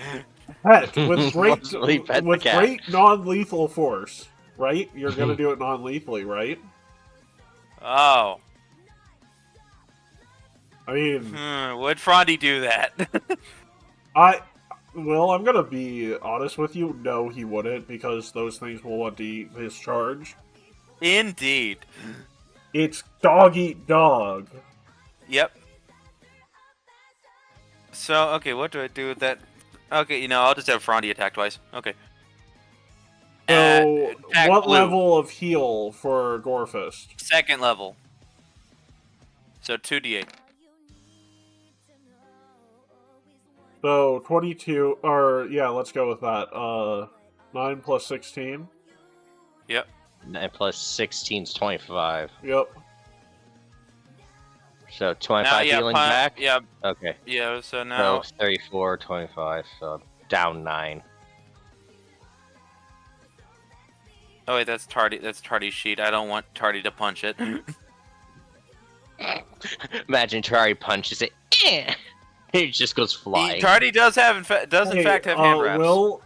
Speaker 1: Pet with
Speaker 6: Forcefully pet the cat.
Speaker 1: great non-lethal force. Right? You're gonna do it non-lethally, right?
Speaker 5: Oh.
Speaker 1: I mean,
Speaker 5: Would Frondy do that?
Speaker 1: I'm gonna be honest with you. No, he wouldn't, because those things will want to eat his charge.
Speaker 5: Indeed.
Speaker 1: It's dog eat dog.
Speaker 5: Yep. So, okay, what do I do with that? Okay, I'll just have Frondy attack twice. Okay.
Speaker 1: So,
Speaker 5: attack
Speaker 1: what
Speaker 5: blue.
Speaker 1: level of heal for Gorefist?
Speaker 5: Second level. So 2d8.
Speaker 1: So 22, or yeah, let's go with that. 9 plus 16.
Speaker 5: Yep.
Speaker 6: 9 plus 16 is 25.
Speaker 1: Yep.
Speaker 6: So 25 healing back?
Speaker 5: Yeah.
Speaker 6: Okay.
Speaker 5: Yeah, so now...
Speaker 6: So 34, 25, so down 9.
Speaker 5: Oh wait, that's Tardy. That's Tardy's sheet. I don't want Tardy to punch it.
Speaker 6: Imagine Tardy punches it. It just goes flying.
Speaker 5: Tardy does have, in fact, have hand wraps.
Speaker 1: Will,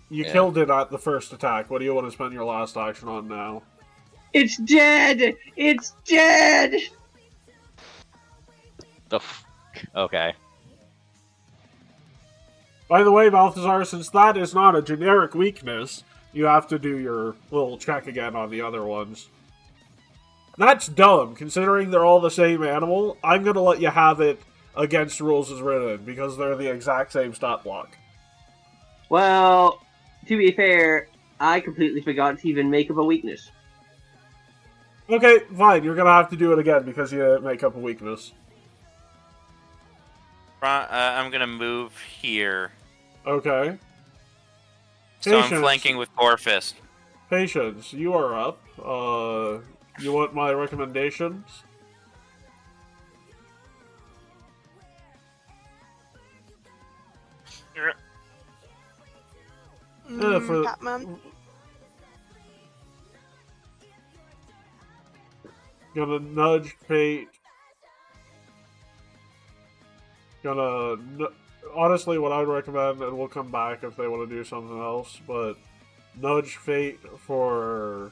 Speaker 1: you killed it at the first attack. What do you want to spend your last action on now?
Speaker 4: It's dead! It's dead!
Speaker 6: Okay.
Speaker 1: By the way, Balthazar, since that is not a generic weakness, you have to do your little check again on the other ones. That's dumb, considering they're all the same animal. I'm gonna let you have it against rules as written, because they're the exact same stat block.
Speaker 4: Well, to be fair, I completely forgot to even make up a weakness.
Speaker 1: Okay, fine, you're gonna have to do it again, because you make up a weakness.
Speaker 5: I'm gonna move here.
Speaker 1: Okay.
Speaker 5: So
Speaker 1: Patience.
Speaker 5: I'm flanking with Gorefist.
Speaker 1: Patience, you are up. You want my recommendations? For
Speaker 2: Batman.
Speaker 1: gonna nudge Fate. Honestly, what I'd recommend, and we'll come back if they want to do something else, but nudge Fate for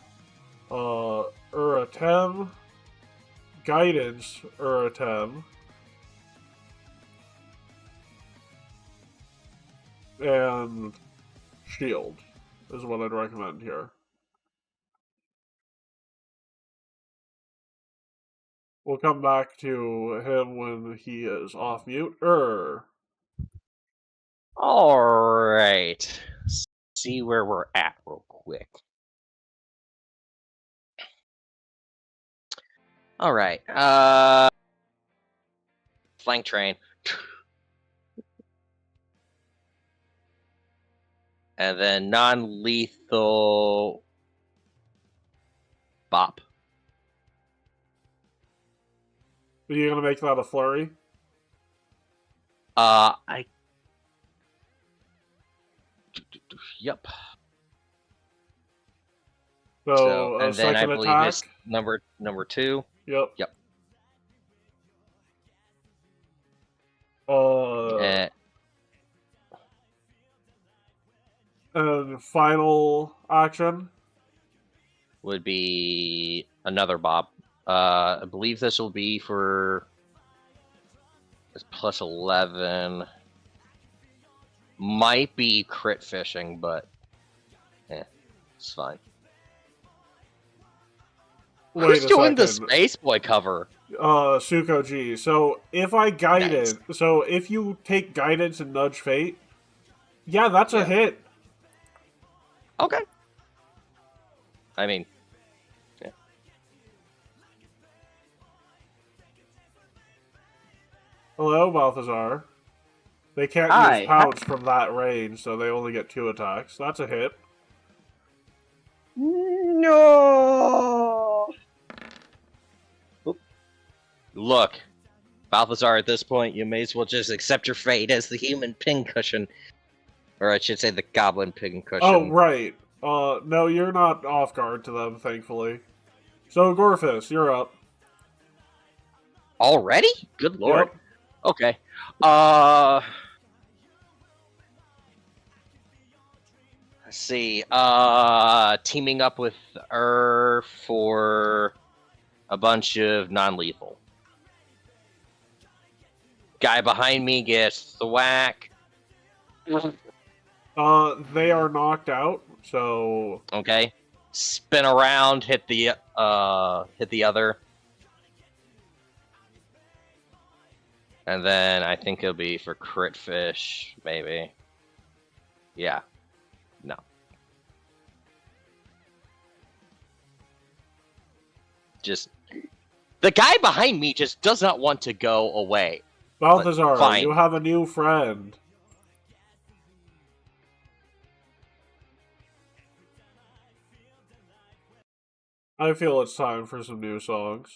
Speaker 1: Uratem, Guidance Uratem, and Shield is what I'd recommend here. We'll come back to him when he is off mute.
Speaker 6: Alright. See where we're at real quick. Alright. Flank train. And then non-lethal bop.
Speaker 1: Are you gonna make that a flurry?
Speaker 6: Yep.
Speaker 1: So
Speaker 6: and then I
Speaker 1: second
Speaker 6: believe
Speaker 1: attack.
Speaker 6: it's number 2.
Speaker 1: Yep.
Speaker 6: Yep.
Speaker 1: And final action
Speaker 6: would be another bop. I believe this will be for plus 11. Might be crit fishing, but it's fine. Who's doing the Space Boy cover?
Speaker 1: Suko G. So if I guided, so if you take guidance and nudge Fate, yeah, that's a hit.
Speaker 6: Okay. I mean, yeah.
Speaker 1: Hello, Balthazar. They can't use Pounce from that range, so they only get 2 attacks. That's a hit.
Speaker 4: No!
Speaker 6: Look, Balthazar, at this point, you may as well just accept your fate as the human pincushion. Or I should say the goblin pincushion.
Speaker 1: Oh, right. No, you're not off guard to them, thankfully. So, Gorefist, you're up.
Speaker 6: Already? Good lord.
Speaker 1: Yep.
Speaker 6: Okay. Let's see. Teaming up with her for a bunch of non-lethal. Guy behind me gets the whack.
Speaker 1: They are knocked out, so...
Speaker 6: Okay. Spin around, hit the other. And then I think it'll be for crit fish, maybe. Yeah. No. Just the guy behind me just does not want to go away.
Speaker 1: Balthazar,
Speaker 6: fine.
Speaker 1: you have a new friend. I feel it's time for some new songs.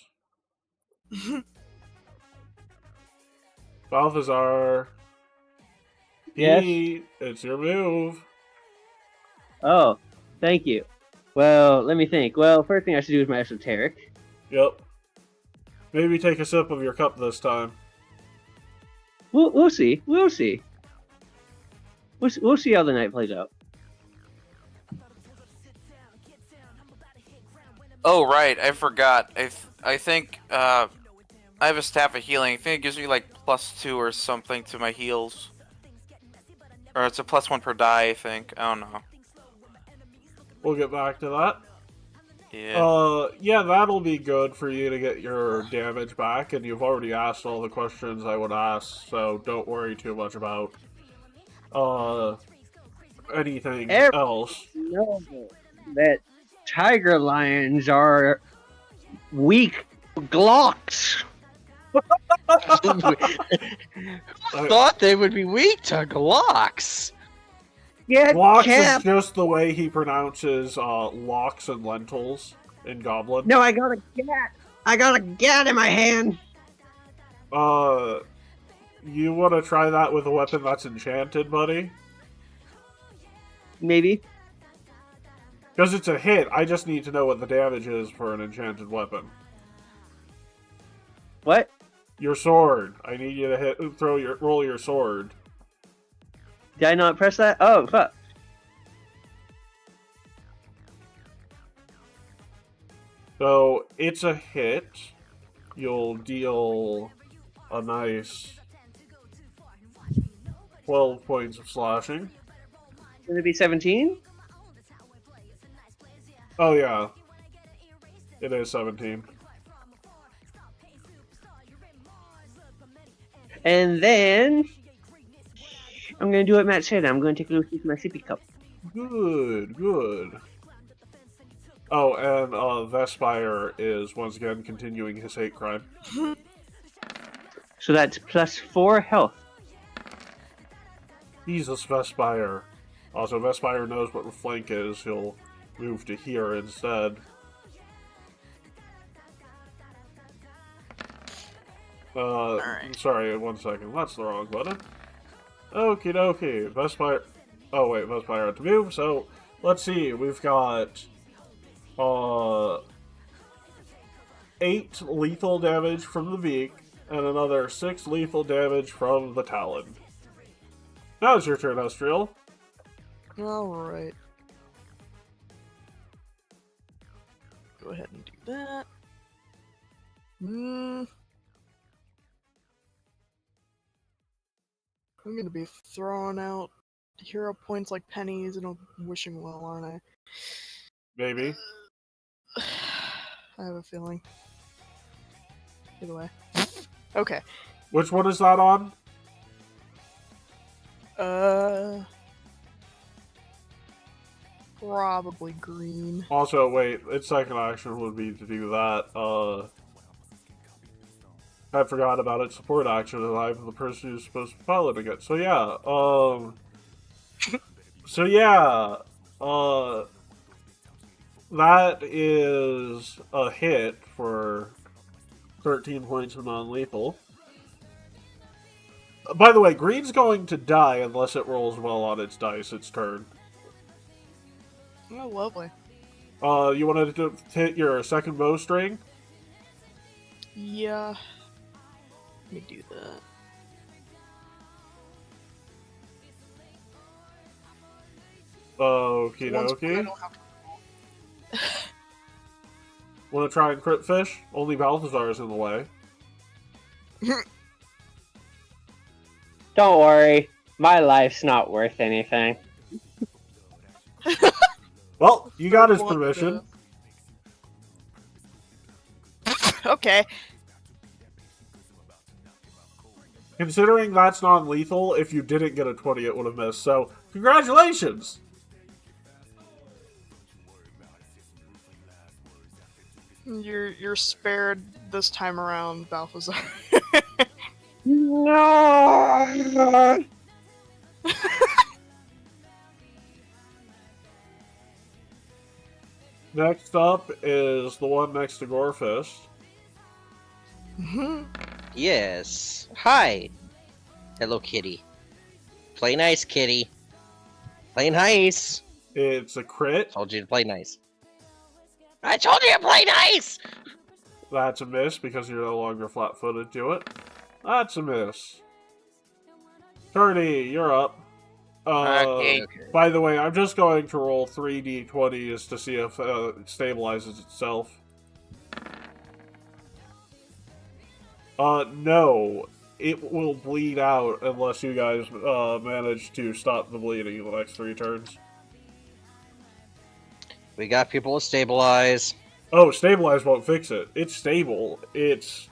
Speaker 1: Balthazar.
Speaker 4: Yes?
Speaker 1: Pete, it's your move.
Speaker 4: Oh, thank you. Well, let me think. Well, first thing I should do is my esoteric.
Speaker 1: Yep. Maybe take a sip of your cup this time.
Speaker 4: We'll see. We'll see. We'll see how the night plays out.
Speaker 5: Oh right, I forgot. I think I have a staff of healing. I think it gives me like +2 or something to my heals, or it's a +1 per die. I think. I don't know.
Speaker 1: We'll get back to that.
Speaker 5: Yeah.
Speaker 1: Yeah, that'll be good for you to get your damage back, and you've already asked all the questions I would ask, so don't worry too much about anything else.
Speaker 4: Know that tiger lions are weak Glocks.
Speaker 6: I thought they would be weak to Glocks.
Speaker 4: Yeah,
Speaker 1: Glocks
Speaker 4: Cap.
Speaker 1: is just the way he pronounces locks and lentils in Goblin.
Speaker 4: No, I got a gat. I got a gat in my hand.
Speaker 1: You want to try that with a weapon that's enchanted, buddy?
Speaker 4: Maybe.
Speaker 1: Because it's a hit, I just need to know what the damage is for an enchanted weapon.
Speaker 4: What?
Speaker 1: Your sword. I need you to roll your sword.
Speaker 4: Did I not press that? Oh, fuck.
Speaker 1: So, it's a hit. You'll deal a nice 12 points of slashing.
Speaker 4: Going to be 17?
Speaker 1: Oh, yeah. It is 17.
Speaker 4: And then I'm going to do what Matt said. I'm going to take a little piece of my sippy cup.
Speaker 1: Good, good. Oh, and Vespire is once again continuing his hate crime.
Speaker 4: So that's +4 health.
Speaker 1: Jesus, Vespire. Also, Vespire knows what flank is. He'll move to here instead.
Speaker 2: Alright.
Speaker 1: Sorry, 1 second. That's the wrong button. Okie dokie. Vespire. Oh, wait, Vespire had to move. So, let's see. We've got 8 lethal damage from the beak, and another 6 lethal damage from the talon. Now it's your turn, Estriel.
Speaker 2: Alright. Go ahead and do that. I'm gonna be throwing out hero points like pennies and wishing well, aren't I?
Speaker 1: Maybe.
Speaker 2: I have a feeling. Either way. Okay.
Speaker 1: Which one is that on?
Speaker 2: Probably green.
Speaker 1: Also, wait, its second action would be to do that. I forgot about its support action, and I'm the person who's supposed to be piloting it. So yeah, that is a hit for 13 points of non-lethal. By the way, green's going to die unless it rolls well on its dice its turn.
Speaker 2: Oh, lovely.
Speaker 1: You wanted to hit your second bowstring?
Speaker 2: Yeah. Let me do that.
Speaker 1: Okie dokie. Want to try and crit fish? Only Balthazar is in the way.
Speaker 4: Don't worry. My life's not worth anything.
Speaker 1: Well, you got his permission.
Speaker 2: Okay.
Speaker 1: considering that's non-lethal, if you didn't get a 20, it would have missed. So, congratulations!
Speaker 2: You're spared this time around, Balthazar.
Speaker 6: No.
Speaker 1: Next up is the one next to Gorefist.
Speaker 6: Yes. Hi. Hello, kitty. Play nice, kitty. Play nice.
Speaker 1: It's a crit.
Speaker 6: Told you to play nice. I told you to play nice!
Speaker 1: That's a miss because you're no longer flat-footed to it. That's a miss. Turdy, you're up.
Speaker 5: Okay.
Speaker 1: By the way, I'm just going to roll 3d20s to see if it stabilizes itself. No. It will bleed out unless you guys manage to stop the bleeding in the next 3 turns.
Speaker 6: We got people to stabilize.
Speaker 1: Oh, stabilize won't fix it. It's stable. It's...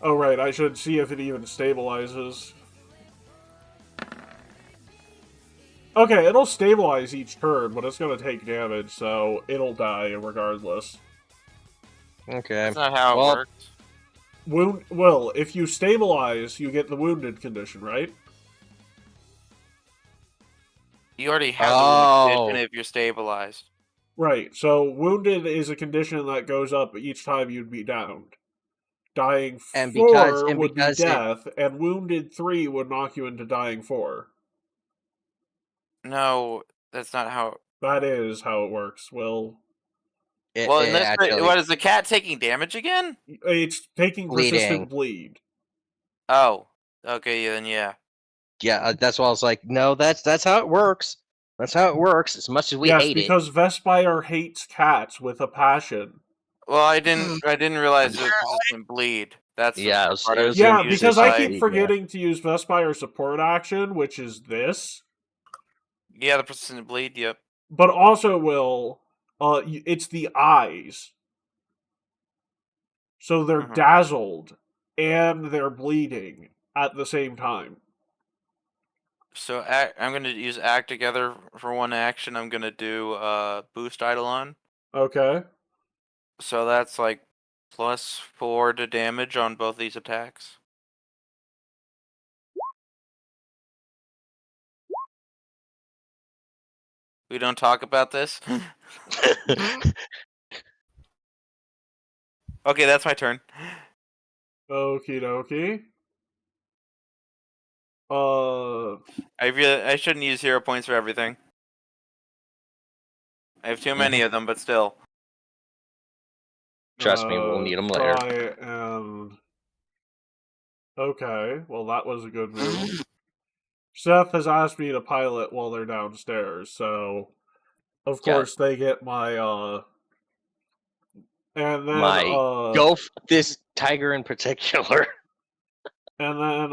Speaker 1: Oh, right, I should see if it even stabilizes. Okay, it'll stabilize each turn, but it's gonna take damage, so it'll die regardless.
Speaker 6: Okay.
Speaker 5: That's not how it works.
Speaker 1: Well, if you stabilize, you get the wounded condition, right?
Speaker 5: You already have the condition if you're stabilized.
Speaker 1: Right, so wounded is a condition that goes up each time you'd be downed. Dying 4 would be death, and wounded 3 would knock you into dying 4.
Speaker 5: No, that's not how...
Speaker 1: That is how it works, Will.
Speaker 5: Well, in this, what is the cat taking damage again?
Speaker 1: It's taking persistent bleed.
Speaker 5: Oh, okay, then yeah.
Speaker 6: Yeah, that's why I was like, no, that's how it works. That's how it works. As much as we hate it.
Speaker 1: Yes, because Vespire hates cats with a passion.
Speaker 5: Well, I didn't realize it was persistent bleed. That's
Speaker 1: because I keep forgetting to use Vespire support action, which is this.
Speaker 5: Yeah, the persistent bleed. Yep.
Speaker 1: But also, Will, it's the eyes. So they're dazzled and they're bleeding at the same time.
Speaker 5: So I'm going to use Act Together for one action. I'm going to do Boost Eidolon.
Speaker 1: Okay.
Speaker 5: So that's like +4 to damage on both these attacks. We don't talk about this? Okay, that's my turn.
Speaker 1: Okie dokie.
Speaker 5: I shouldn't use hero points for everything. I have too many of them, but still.
Speaker 6: Trust me, we'll need them later.
Speaker 1: Okay, well that was a good move. Seth has asked me to pilot while they're downstairs, so of course they get my and then
Speaker 6: go for this tiger in particular.
Speaker 1: And then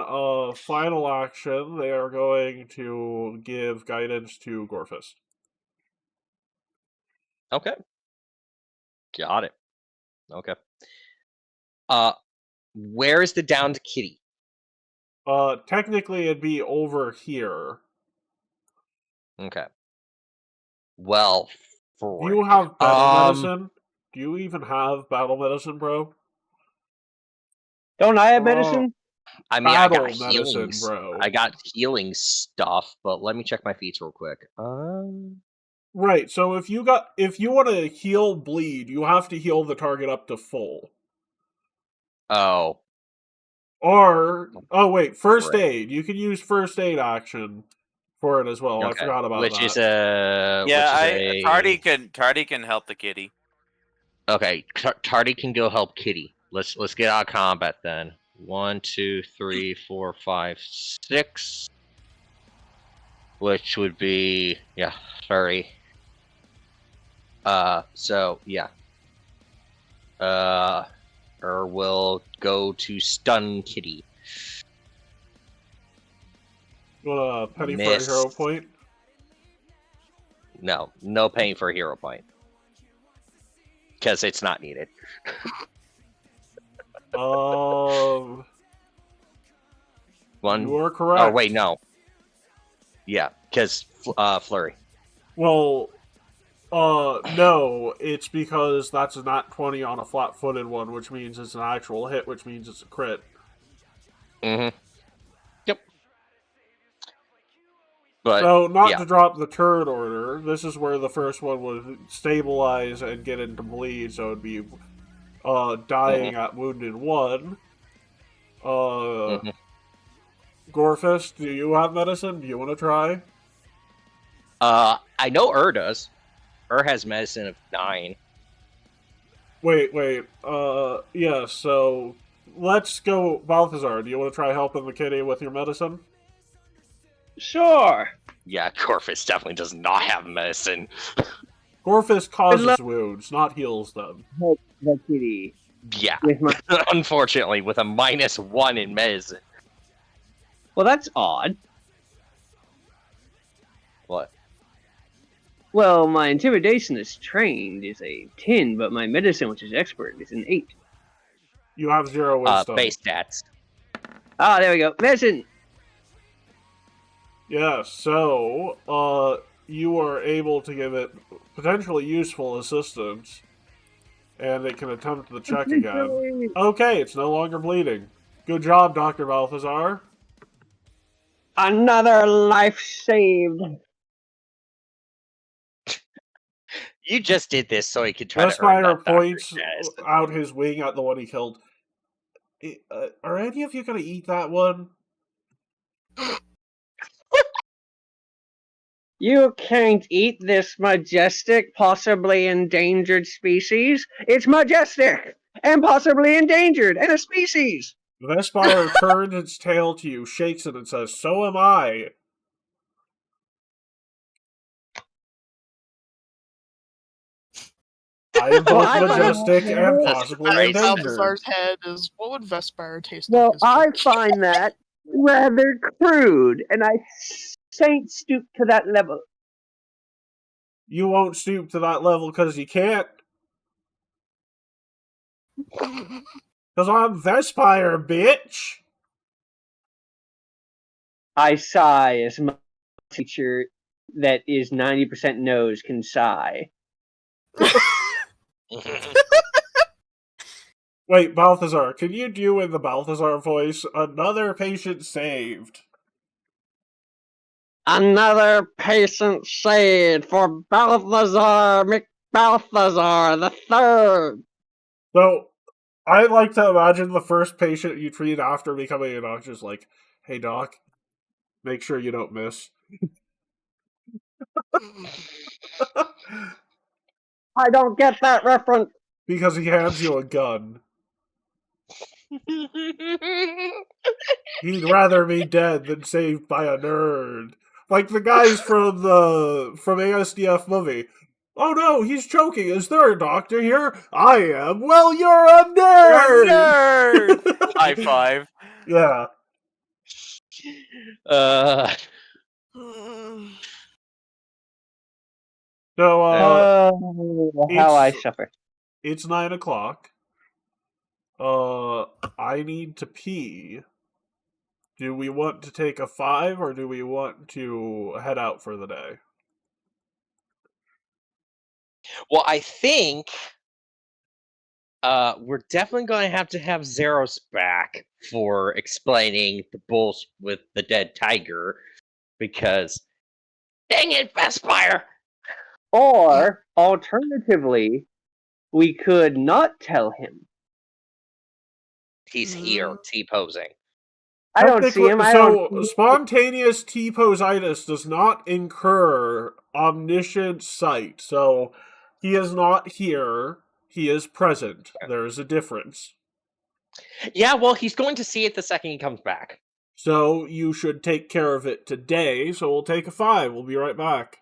Speaker 1: final action, they are going to give guidance to Gorefist.
Speaker 6: Okay. Got it. Okay. Where is the downed kitty?
Speaker 1: Technically it'd be over here.
Speaker 6: Okay. Well,
Speaker 1: do you have battle medicine? Do you even have battle medicine, bro?
Speaker 4: Don't I have medicine?
Speaker 6: I mean, I got healing, bro. I got healing stuff, but let me check my feats real quick.
Speaker 1: Right, so if you want to heal bleed, you have to heal the target up to full.
Speaker 6: Oh.
Speaker 1: Or wait, first aid. You can use first aid action for it as well.
Speaker 6: Okay.
Speaker 1: I forgot about that.
Speaker 6: Which is a
Speaker 5: Tardy can help the kitty.
Speaker 6: Okay, Tardy can go help kitty. Let's get out of combat then. 1, 2, 3, 4, 5, 6. Which would be furry. So yeah. Or will go to stun kitty.
Speaker 1: You want a penny for a hero point?
Speaker 6: No paying for a hero point. Because it's not needed. One.
Speaker 1: You are correct.
Speaker 6: Oh wait, no. Yeah, because flurry.
Speaker 1: Well, no, it's because that's a nat 20 on a flat-footed one, which means it's an actual hit, which means it's a crit.
Speaker 6: Mm-hmm. Yep. But
Speaker 1: So, not
Speaker 6: yeah.
Speaker 1: to drop the turn order, this is where the first one would stabilize and get into bleed, so it'd be dying at wounded 1. Gorefist, do you have medicine? Do you want to try?
Speaker 6: I know does. Has medicine of 9.
Speaker 1: Wait. Yeah, so let's go. Balthazar, do you want to try helping the kitty with your medicine?
Speaker 4: Sure.
Speaker 6: Yeah, Corvus definitely does not have medicine.
Speaker 1: Gorefist causes wounds, not heals them.
Speaker 4: Help the kitty.
Speaker 6: Yeah,
Speaker 4: With my...
Speaker 6: unfortunately, with a -1 in medicine.
Speaker 4: Well, that's odd.
Speaker 6: What?
Speaker 4: Well, my intimidation is trained is a 10, but my medicine, which is expert, is an 8.
Speaker 1: You have 0 wisdom.
Speaker 6: Base stats.
Speaker 4: Ah, there we go. Medicine!
Speaker 1: Yeah, so, you are able to give it potentially useful assistance, and it can attempt the check again. Okay, it's no longer bleeding. Good job, Dr. Balthazar.
Speaker 4: Another life saved.
Speaker 6: You just did this so he could try to earn
Speaker 1: Vespire
Speaker 6: that
Speaker 1: points
Speaker 6: doctor's
Speaker 1: out his wing at the one he killed. Are any of you gonna eat that one?
Speaker 4: You can't eat this majestic, possibly endangered species. It's majestic and possibly endangered and a species.
Speaker 1: Vespire turns its tail to you, shakes it, and says, "So am I." I am both majestic and possibly
Speaker 2: Right,
Speaker 1: endangered.
Speaker 2: Balthazar's head is, what would Vespire taste
Speaker 4: Well,
Speaker 2: like?
Speaker 4: I find that rather crude, and I ain't stoop to that level.
Speaker 1: You won't stoop to that level because you can't. Because I'm Vespire, bitch!
Speaker 4: I sigh as my teacher that is 90% nose can sigh.
Speaker 1: Wait, Balthazar, can you do in the Balthazar voice, another patient saved?
Speaker 4: Another patient saved for Balthazar McBalthazar the Third.
Speaker 1: So, I like to imagine the first patient you treat after becoming a doctor is like, "Hey doc, make sure you don't miss."
Speaker 4: I don't get that reference.
Speaker 1: Because he hands you a gun. He'd rather be dead than saved by a nerd. Like the guys from ASDF movie. "Oh no, he's choking. Is there a doctor here?" "I am." "Well, you're a nerd!"
Speaker 5: You're a nerd! High five.
Speaker 1: Yeah. So,
Speaker 4: how I suffer.
Speaker 1: It's 9 o'clock. I need to pee. Do we want to take a 5 or do we want to head out for the day?
Speaker 6: Well, I think we're definitely going to have Zeros back for explaining the bulls with the dead tiger, because dang it, Vespire!
Speaker 4: Or, alternatively, we could not tell him.
Speaker 6: He's here, T-posing.
Speaker 4: I don't see him.
Speaker 1: Spontaneous T-positis does not incur omniscient sight. So, he is not here. He is present. There is a difference.
Speaker 6: Yeah, well, he's going to see it the second he comes back.
Speaker 1: So, you should take care of it today. So, we'll take a 5. We'll be right back.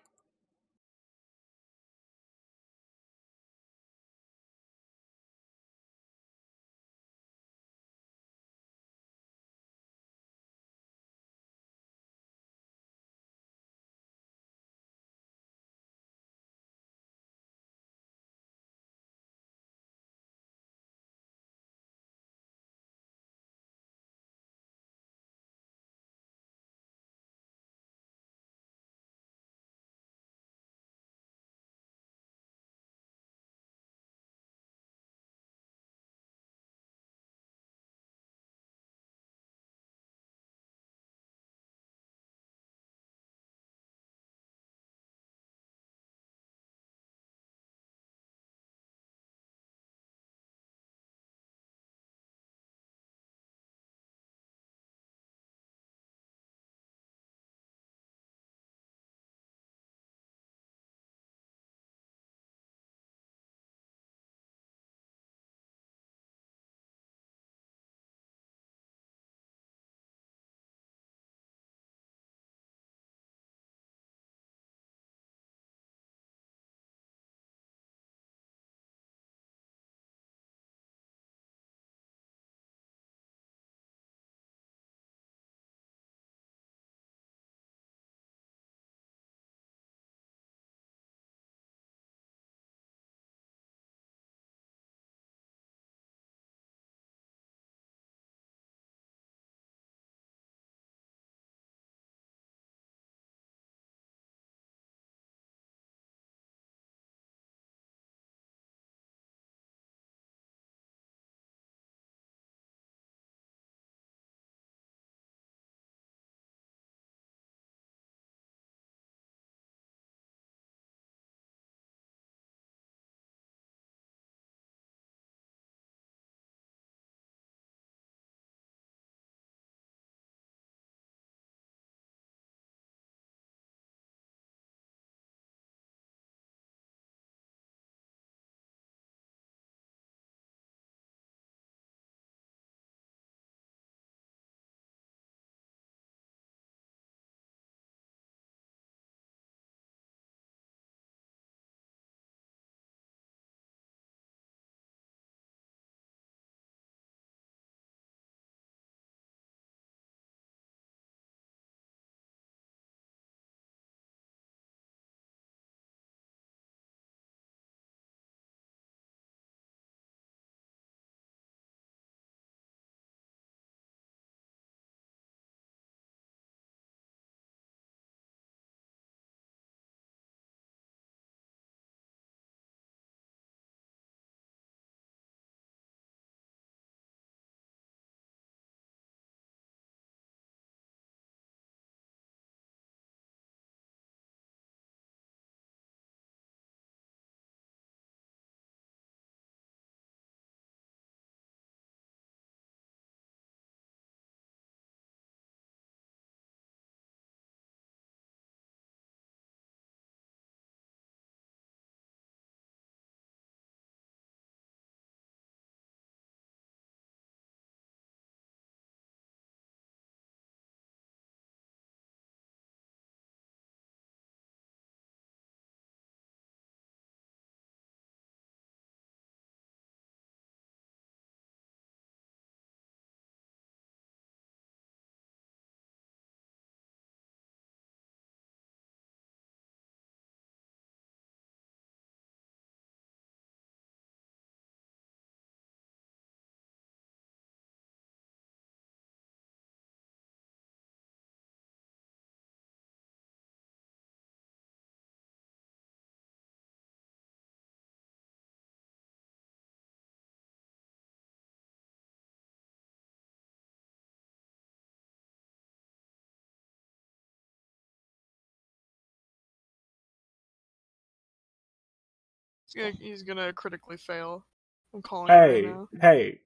Speaker 2: He's gonna critically fail. I'm calling it right now.
Speaker 1: Hey,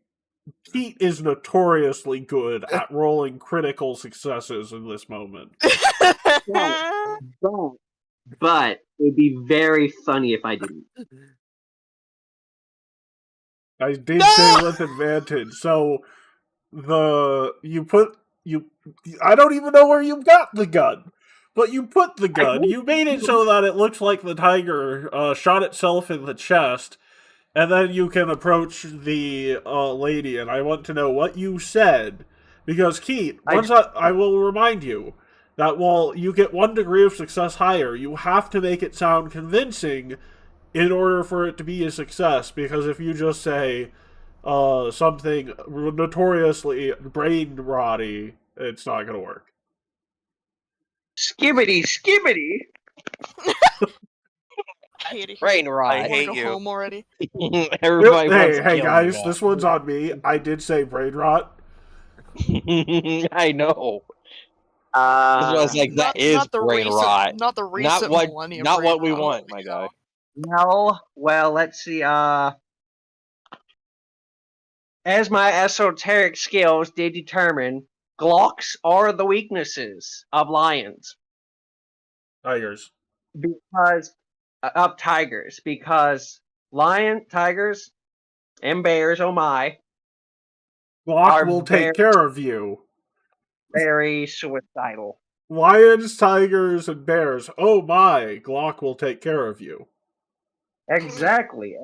Speaker 1: Pete is notoriously good at rolling critical successes in this moment.
Speaker 4: But it'd be very funny if I didn't.
Speaker 1: I did say with advantage, so I don't even know where you got the gun. But you put the gun, you made it so that it looks like the tiger shot itself in the chest, and then you can approach the lady, and I want to know what you said. Because, Keith, I will remind you that while you get 1 degree of success higher, you have to make it sound convincing in order for it to be a success. Because if you just say something notoriously brain rotty, it's not going to work.
Speaker 4: Skibbity, skibbity!
Speaker 2: I hate it.
Speaker 6: Brain
Speaker 2: I
Speaker 6: rot.
Speaker 2: want to
Speaker 5: hate
Speaker 2: go
Speaker 5: you.
Speaker 2: home already.
Speaker 6: Everybody wants to
Speaker 1: Hey
Speaker 6: kill
Speaker 1: guys,
Speaker 6: me
Speaker 1: this one's on me. I did say brain rot.
Speaker 6: now. I know. I was like, that is brain rot.
Speaker 2: Not the recent millennium.
Speaker 6: Not
Speaker 2: brain
Speaker 6: what we
Speaker 2: rot.
Speaker 6: want, my guy.
Speaker 4: Well, let's see. As my esoteric skills did determine, Glocks are the weaknesses of lions.
Speaker 1: Tigers.
Speaker 4: Because tigers, and bears, oh my,
Speaker 1: Glock will take care of you.
Speaker 4: very suicidal.
Speaker 1: Lions, tigers, and bears. Oh my, Glock will take care of you.
Speaker 4: Exactly.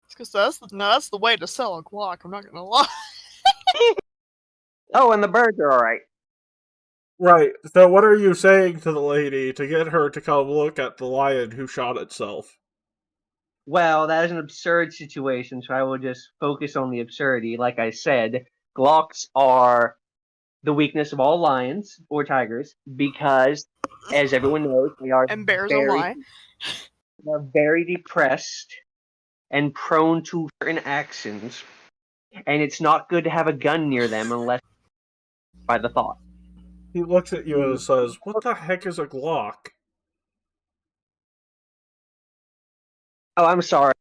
Speaker 2: Because that's the way to sell a Glock. I'm not gonna lie.
Speaker 4: Oh, and the birds are alright.
Speaker 1: Right, so what are you saying to the lady to get her to come look at the lion who shot itself?
Speaker 4: Well, that is an absurd situation, so I will just focus on the absurdity. Like I said, Glocks are the weakness of all lions or tigers because, as everyone knows, they are
Speaker 2: And bears, oh my.
Speaker 4: they're very depressed and prone to certain actions, and it's not good to have a gun near them unless by the thought.
Speaker 1: He looks at you and says, "What the heck is a Glock?"
Speaker 4: Oh, I'm sorry,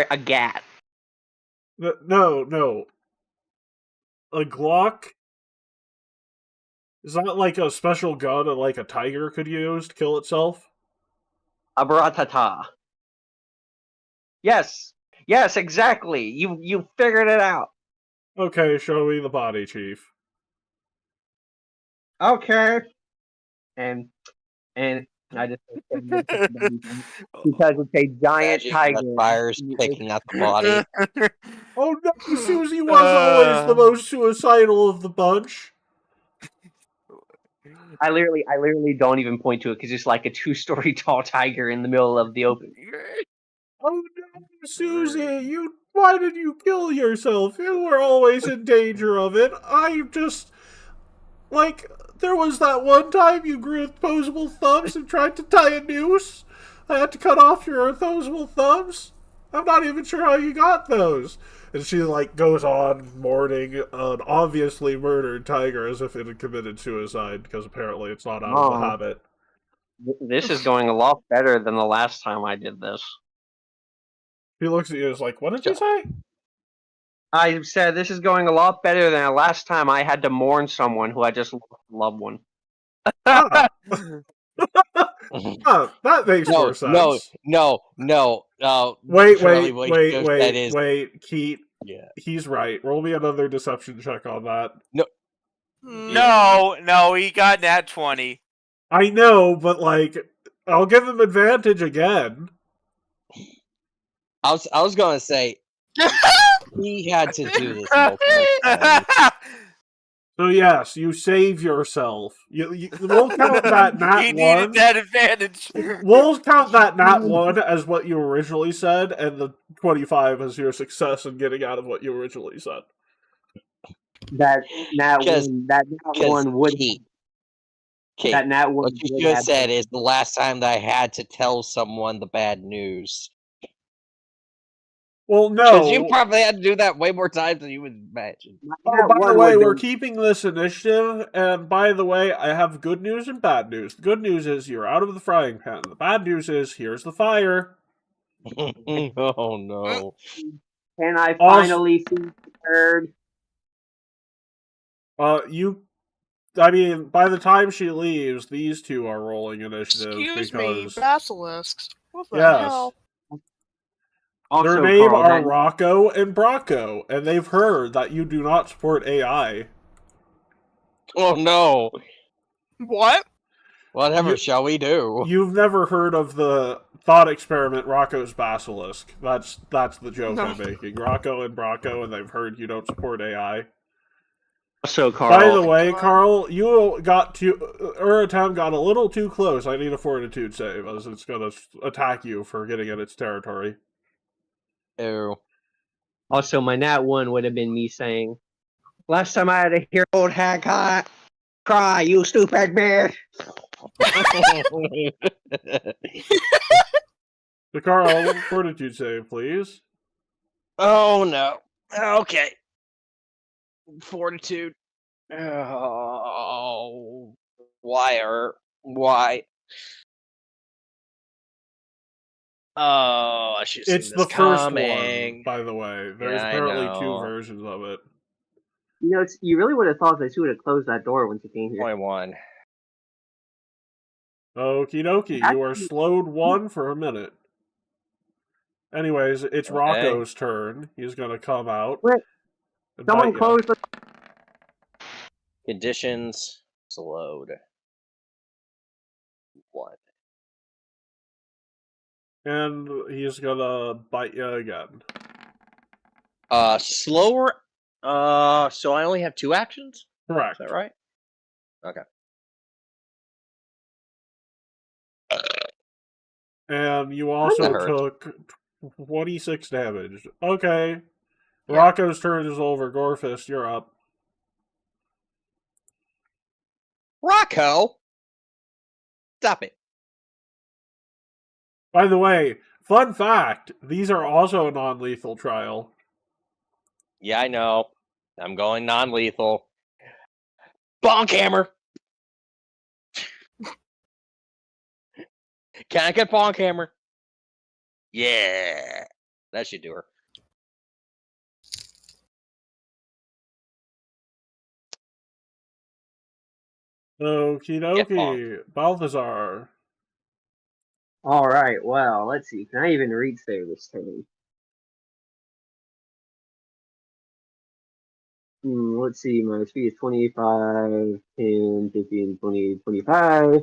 Speaker 4: a gat.
Speaker 1: No. A Glock? Is that like a special gun that like a tiger could use to kill itself?
Speaker 4: A bratata. Yes, exactly. You figured it out.
Speaker 1: Okay, show me the body, Chief.
Speaker 4: Okay. And I just because it's a giant tiger.
Speaker 6: Fires picking out the body.
Speaker 1: Oh no, Susie was always the most suicidal of the bunch.
Speaker 4: I literally don't even point to it because it's like a 2-story tall tiger in the middle of the open.
Speaker 1: Oh no, Susie, why did you kill yourself? You were always in danger of it. There was that one time you grew opposable thumbs and tried to tie a noose. I had to cut off your opposable thumbs. I'm not even sure how you got those. And she, goes on mourning an obviously murdered tiger as if it had committed suicide, because apparently it's not out of the habit.
Speaker 4: This is going a lot better than the last time I did this.
Speaker 1: He looks at you and is like, what did you say?
Speaker 4: I said this is going a lot better than the last time I had to mourn someone who I just lost a loved one.
Speaker 1: That makes more sense.
Speaker 6: No.
Speaker 1: Wait, Keith.
Speaker 6: Yeah.
Speaker 1: He's right. Roll me another deception check on that.
Speaker 5: No, he got nat 20.
Speaker 1: I know, but I'll give him advantage again.
Speaker 6: I was gonna say he had to do this multiple times.
Speaker 1: So yes, you save yourself. We'll count that nat
Speaker 5: He
Speaker 1: 1.
Speaker 5: needed that advantage.
Speaker 1: We'll count that nat 1 as what you originally said, and the 25 as your success in getting out of what you originally said.
Speaker 4: That one would
Speaker 6: Kate,
Speaker 4: that nat one.
Speaker 6: What you should have said is the last time that I had to tell someone the bad news.
Speaker 1: Well,
Speaker 6: Because you
Speaker 1: no.
Speaker 6: probably had to do that way more times than you would imagine.
Speaker 1: Oh, by the way, we're keeping this initiative, and by the way, I have good news and bad news. The good news is you're out of the frying pan. The bad news is here's the fire.
Speaker 6: Oh no.
Speaker 4: Can I finally see the bird?
Speaker 1: I mean, by the time she leaves, these two are rolling initiative.
Speaker 2: Excuse me,
Speaker 1: because,
Speaker 2: basilisks. What the
Speaker 1: yes,
Speaker 2: hell?
Speaker 4: Also,
Speaker 1: their name
Speaker 4: Carl,
Speaker 1: are
Speaker 4: that-
Speaker 1: Rocco and Brocco, and they've heard that you do not support AI.
Speaker 6: Oh no.
Speaker 2: What?
Speaker 6: Whatever shall we do?
Speaker 1: You've never heard of the thought experiment Rocco's Basilisk. That's the joke
Speaker 2: No.
Speaker 1: I'm making. Rocco and Brocco, and they've heard you don't support AI.
Speaker 4: Also, Carl.
Speaker 1: By the way,
Speaker 2: God.
Speaker 1: Carl, you got Uratam got a little too close. I need a fortitude save, as it's going to attack you for getting in its territory.
Speaker 6: Ew.
Speaker 4: Also, my nat 1 would have been me saying, last time I had to hear old hag cry, you stupid bitch.
Speaker 1: So, Carl, fortitude save, please.
Speaker 6: Oh no. Okay. Fortitude. Oh. Why? Oh, I should have
Speaker 1: It's
Speaker 6: seen
Speaker 1: the
Speaker 6: this
Speaker 1: first
Speaker 6: coming.
Speaker 1: one, by the way. There's
Speaker 6: Yeah, I
Speaker 1: apparently
Speaker 6: know.
Speaker 1: 2 versions of it.
Speaker 4: You know, you really would have thought that she would have closed that door when she came here.
Speaker 6: 21.
Speaker 1: Okie dokie, you are slowed 1 for a minute. Anyways, it's
Speaker 6: Okay.
Speaker 1: Rocco's turn. He's gonna come out.
Speaker 4: Wait,
Speaker 1: and
Speaker 4: someone
Speaker 1: bite ya.
Speaker 4: closed the
Speaker 6: Conditions slowed. 1.
Speaker 1: And he's gonna bite you again.
Speaker 6: Slower. So I only have 2 actions?
Speaker 1: Correct.
Speaker 6: Is that right? Okay.
Speaker 1: And you also
Speaker 6: That hurt.
Speaker 1: took 26 damage. Okay.
Speaker 6: Yeah.
Speaker 1: Rocco's turn is over. Gorefist, you're up.
Speaker 6: Rocco! Stop it.
Speaker 1: By the way, fun fact, these are also a non-lethal trial.
Speaker 6: Yeah, I know. I'm going non-lethal. Bonk hammer! Can I get bonk hammer? Yeah. That should do her.
Speaker 1: Okie
Speaker 6: Get
Speaker 1: dokie. Balthazar.
Speaker 4: Alright, well, let's see. Can I even reach there this turn? Let's see, my speed is 25, 10, 15, 20, 25.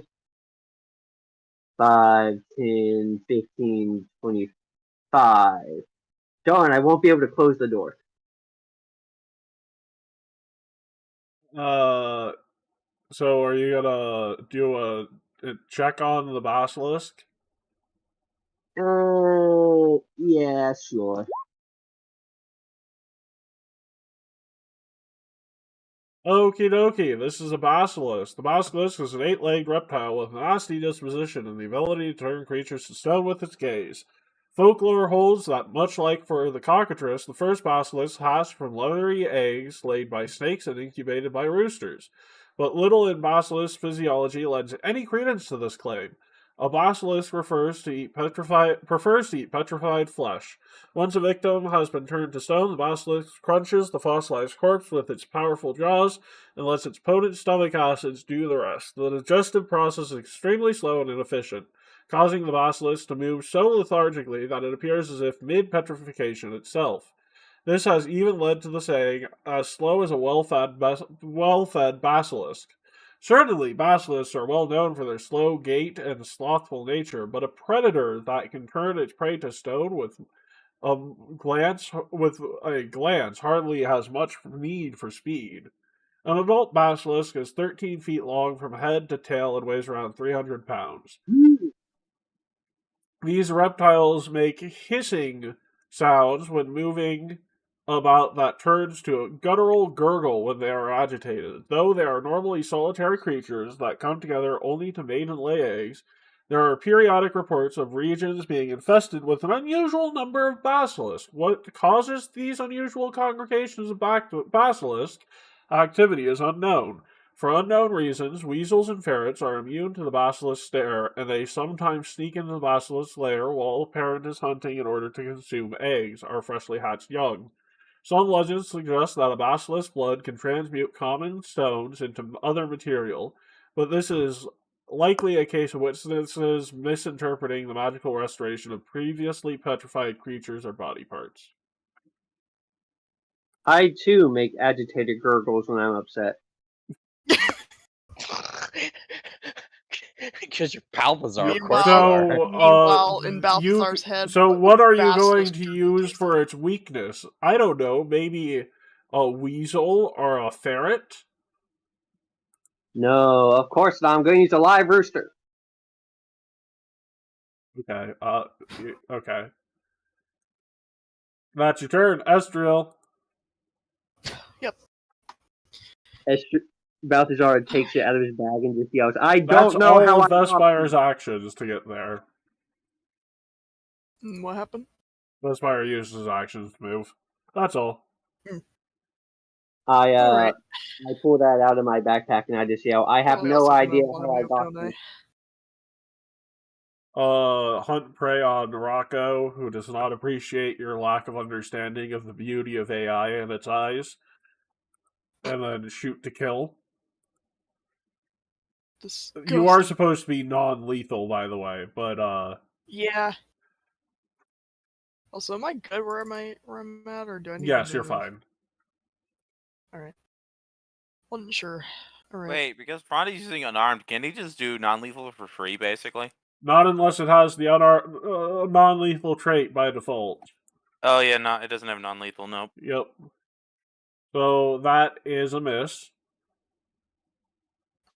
Speaker 4: 5, 10, 15, 25. Darn, I won't be able to close the door.
Speaker 1: So are you gonna do a check on the basilisk?
Speaker 4: Yeah, sure.
Speaker 1: Okie dokie, this is a basilisk. The basilisk is an 8-legged reptile with a nasty disposition and the ability to turn creatures to stone with its gaze. Folklore holds that, much like for the cockatrice, the first basilisk hatched from leathery eggs laid by snakes and incubated by roosters. But little in basilisk physiology lends any credence to this claim. A basilisk prefers to eat petrified flesh. Once a victim has been turned to stone, the basilisk crunches the fossilized corpse with its powerful jaws and lets its potent stomach acids do the rest. The digestive process is extremely slow and inefficient, causing the basilisk to move so lethargically that it appears as if mid-petrification itself. This has even led to the saying, as slow as a well-fed basilisk. Certainly, basilisks are well known for their slow gait and slothful nature, but a predator that can turn its prey to stone with a glance hardly has much need for speed. An adult basilisk is 13 feet long from head to tail and weighs around 300 pounds. These reptiles make hissing sounds when moving about that turns to a guttural gurgle when they are agitated. Though they are normally solitary creatures that come together only to mate and lay eggs, There are periodic reports of regions being infested with an unusual number of basilisks. What causes these unusual congregations of basilisk activity is unknown. For unknown reasons, weasels and ferrets are immune to the basilisk stare, and they sometimes sneak into the basilisk lair while a parent is hunting in order to consume eggs, or freshly hatched young. Some legends suggest that a basilisk blood can transmute common stones into other material, but this is likely a case of witnesses misinterpreting the magical restoration of previously petrified creatures or body parts.
Speaker 4: I too make agitated gurgles when I'm upset.
Speaker 6: Because your Balthazar, of course you
Speaker 2: Meanwhile-
Speaker 6: are.
Speaker 2: Meanwhile, in Balthazar's head,
Speaker 1: So what are you going
Speaker 2: basilisk
Speaker 1: to
Speaker 2: jerky
Speaker 1: use
Speaker 2: tastes
Speaker 1: for its weakness? I don't know. Maybe a weasel or a ferret?
Speaker 4: No, of course not. I'm going to use a live rooster.
Speaker 1: Okay. Okay. That's your turn, Estriel.
Speaker 4: Balthazar takes it out of his bag and just yells, I
Speaker 1: That's
Speaker 4: don't know how
Speaker 1: all
Speaker 4: I
Speaker 1: of Vespire's actions to get there.
Speaker 2: What happened?
Speaker 1: Vespire uses his actions to move. That's all.
Speaker 2: Alright.
Speaker 4: I pull that out of my backpack and I just yell, I have
Speaker 2: Well,
Speaker 4: no
Speaker 2: also
Speaker 4: idea
Speaker 2: wanna
Speaker 4: how I
Speaker 2: move,
Speaker 4: got
Speaker 2: don't I?
Speaker 4: this.
Speaker 1: Hunt prey on Rocco, who does not appreciate your lack of understanding of the beauty of AI and its eyes. And then shoot to kill.
Speaker 2: Disgusting.
Speaker 1: You are supposed to be non-lethal, by the way, but
Speaker 2: Yeah. Also, am I good where I'm at, or do I need
Speaker 1: yes,
Speaker 2: to
Speaker 1: you're
Speaker 2: move?
Speaker 1: fine.
Speaker 2: Alright. Wasn't sure. Alright.
Speaker 5: Wait, because Frondy's using unarmed, can he just do non-lethal for free, basically?
Speaker 1: Not unless it has the non-lethal trait by default.
Speaker 5: Oh yeah, no, it doesn't have non-lethal. Nope.
Speaker 1: Yep. So that is a miss.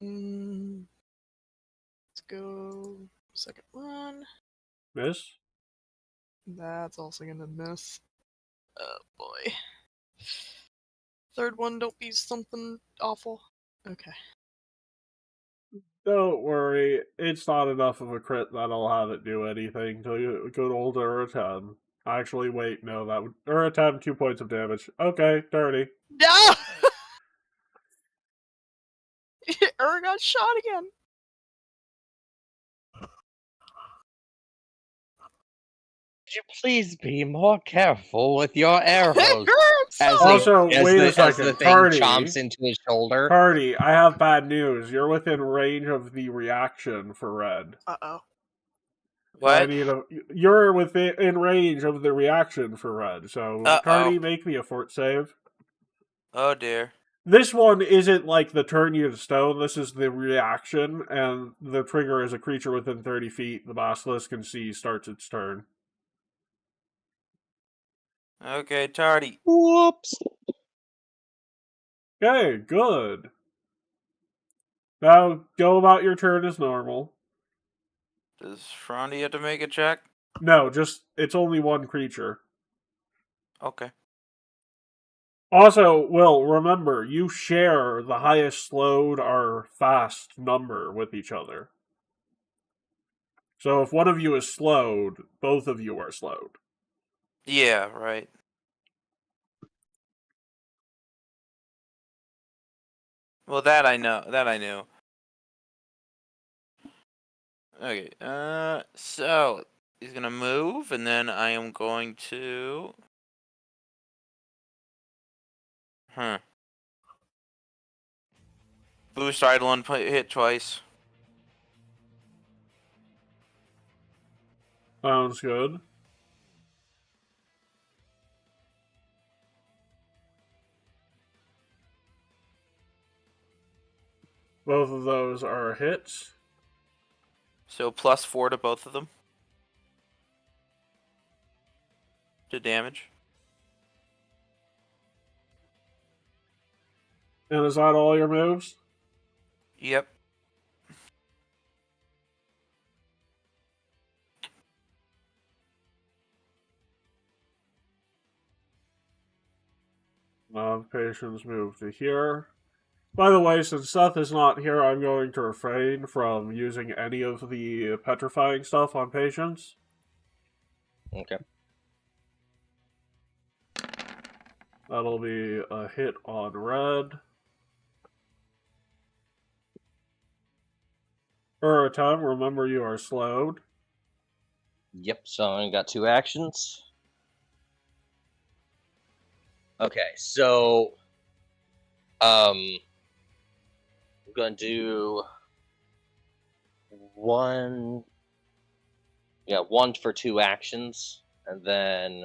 Speaker 2: Let's go second run.
Speaker 1: Miss.
Speaker 2: That's also gonna miss. Oh boy. Third one, don't be something awful. Okay.
Speaker 1: Don't worry, it's not enough of a crit that'll have it do anything till you good old Uratem. Actually, wait, no, that would Uratem 2 points of damage. Okay, dirty.
Speaker 2: No! Ur got shot again.
Speaker 6: Could you please be more careful with your arrows?
Speaker 2: It hurts!
Speaker 6: As
Speaker 2: so
Speaker 1: Also,
Speaker 6: as
Speaker 1: wait
Speaker 6: the,
Speaker 1: a second,
Speaker 6: as the thing
Speaker 1: Cardi.
Speaker 6: chomps into his shoulder.
Speaker 1: Cardi, I have bad news. You're within range of the reaction for red.
Speaker 2: Uh-oh.
Speaker 5: What?
Speaker 1: You're within range of the reaction for red. So, Cardi, make me a fort save.
Speaker 5: Oh dear.
Speaker 1: This one isn't like the turn you to stone. This is the reaction, and the trigger is a creature within 30 feet. The basilisk can see starts its turn.
Speaker 5: Okay, tardy.
Speaker 6: Whoops.
Speaker 1: Okay, good. Now go about your turn as normal.
Speaker 5: Does Frondy have to make a check?
Speaker 1: No, just it's only one creature.
Speaker 5: Okay.
Speaker 1: Also, Will, remember, you share the highest slowed or fast number with each other. So if one of you is slowed, both of you are slowed.
Speaker 5: Yeah, right. Well, that I know. That I knew. Okay. So he's gonna move, and then I am going to. Boost Eidolon hit twice.
Speaker 1: Sounds good. Both of those are hits.
Speaker 5: So +4 to both of them. To damage.
Speaker 1: And is that all your moves?
Speaker 5: Yep.
Speaker 1: Patients move to here. By the way, since Seth is not here, I'm going to refrain from using any of the petrifying stuff on patients.
Speaker 6: Okay.
Speaker 1: That'll be a hit on red. Uratam, remember you are slowed.
Speaker 6: Yep, so I got 2 actions. Okay, so I'm gonna do one for 2 actions, and then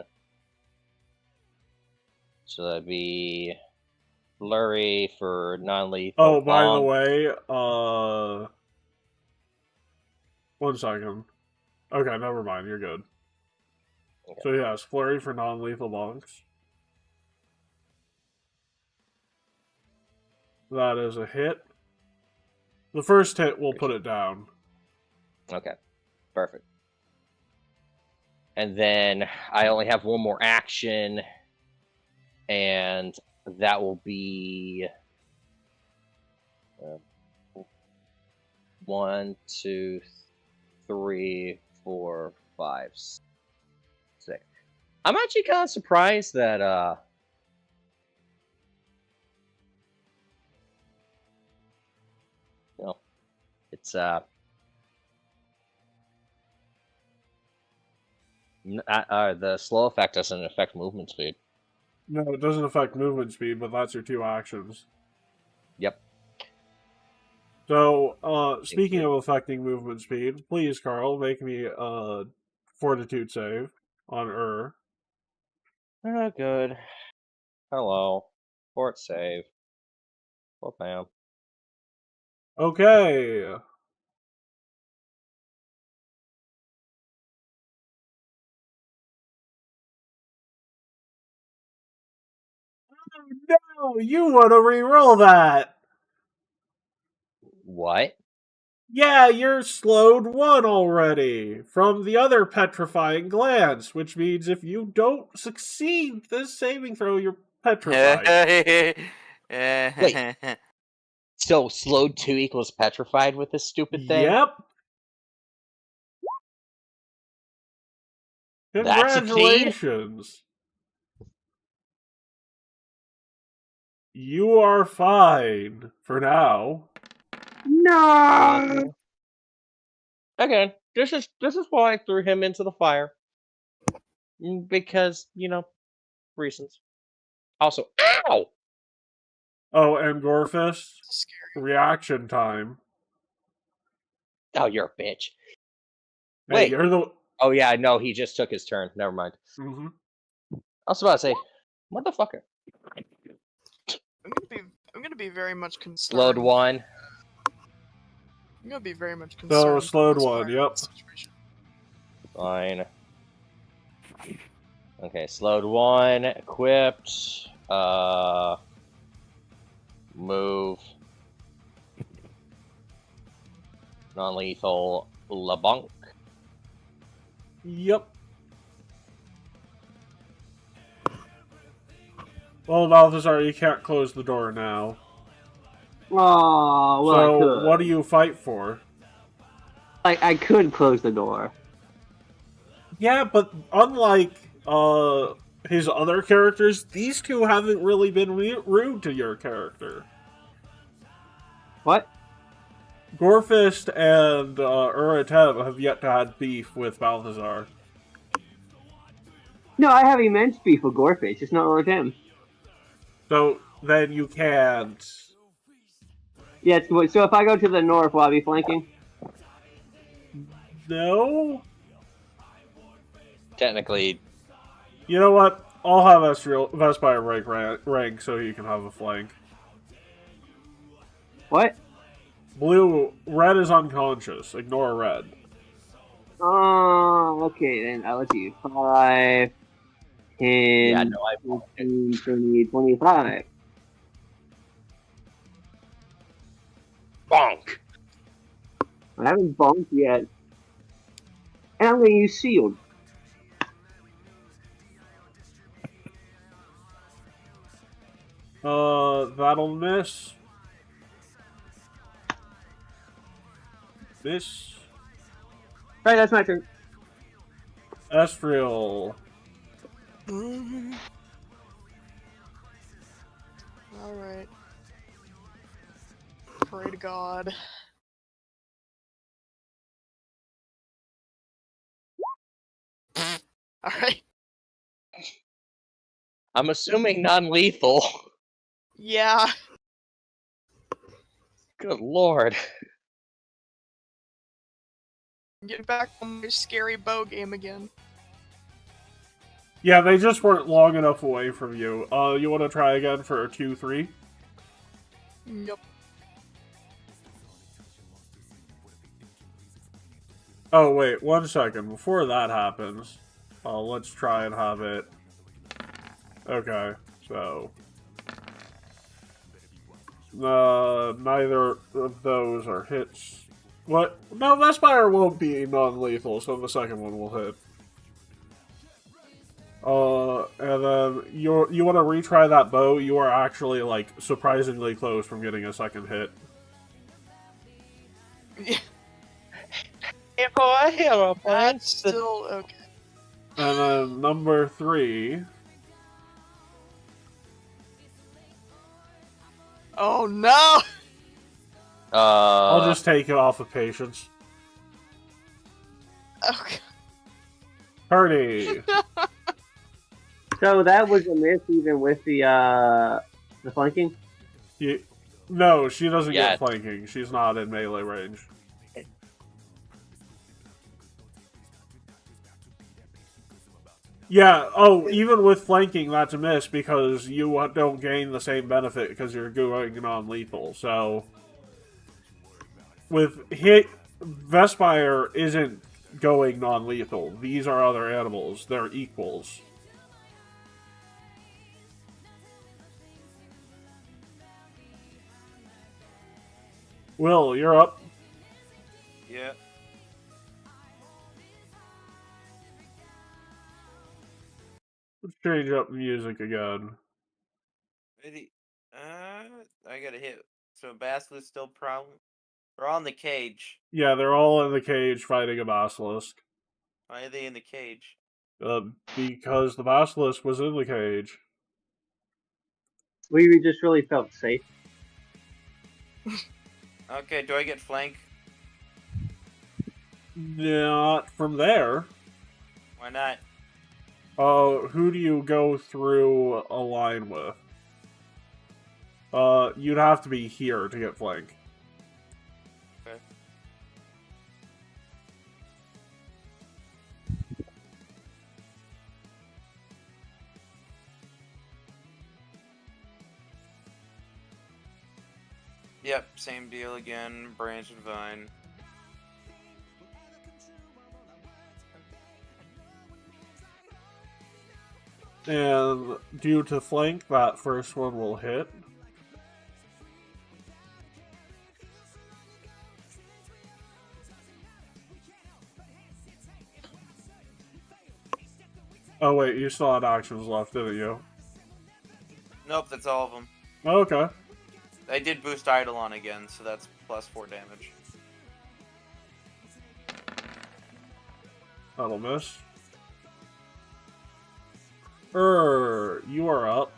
Speaker 6: so that'd be flurry for non-lethal.
Speaker 1: Oh, by the
Speaker 6: bonk.
Speaker 1: way, 1 second. Okay, never mind, you're good.
Speaker 6: Okay.
Speaker 1: So yes, flurry for non-lethal bonks. That is a hit. The first hit will put it down.
Speaker 6: Okay, perfect. And then I only have 1 more action, and that will be 1, 2, 3, 4, 5, 6. I'm actually kind of surprised that it's the slow effect doesn't affect movement speed.
Speaker 1: No, it doesn't affect movement speed, but that's your 2 actions.
Speaker 6: Yep.
Speaker 1: So, speaking of affecting movement speed, please, Carl, make me a fortitude save on Ur.
Speaker 6: Oh, good. Hello. Fort save. Oh, bam.
Speaker 1: Okay. Oh, no, you want to re-roll that.
Speaker 6: What?
Speaker 1: Yeah, you're slowed 1 already from the other petrifying glance, which means if you don't succeed this saving throw, you're petrified.
Speaker 6: Wait. So slowed 2 equals petrified with this stupid thing?
Speaker 1: Yep.
Speaker 6: That's a key?
Speaker 1: Congratulations. You are fine for now.
Speaker 4: No.
Speaker 6: Okay, this is why I threw him into the fire. Because, reasons. Also, ow!
Speaker 1: Oh, and Gorfist,
Speaker 2: Scary.
Speaker 1: reaction time.
Speaker 6: Oh, you're a bitch.
Speaker 1: Hey,
Speaker 6: Wait.
Speaker 1: you're the.
Speaker 6: Oh yeah, no, he just took his turn. Never mind.
Speaker 1: Mm-hmm.
Speaker 6: I was about to say, motherfucker.
Speaker 2: I'm gonna be very much concerned.
Speaker 6: Slowed 1.
Speaker 2: I'm gonna be very much concerned.
Speaker 1: So,
Speaker 2: for
Speaker 1: slowed
Speaker 2: this
Speaker 1: 1,
Speaker 2: fire
Speaker 1: yep.
Speaker 2: situation.
Speaker 6: Fine. Okay, slowed 1, equipped, move, non-lethal, LeBlanc.
Speaker 1: Yep. Well, Balthazar, you can't close the door now.
Speaker 4: Oh, well, I
Speaker 1: So,
Speaker 4: could.
Speaker 1: what do you fight for?
Speaker 4: I could close the door.
Speaker 1: Yeah, but unlike his other characters, these two haven't really been rude to your character.
Speaker 4: What?
Speaker 1: Gorfist and Uratem have yet to have beef with Balthazar.
Speaker 4: No, I have immense beef with Goreface. It's not like him.
Speaker 1: So then you can't.
Speaker 4: Yeah, so if I go to the north, will I be flanking?
Speaker 1: No?
Speaker 6: Technically,
Speaker 1: You know what? I'll have Vespire rank so you can have a flank.
Speaker 4: What?
Speaker 1: Red is unconscious. Ignore red.
Speaker 4: Oh, okay, then let's see. 5, 10,
Speaker 6: yeah, no,
Speaker 4: 15, 20, 25.
Speaker 6: bonk.
Speaker 4: I haven't bonked yet. And I'm going to use Sealed.
Speaker 1: That'll miss. Miss.
Speaker 4: Right, that's my turn.
Speaker 1: Estriel.
Speaker 2: Alright. Pray to God. Alright.
Speaker 6: I'm assuming non-lethal.
Speaker 2: Yeah.
Speaker 6: Good lord.
Speaker 2: Get back on my scary bow game again.
Speaker 1: Yeah, they just weren't long enough away from you. You want to try again for a 2-3?
Speaker 2: Yep.
Speaker 1: Oh, wait, 1 second. Before that happens, let's try and have it. Okay, so. Neither of those are hits. What? No, Vespire won't be non-lethal, so the second one will hit. And then you want to retry that bow? You are actually, like, surprisingly close from getting a second hit.
Speaker 2: Yeah.
Speaker 6: If I hear a
Speaker 2: That's still okay.
Speaker 1: And then number 3.
Speaker 2: Oh no!
Speaker 1: I'll just take it off of patience.
Speaker 2: Okay.
Speaker 1: Purdy.
Speaker 4: So that was a miss even with the flanking?
Speaker 1: No, she doesn't
Speaker 6: Yeah.
Speaker 1: get flanking. She's not in melee range. Yeah, even with flanking, that's a miss because you don't gain the same benefit because you're going non-lethal. So, with hit, Vespire isn't going non-lethal. These are other animals. They're equals. Will, you're up.
Speaker 5: Yeah.
Speaker 1: Let's change up the music again.
Speaker 5: Ready? I gotta hit. So Basilisk still problem. We're on the cage.
Speaker 1: Yeah, they're all in the cage fighting a basilisk.
Speaker 5: Why are they in the cage?
Speaker 1: Because the basilisk was in the cage.
Speaker 4: We just really felt safe.
Speaker 5: Okay, do I get flank?
Speaker 1: Not from there.
Speaker 5: Why not?
Speaker 1: Who do you go through a line with? You'd have to be here to get flank.
Speaker 5: Okay. Yep, same deal again. Branch and vine.
Speaker 1: And due to flank, that first one will hit. Oh wait, you still had actions left, didn't you?
Speaker 5: Nope, that's all of them.
Speaker 1: Okay.
Speaker 5: I did boost Eidolon again, so that's +4 damage.
Speaker 1: That'll miss. You are up.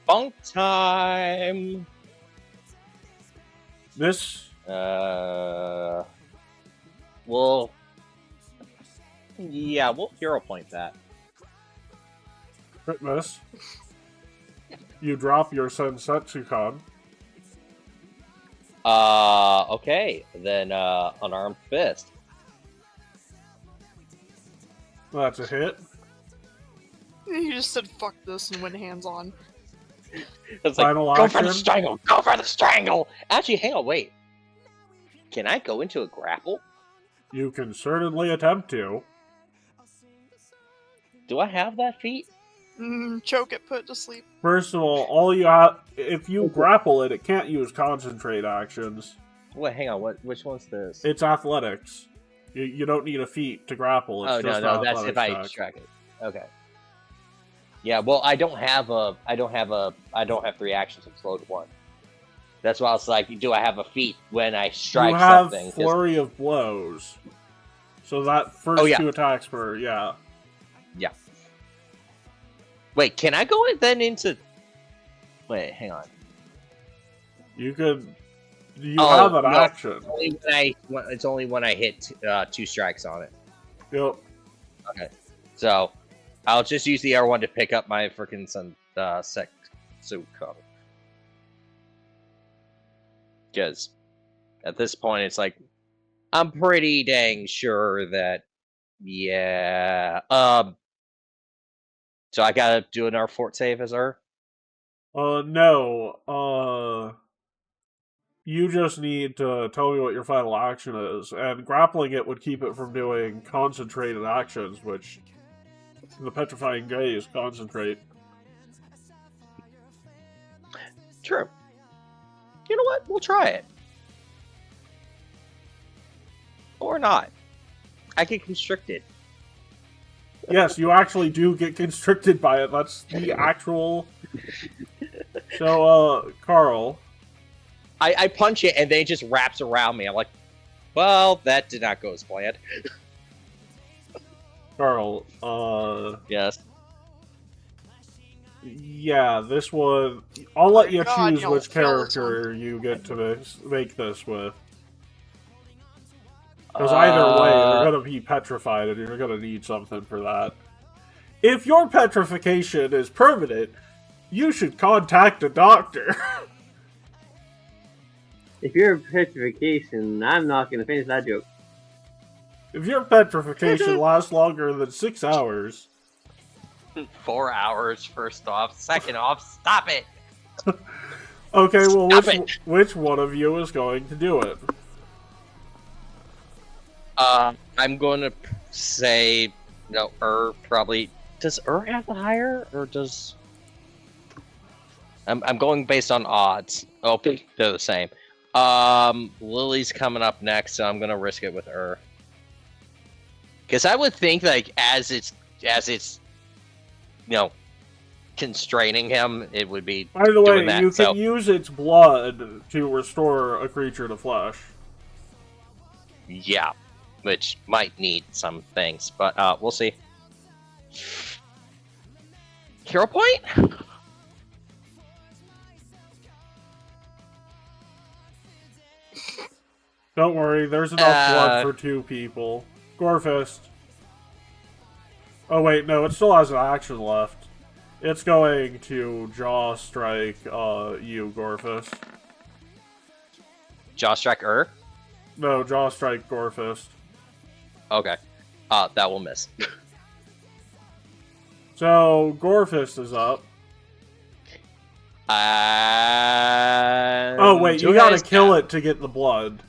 Speaker 6: Bunk time.
Speaker 1: Miss.
Speaker 6: Well, yeah, we'll hero point that.
Speaker 1: Crit miss. You drop your Sensetsukan.
Speaker 6: Okay, then unarmed fist.
Speaker 1: That's a hit.
Speaker 2: You just said fuck this and went hands on.
Speaker 6: It's like,
Speaker 1: Final
Speaker 6: go for
Speaker 1: action.
Speaker 6: the strangle! Go for the strangle! Actually, hang on, wait. Can I go into a grapple?
Speaker 1: You can certainly attempt to.
Speaker 6: Do I have that feat?
Speaker 2: Choke it, put it to sleep.
Speaker 1: First of all you have, if you grapple it, it can't use concentrate actions.
Speaker 6: Wait, hang on. Which one's this?
Speaker 1: It's athletics. You don't need a feat to grapple. It's
Speaker 6: Oh
Speaker 1: just
Speaker 6: no, that's if I
Speaker 1: athletics check.
Speaker 6: track it. Okay. Yeah, well, I don't have 3 actions. I'm slow to 1. That's why I was like, do I have a feat when I strike
Speaker 1: You have
Speaker 6: something? 'Cause-
Speaker 1: flurry of blows. So that first two attacks per, yeah.
Speaker 6: Yeah. Wait, can I go then into... Wait, hang on.
Speaker 1: You could... You have an action.
Speaker 6: It's only when I hit 2 strikes on it.
Speaker 1: Yep.
Speaker 6: Okay. So, I'll just use the R1 to pick up my freaking Seksuko. Because at this point, it's like, I'm pretty dang sure that, yeah. So I gotta do an R4 save as her?
Speaker 1: No. You just need to tell me what your final action is, and grappling it would keep it from doing concentrated actions, which the Petrifying Gaze concentrate.
Speaker 6: True. You know what? We'll try it. Or not. I get constricted.
Speaker 1: Yes, you actually do get constricted by it. That's the actual... So, Carl...
Speaker 6: I punch it, and then it just wraps around me. I'm like, well, that did not go as planned.
Speaker 1: Carl,
Speaker 6: Yes.
Speaker 1: Yeah, this one... I'll let you
Speaker 2: God,
Speaker 1: choose which character you get to make this with. Because either way, they're going to be petrified, and you're going to need something for that. If your petrification is permanent, you should contact a doctor.
Speaker 4: If you're petrification, I'm not going to finish that joke.
Speaker 1: If your petrification lasts longer than 6 hours...
Speaker 6: 4 hours, first off. Second off, stop it!
Speaker 1: Okay, well,
Speaker 6: Stop
Speaker 1: which one of you is going to do it?
Speaker 6: I'm going to say... No, probably... Does have the higher, or does... I'm going based on odds. Oh, they're the same. Lily's coming up next, so I'm gonna risk it with her. Because I would think, like, as it's, you know, constraining him, it would be.
Speaker 1: By the way,
Speaker 6: that,
Speaker 1: you can use its blood to restore a creature to flesh.
Speaker 6: Yeah, which might need some things, but we'll see. Hero point?
Speaker 1: Don't worry, there's enough blood for 2 people. Gorefist. Oh wait, no, it still has an action left. It's going to Jaw Strike you, Gorefist.
Speaker 6: Jaw Strike
Speaker 1: No, Jaw Strike Gorefist.
Speaker 6: Okay. That will miss.
Speaker 1: So, Gorefist is up. Oh wait, you gotta kill it to get the blood.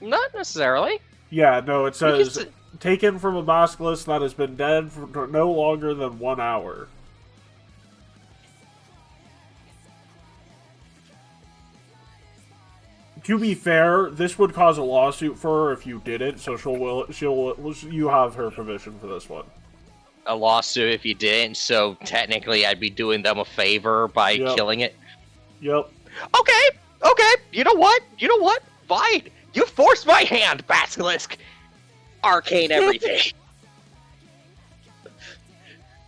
Speaker 6: Not necessarily.
Speaker 1: Yeah, no, it says, taken from a basilisk that has been dead for no longer than 1 hour. To be fair, this would cause a lawsuit for her if you didn't, so you have her permission for this one.
Speaker 6: A lawsuit if you didn't, so technically I'd be doing them a favor by killing it.
Speaker 1: Yep.
Speaker 6: Okay, you know what? Fine. You forced my hand, Basilisk! Arcane everything.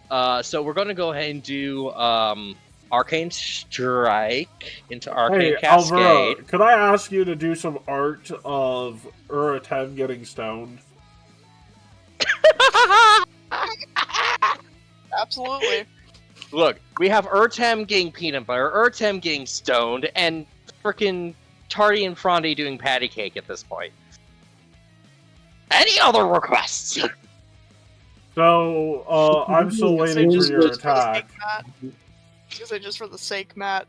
Speaker 6: So we're gonna go ahead and do, Arcane Strike into Arcane Cascade.
Speaker 1: Alvaro, could I ask you to do some art of Uratem getting stoned?
Speaker 2: Absolutely.
Speaker 6: Look, we have Urtem getting peanut butter, Urtem getting stoned, and frickin' Tardy and Frondy doing patty cake at this point. Any other requests?
Speaker 1: So, I'm still waiting for your attack.
Speaker 2: Just for the sake, Matt,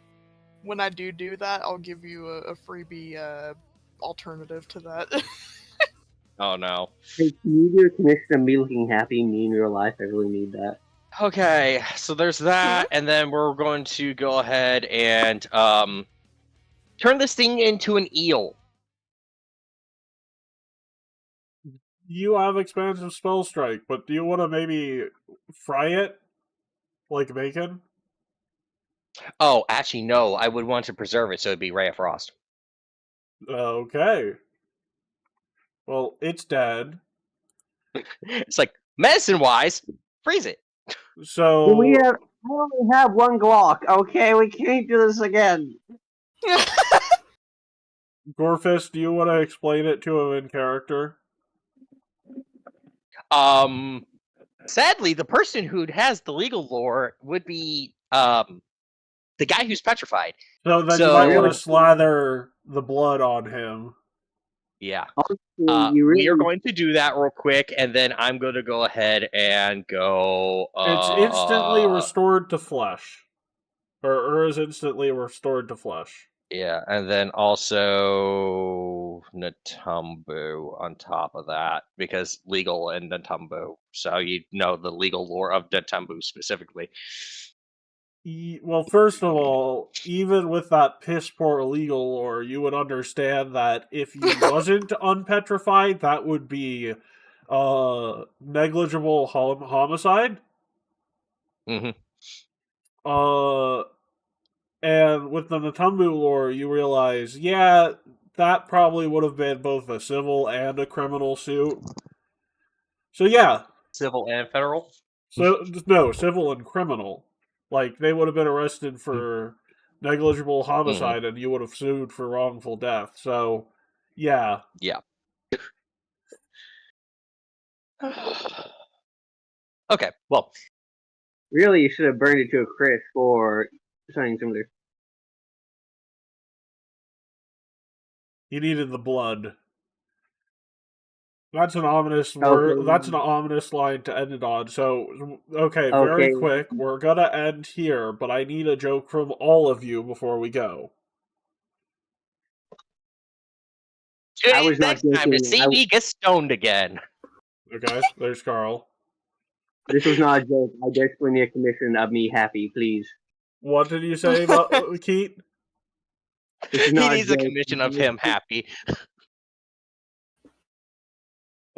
Speaker 2: when I do that, I'll give you a freebie alternative to that.
Speaker 6: Oh no.
Speaker 4: Hey, can you do a commission of me looking happy, me in real life? I really need that.
Speaker 6: Okay, so there's that, and then we're going to go ahead and turn this thing into an eel.
Speaker 1: You have expansive spell strike, but do you want to maybe fry it? Like bacon?
Speaker 6: Oh, actually, no. I would want to preserve it, so it'd be Ray of Frost.
Speaker 1: Okay. Well, it's dead.
Speaker 6: It's like, medicine-wise, freeze it.
Speaker 1: So
Speaker 4: We only have one Glock. Okay, we can't do this again.
Speaker 1: Gorfist, do you want to explain it to him in character?
Speaker 6: Sadly, the person who has the legal lore would be the guy who's petrified.
Speaker 1: So then you might want to slather the blood on him.
Speaker 6: Yeah.
Speaker 4: Honestly,
Speaker 6: We are going to do that real quick, and then I'm going to go ahead and go.
Speaker 1: It's instantly restored to flesh. Or is instantly restored to flesh.
Speaker 6: Yeah, and then also Natumbu on top of that, because legal and Natumbu. So you know the legal lore of Natumbu specifically.
Speaker 1: Well, first of all, even with that piss poor legal lore, you would understand that if he wasn't unpetrified, that would be negligible homicide.
Speaker 6: Mm-hmm.
Speaker 1: And with the Natumbu lore, you realize, yeah, that probably would have been both a civil and a criminal suit. So yeah.
Speaker 6: Civil and federal?
Speaker 1: So no, civil and criminal. Like, they would have been arrested for negligible homicide, and you would have sued for wrongful death. So, yeah.
Speaker 6: Yeah. Okay, well.
Speaker 4: Really, you should have burned it to a crisp or something similar.
Speaker 1: He needed the blood. That's an ominous word. That's an ominous line to end it on. So, okay, very quick. We're gonna end here, but I need a joke from all of you before we go.
Speaker 6: I was next time to see me get stoned again.
Speaker 1: Okay, there's Carl.
Speaker 4: This was not a joke. I desperately need a commission of me happy, please.
Speaker 1: What did you say about Keat?
Speaker 6: He needs a commission of him happy.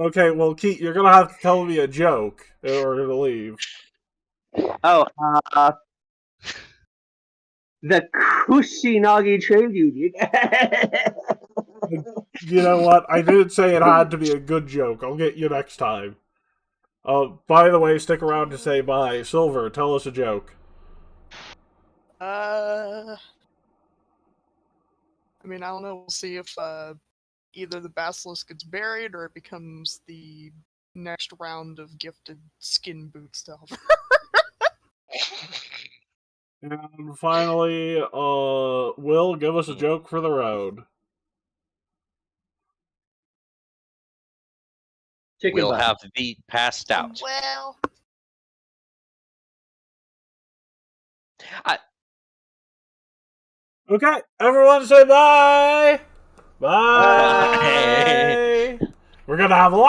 Speaker 1: Okay, well, Keat, you're gonna have to tell me a joke in order to leave.
Speaker 4: Oh, the Kusinagi Trade Union.
Speaker 1: You know what? I didn't say it had to be a good joke. I'll get you next time. By the way, stick around to say bye. Silver, tell us a joke.
Speaker 2: I mean, I don't know. We'll see if either the basilisk gets buried or it becomes the next round of gifted skin boot stuff.
Speaker 1: And finally, Will, give us a joke for the road.
Speaker 6: We'll have the passed out.
Speaker 2: Well,
Speaker 1: Okay, everyone say bye! Bye! We're gonna have a lot